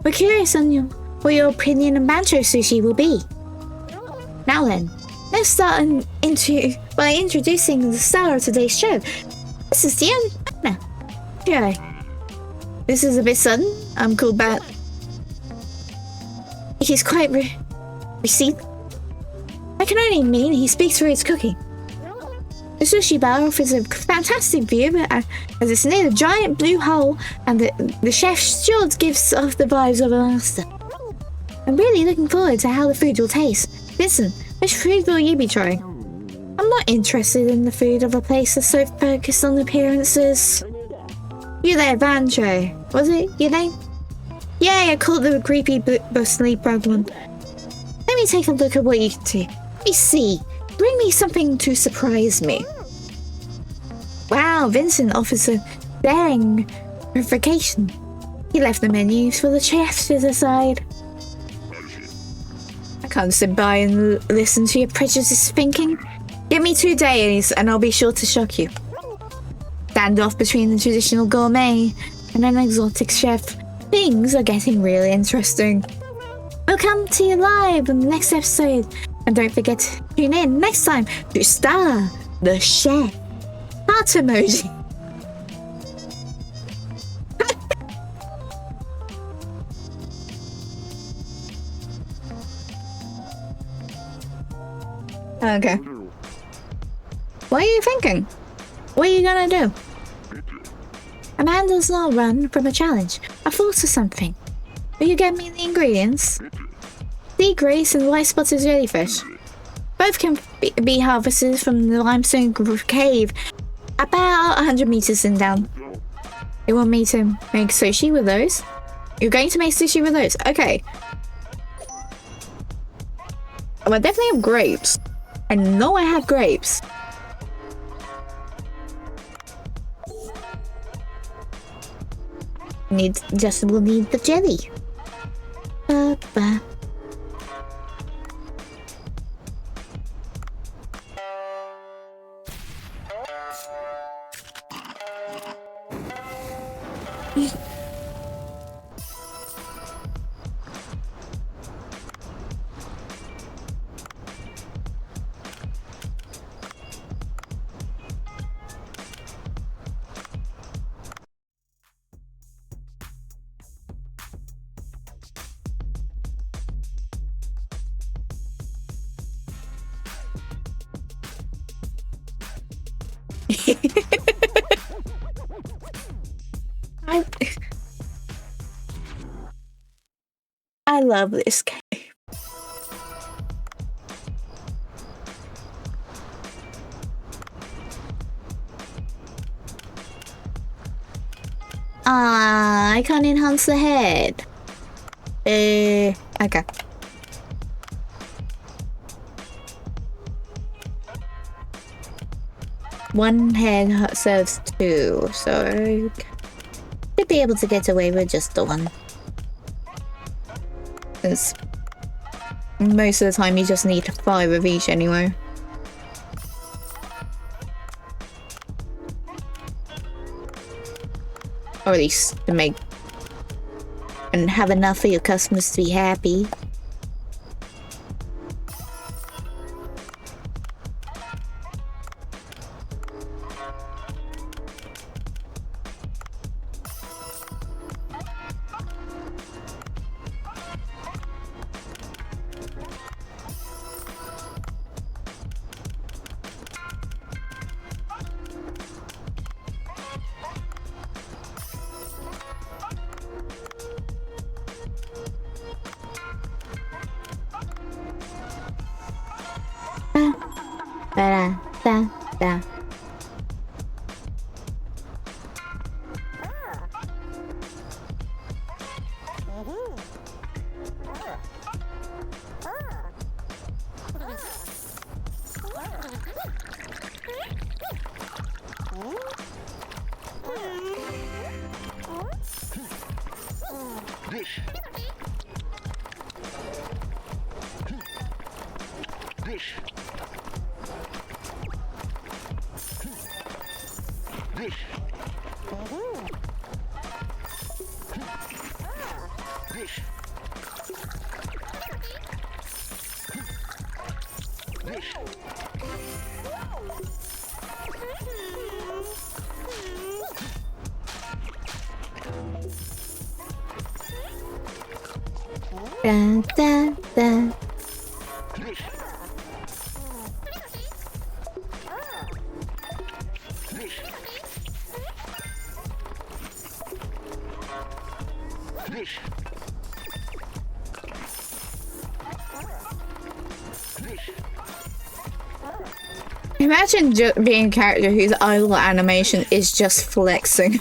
We're curious on what your opinion on Bancho Sushi will be. Now then, let's start by introducing the star of today's show. This is Anna. Sure. This is a bit sudden. I'm called back. He's quite received. I can only mean he speaks for his cooking. The sushi bar offers a fantastic view as it's near the giant blue hole and the chef sure gives off the vibes of a master. I'm really looking forward to how the food will taste. Listen, which food will you be trying? I'm not interested in the food of a place that's so focused on appearances. You there, Bancho. Was it your name? Yeah, I called the creepy bustly problem. Let me take a look at what you can do. Let me see. Bring me something to surprise me. Wow, Vincent offers a daring provocation. He left the menus for the chef to decide. I can't sit by and listen to your prejudiced thinking. Give me 2 days and I'll be sure to shock you. Standoff between the traditional gourmet and an exotic chef. Things are getting really interesting. We'll come to you live in the next episode. And don't forget to tune in next time to Star the Chef. Heart emoji. Okay. What are you thinking? What are you gonna do? A man does not run from a challenge. I thought of something. Will you get me the ingredients? Sea grace and white spotted jellyfish. Both can be harvested from the limestone cave about 100 meters in down. You want me to make sushi with those? You're going to make sushi with those? Okay. Oh, I definitely have grapes. I know I have grapes. We'll need the jelly. Ba-ba. I love this game. I can't enhance the head. Okay. One head serves two, so should be able to get away with just the one. Because most of the time you just need 5 of each anyway. Or at least to make and have enough for your customers to be happy. Da. Imagine being a character whose idle animation is just flexing.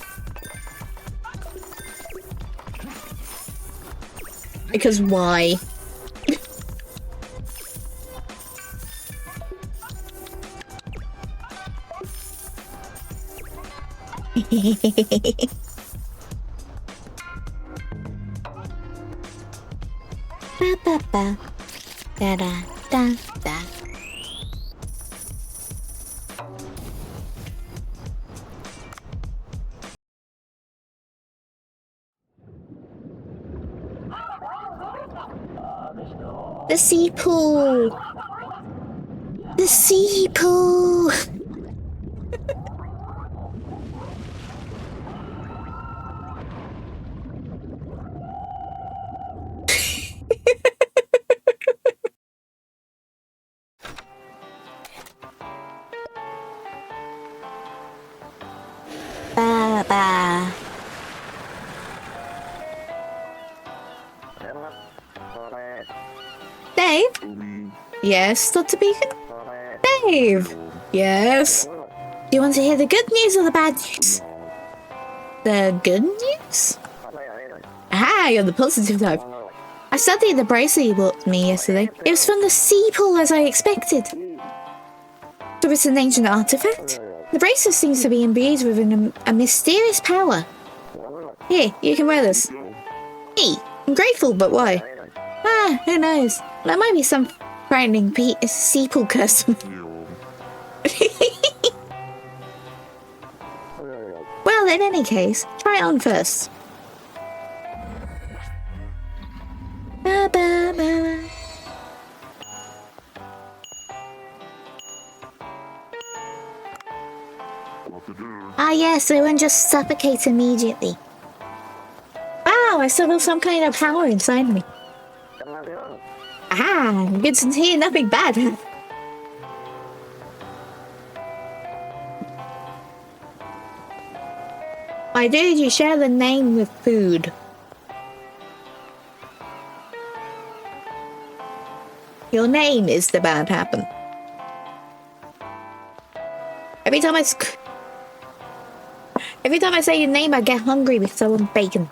Because why? Ba ba ba. Da da da da. The sea pool! The sea pool! Ba ba. Dave? Yes, Dr. Beacon? Dave? Yes? Do you want to hear the good news or the bad news? The good news? Ah, you're the positive type. I studied the bracelet you bought me yesterday. It was from the sea pool as I expected. So it's an ancient artifact. The bracelet seems to be imbued with a mysterious power. Here, you can wear this. Hey, I'm grateful, but why? Ah, who knows? There might be some frightening sea pool custom. Well, in any case, try it on first. Ba, ba, ba. Ah yes, they won't just suffocate immediately. Wow, I still feel some kind of power inside me. Ah, good to hear, nothing bad. Why did you share the name with food? Your name is the bad happen. Every time I say your name, I get hungry because I want bacon.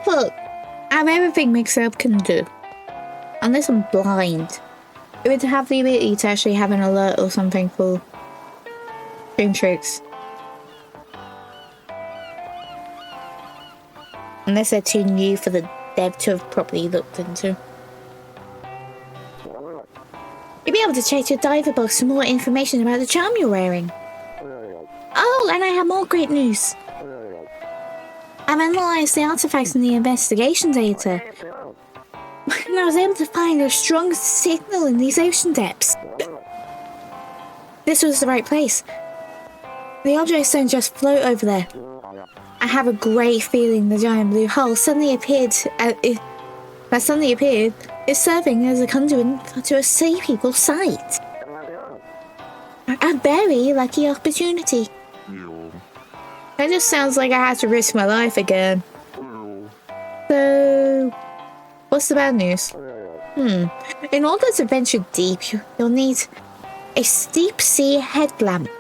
Look, I have everything mixed up can do. Unless I'm blind. It would have the ability to actually have an alert or something for dream tricks. Unless they're too new for the dev to have properly looked into. You'll be able to check your diver box for more information about the charm you're wearing. Oh, and I have more great news. I've analysed the artifacts in the investigation data. And I was able to find a strong signal in these ocean depths. This was the right place. The objects don't just float over there. I have a great feeling the giant blue hole suddenly appeared is serving as a conduit to a sea people site. A very lucky opportunity. That just sounds like I have to risk my life again. So, what's the bad news? In order to venture deep, you'll need a steep sea headlamp.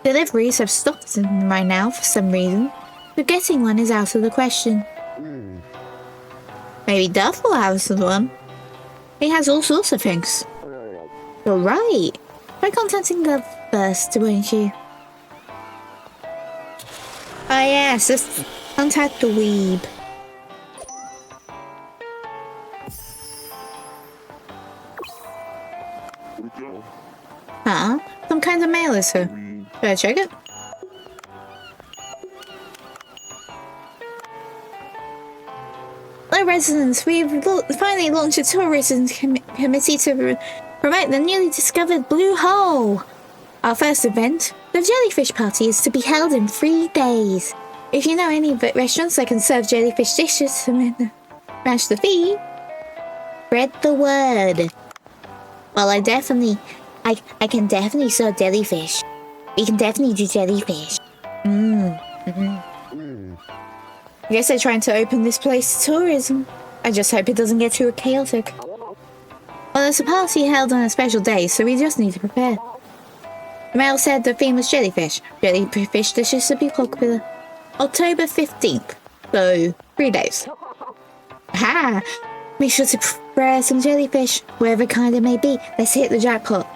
Deliveries have stopped right now for some reason, but getting one is out of the question. Maybe Duff will have one. He has all sorts of things. You're right. Try contacting Duff first, won't you? Ah yes, let's contact the weeb. Huh? Some kind of mail is here. Should I check it? Hello residents, we've finally launched a tourism committee to promote the newly discovered Blue Hole. Our first event, the Jellyfish Party, is to be held in 3 days. If you know any restaurants that can serve jellyfish dishes to match the fee, spread the word. Well, I can definitely serve jellyfish. We can definitely do jellyfish. I guess they're trying to open this place to tourism. I just hope it doesn't get too chaotic. Well, there's a party held on a special day, so we just need to prepare. The mail said the theme was jellyfish. Jellyfish dishes to be popular. October 15th. So, 3 days. Ha! Make sure to prepare some jellyfish, whatever kind it may be. Let's hit the jackpot.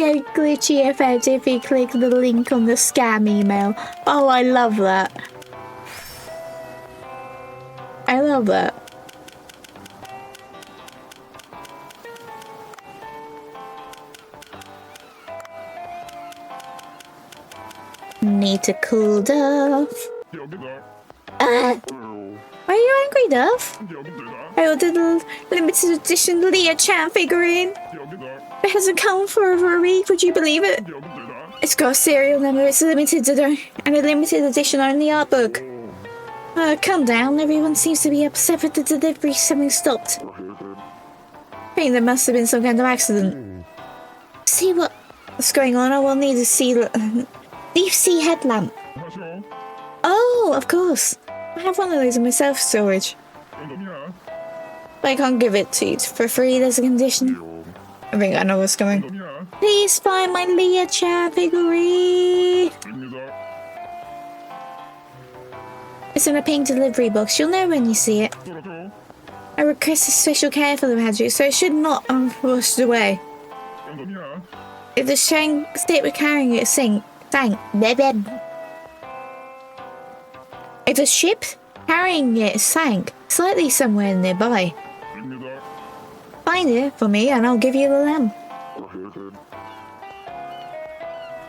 get glitchy effect if you click the link on the scam email. Oh, I love that. I love that. Need to cool Duff. Are you angry, Duff? I ordered the limited edition Leah Chan figurine. It hasn't come for over a week, would you believe it? It's got a serial number, it's limited and a limited edition only art book. Calm down, everyone seems to be upset with the delivery having stopped. I think there must have been some kind of accident. See what's going on? I will need a deep sea headlamp. Oh, of course. I have one of those in my self-storage. But I can't give it to you for free, there's a condition. I think I know what's coming. Please find my Leah Chan figurine. It's in a pink delivery box. You'll know when you see it. I requested special care for the magic, so it should not washed away. If the state we're carrying it sank. If the ship carrying it sank slightly somewhere nearby, find it for me and I'll give you the lamp.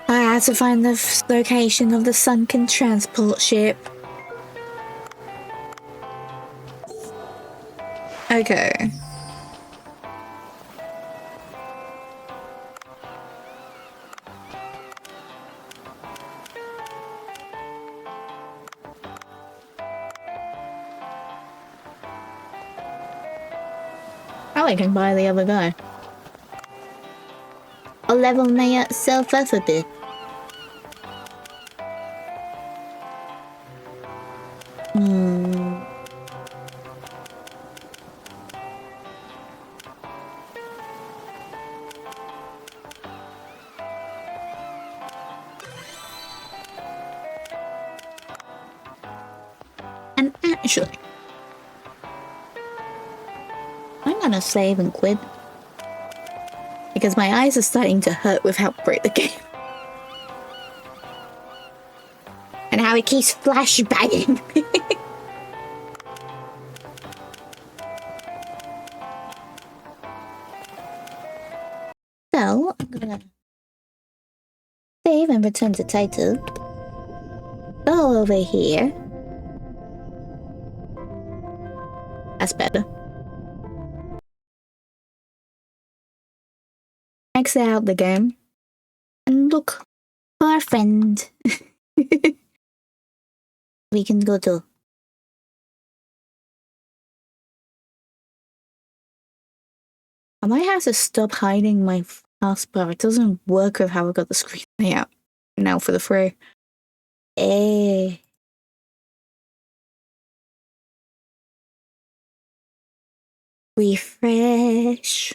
I had to find the location of the sunken transport ship. Okay. I can buy the other guy. I'll level myself up a bit. And actually, I'm gonna save and quit. Because my eyes are starting to hurt with how bright the game. And how it keeps flashbanging. So, I'm gonna save and return to title. Go over here. That's better. Exit out the game. And look for our friend. We can go to. I might have to stop hiding my taskbar. It doesn't work with how I got the screen layout now for the free. Refresh.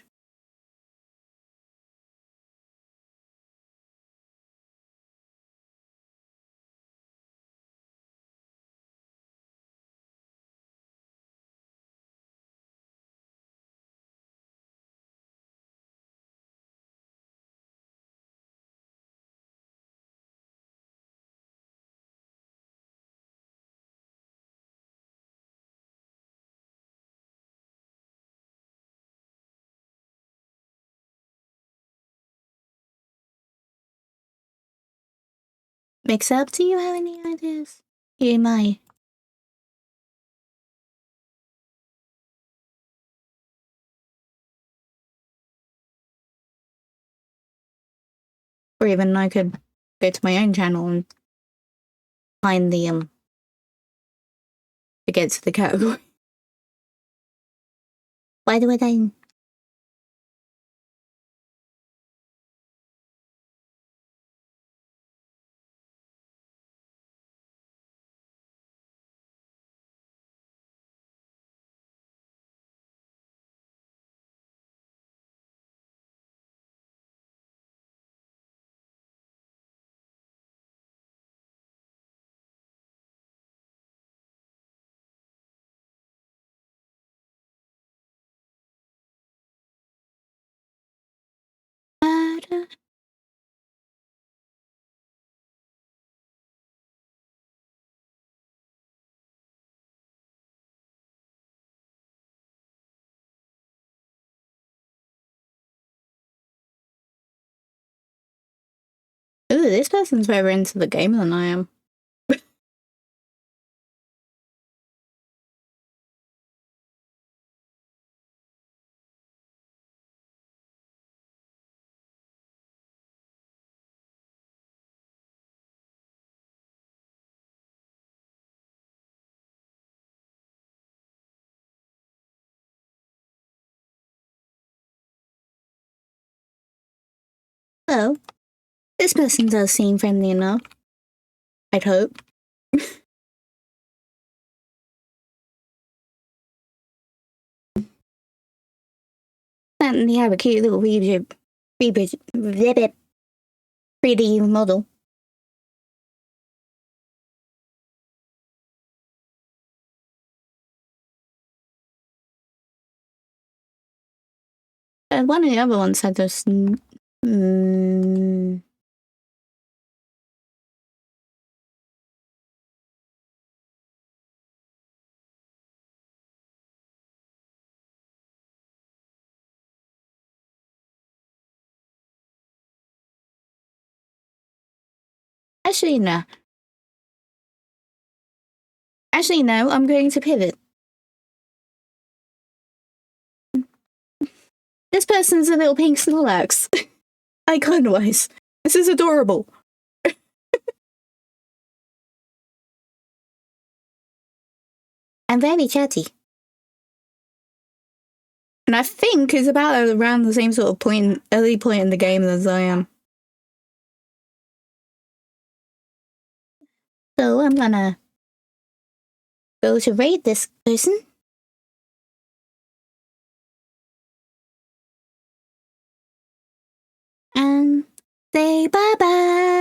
Mix up, do you have any ideas? You might. Or even I could go to my own channel and find the to get to the category. Why do I Ooh, this person's better into the game than I am. Well, this person does seem friendly enough. I'd hope. And they have a cute little 3D model. And one of the other ones had this. Actually, no. Actually, no, I'm going to pivot. This person's a little pink Snorlax. Icon-wise. This is adorable. And very chatty. And I think is about around the same sort of early point in the game as I am. So I'm gonna go to raid this person. And say bye-bye.